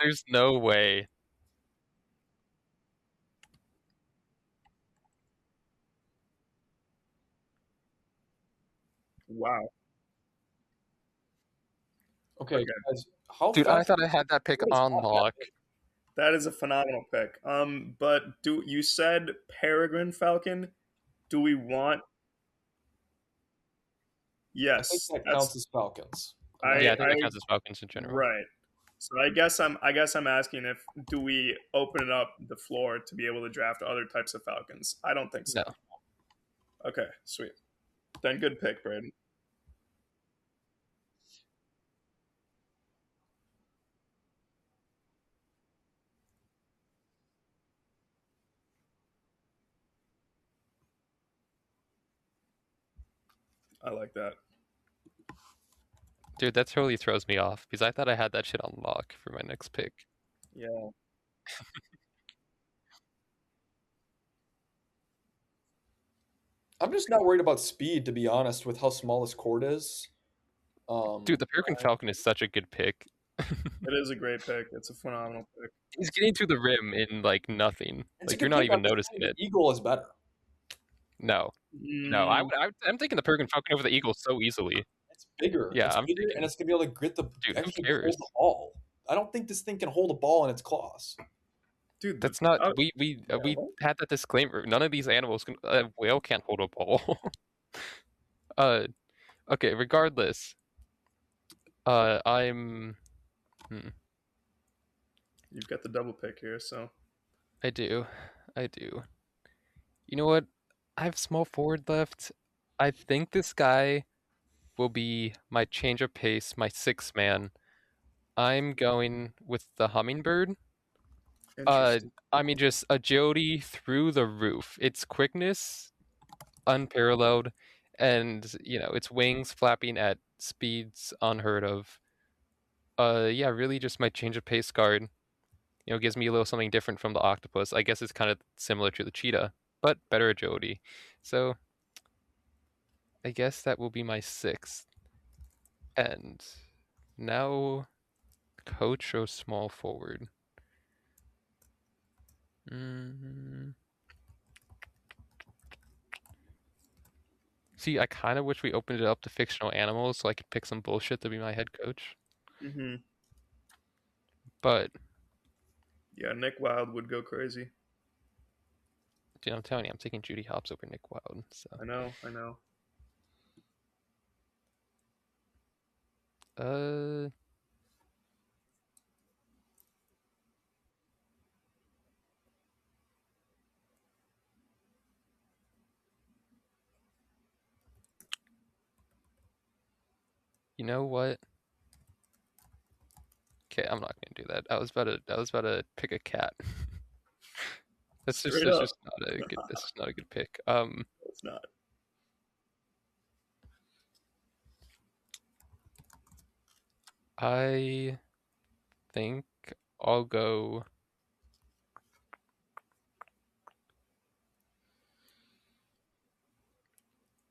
There's no way. Wow. Okay, Okay, guys, how Dude, I fast? thought I had that pick What is on that? lock. that is a phenomenal pick. But do you said peregrine falcon? Do we want? I think Yes, that counts that's as Falcons. I'm not Yeah, I I think sure. that I counts as Falcons in general. right. So I guess I'm asking if do we open up the floor to be able to draft other types of falcons? I don't think so. No. Okay, sweet. Then good pick, Braden. I like that. Dude, that totally throws me off because I thought I had that shit on lock for my next pick. Yeah. I'm just not worried about speed, to be honest, with how small this court is. Dude, Um, the Peregrine Falcon is such a good pick. It is a great pick. It's a phenomenal pick. He's getting to the rim in like nothing. it's a Like you're good not pick. I'm even just noticing saying it. the Eagle is better. No, no. Mm, I'm taking the Peregrine Falcon over the Eagle so easily. It's bigger. Yeah, It's I'm bigger, and taking. it's gonna be able to grit the Dude, who actually hold cares? the ball. I don't think this thing can hold a ball in its claws. dude, That's not. oh, We what? had that disclaimer. None of these animals can. A whale can't hold a ball. uh, okay. Regardless, I'm. Hmm, You've got the double pick here, so I do. I do. You know what? I have small forward left. I think this guy will be my change of pace, my sixth man. I'm going with the hummingbird. Uh, interesting. I mean, just agility through the roof. Its quickness, unparalleled, and its wings flapping at speeds unheard of. Yeah, really, just my change of pace guard. Gives me a little something different from the octopus. I guess it's kind of similar to the cheetah, but better agility. So I guess that will be my sixth. And now, coach or small forward. Mm. See, I kind of wish we opened it up to fictional animals so I could pick some bullshit to be my head coach. Hmm. But Yeah, Nick Wild would go crazy. Dude, I'm telling you, I'm taking Judy Hopps over Nick Wild. So, I know, I know. uh, you know what? Okay, I'm not gonna do that. I was about to pick a cat. Straight That's up. just not a good. That's just not a good pick. It's not. I think I'll go.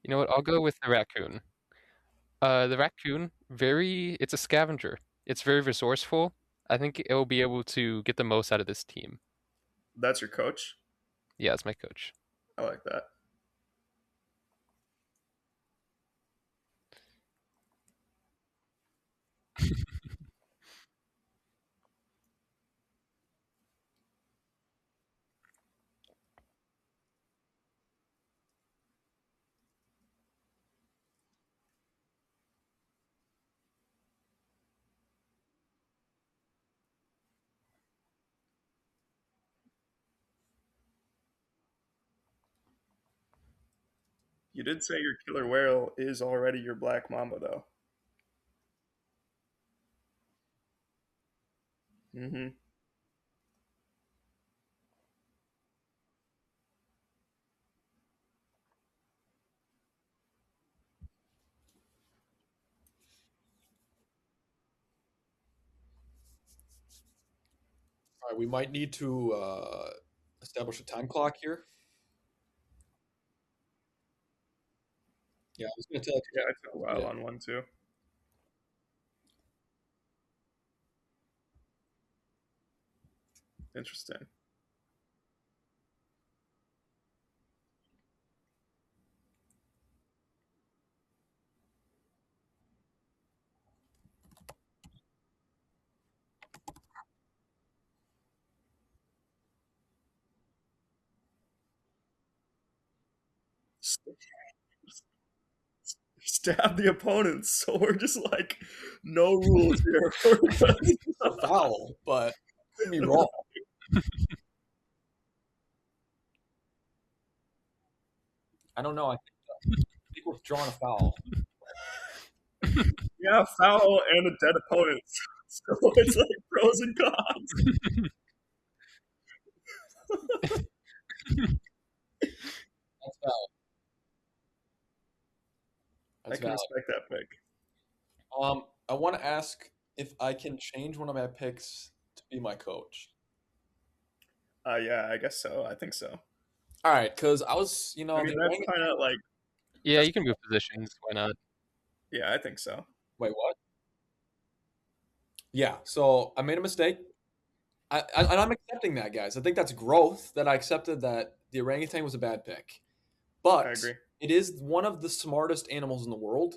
You know what? I'll go with the raccoon. The raccoon, it's a scavenger. It's very resourceful. I think it will be able to get the most out of this team. That's your coach. Yeah, it's my coach. I like that. You did say your killer whale is already your black mamba, though. Mm-hmm. All right, we might need to establish a time clock here. Yeah, I was going to tell Yeah, you I took a to do while that. on one too. Interesting. St- Stab the opponents. So we're just like, no rules here. A foul, but could be wrong. I don't know. I think we're drawing a foul. Yeah, foul and a dead opponent. So it's like pros and cons. That's valid. I That's can valid. respect that pick. I want to ask if I can change one of my picks to be my coach. Yeah, I guess so. I think so. All right, because I the mean, that's kind of like Yeah, that's you can move positions. Why not? yeah, I think so. wait, what? Yeah, so I made a mistake. And I'm accepting that, guys. I think that's growth that I accepted that the orangutan was a bad pick. I But agree. it is one of the smartest animals in the world.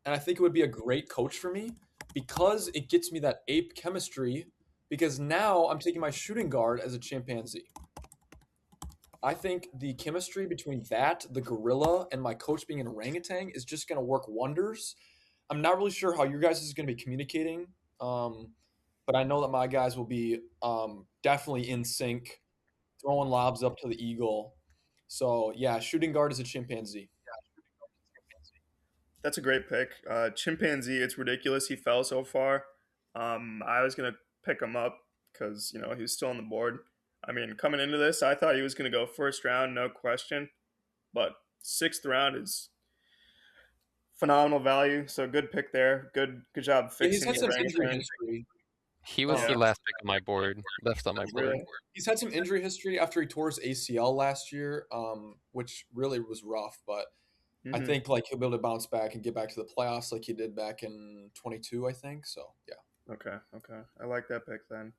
And I think it would be a great coach for me because it gets me that ape chemistry. Because now I'm taking my shooting guard as a chimpanzee. I think the chemistry between that, the gorilla, and my coach being an orangutan is just going to work wonders. I'm not really sure how your guys is going to be communicating, but I know that my guys will be definitely in sync, throwing lobs up to the eagle. So yeah, shooting guard is a chimpanzee. That's a great pick. Chimpanzee, it's ridiculous he fell so far. I was gonna pick him up because he was still on the board. I mean, coming into this, I thought he was gonna go first round, no question. But sixth round is phenomenal value. So good pick there. Good job Yeah, he's fixing had the some injury orangutan. history. He was Um, the Yeah, last pick on my board, left on my board. really. he's had some injury history after he tore his ACL last year, which really was rough. But I Hmm. think like he'll be able to bounce back and get back to the playoffs like he did back in 22, I think. So yeah. Okay, okay. I like that pick then.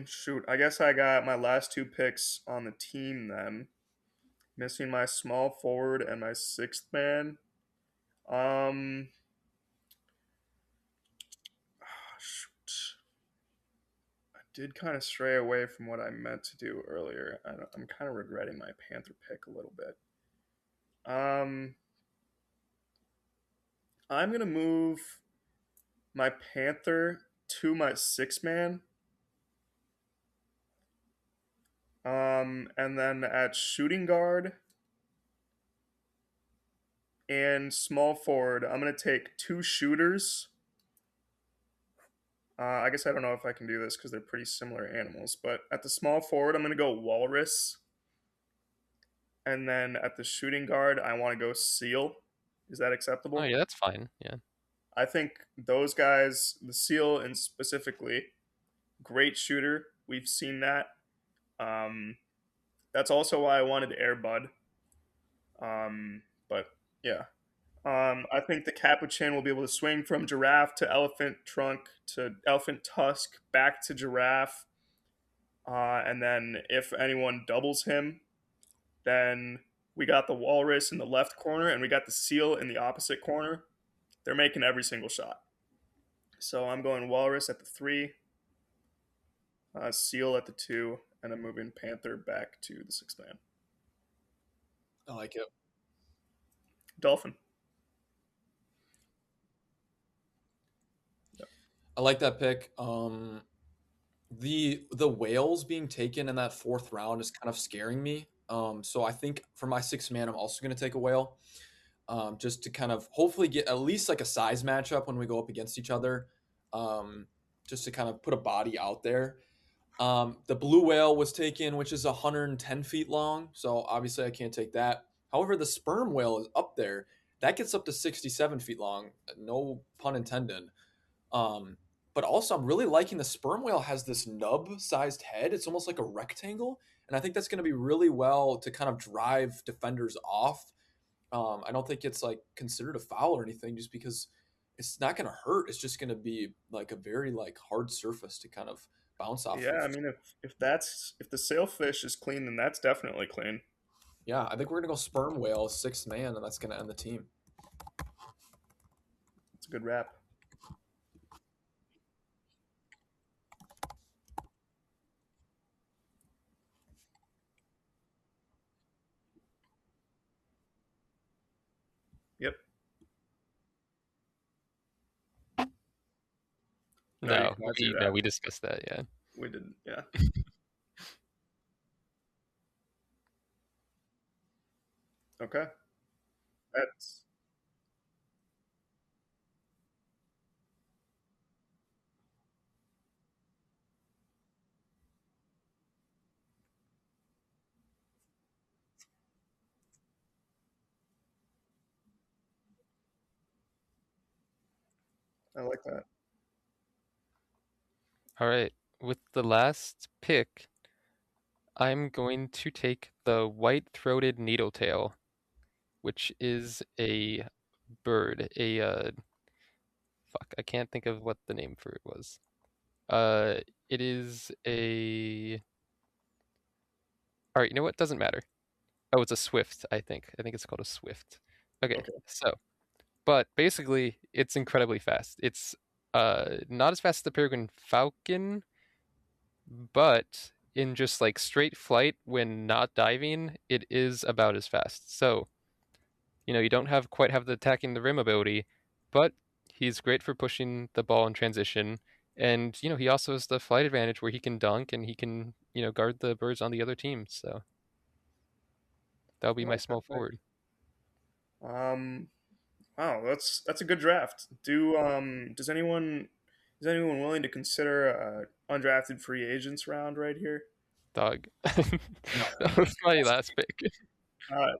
Shoot. I guess I got my last two picks on the team then. Missing my small forward and my sixth man. Um, shoot. did kind of stray away from what I meant to do earlier. I'm kind of regretting my Panther pick a little bit. I'm gonna move my Panther to my six man. And then at shooting guard and small forward, I'm gonna take two shooters. I guess I don't know if I can do this because they're pretty similar animals. But at the small forward, I'm gonna go walrus, and then at the shooting guard, I want to go seal. Is that Oh acceptable? yeah, that's fine. Yeah. I think those guys, the seal and specifically, great shooter. We've seen that. Um, that's also why I wanted Airbud. But yeah, I think the capuchin will be able to swing from giraffe to elephant trunk to elephant tusk back to giraffe. And then if anyone doubles him, then we got the walrus in the left corner and we got the seal in the opposite corner. They're making every single shot. So I'm going walrus at the 3, seal at the 2, and I'm moving panther back to the 6th man. I like it. Dolphin. I like that pick. The whales being taken in that fourth round is kind of scaring me. So I think for my sixth man, I'm also going to take a whale, just to kind of hopefully get at least like a size matchup when we go up against each other, just to kind of put a body out there. The blue whale was taken, which is 110 feet long, so obviously I can't take that. However, the sperm whale is up there. That gets up to 67 feet long. No pun intended. Um, but also, I'm really liking the sperm whale has this nub-sized head. It's almost like a rectangle, and I think that's going to be really well to kind of drive defenders off. I don't think it's like considered a foul or anything, just because it's not going to hurt. It's just going to be like a very like hard surface to kind of bounce off Yeah, of. I mean, if the sailfish is clean, then that's definitely clean. Yeah, I think we're going to go sperm whale sixth man, and that's going to end the team. It's a good wrap. Yep. No, you No, cannot do we no, that. we discussed that. Yeah. We didn't. Yeah. Okay. That's I like that. All right. With the last pick, I'm going to take the white-throated needletail, which is a bird. Fuck, I can't think of what the name for it was. Uh, it is a. All right, you know what? Doesn't matter. Oh, it's a swift, I think. I think it's called a swift. Okay, Okay. so, but basically, it's incredibly fast. It's not as fast as the peregrine falcon, but in just like straight flight when not diving, it is about as fast. So, you don't quite have the attacking the rim ability, but he's great for pushing the ball in transition. And, he also has the flight advantage where he can dunk and he can, guard the birds on the other team. So that'll I be my like that small pick. forward. Wow, that's a good draft. Does anyone willing to consider undrafted free agents round right here? Dog. No, That was my last pick. Uh,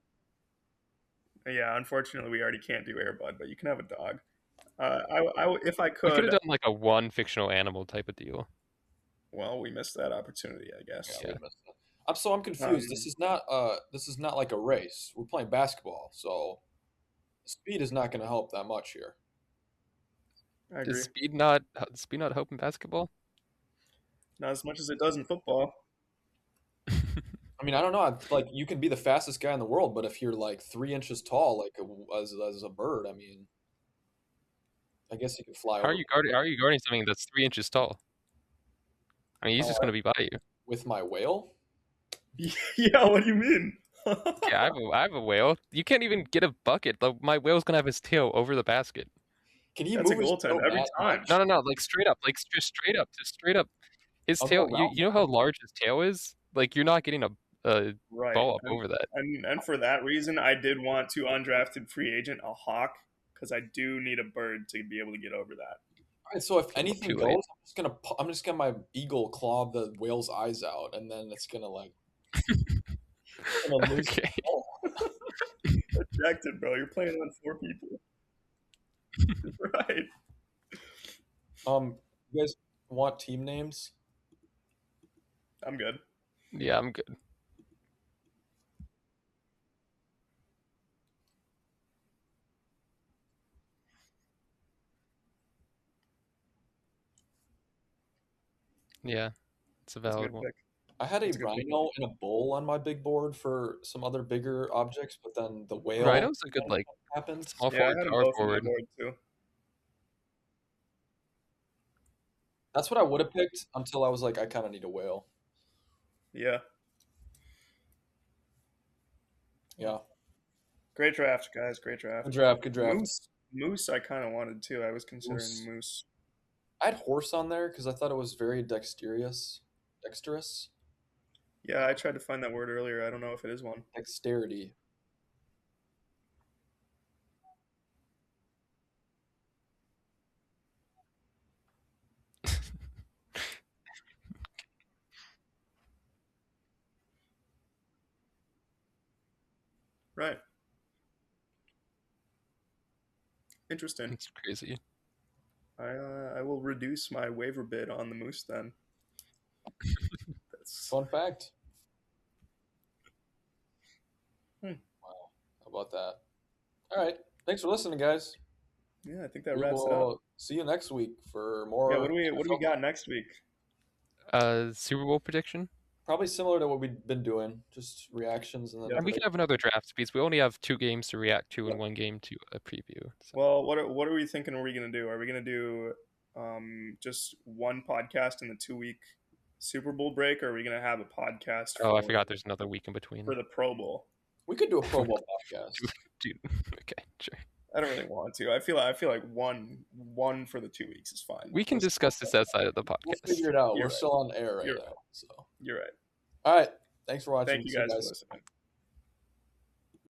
yeah, unfortunately, we already can't do Airbud, but you can have a dog. If I We could could, have done like a one fictional animal type of deal. well, we missed that opportunity, I yeah, guess. we Yeah. missed that. I'm confused. Um, This is not like a race. We're playing basketball, so speed is not going to help that much here. I Is agree. speed not help in basketball? Not as much as it does in football. I mean, I don't know. Like, you can be the fastest guy in the world, but if you're like 3 inches tall, like as a bird, I mean, I guess you can fly How are over. you guarding? How are you guarding something that's 3 inches tall? I mean, he's just gonna be by you. With my whale? Yeah, what do you mean? Yeah, I have a whale. You can't even get a bucket. My whale's gonna have his tail over the basket. Can he That's a move his tail goaltend every that time. much? No, like straight up, like just straight up. His I'll go tail. You around you know how large his tail is? Like you're not getting a Right. ball up over that. And for that reason, I did want to undrafted free agent a hawk because I do need a bird to be able to get over that. All right, so if It's a little anything too goes, late. I'm just gonna my eagle claw the whale's eyes out, and then it's gonna like gonna lose. Okay. Objective, bro. You're playing on 4 people. Right. You guys want team names? I'm good. Yeah, I'm good. Yeah, it's a That's a valid good one. pick. I had a That's a good pick. rhino and a bull on my big board for some other bigger objects, but then the whale Rhino's a good like happened. small Yeah, I forward, had them power both on my forward. board too. That's what I would have picked until I was like, I kind of need a whale. Yeah. Yeah, Great draft, guys. Great draft. good draft, good draft. Moose, I kind of wanted too. I was considering Moose. Moose. I had horse on there because I thought it was very dexterous. Dexterous? Yeah, I tried to find that word earlier. I don't know if it is one. Dexterity. Right. Interesting. It's crazy. I will reduce my waiver bid on the Moose then. That's Fun fact. Hmm. Wow. How about that? All right. Thanks for listening, guys. yeah. I think that We wraps it up. will see you next week for more. Yeah. What do we got next week? Super Bowl prediction. Probably similar to what we've been doing, just reactions and then. Yeah. And we can have another draft because we only have 2 games to react to and 1 game to a preview. So. Well, what are we thinking? Are we gonna do? Are we gonna do just one podcast in the 2-week Super Bowl break, or are we gonna have a podcast? Oh, I forgot. There's another week in between. for the Pro Bowl. We could do a Pro Bowl podcast. Dude, okay, sure. I don't really want to. I feel like one for the 2 weeks is fine. We can discuss this outside of the podcast. We'll figure it out. You're We're right. still on air right You're now. right. So, You're right. all right. Thanks for watching. Thank you See guys for listening.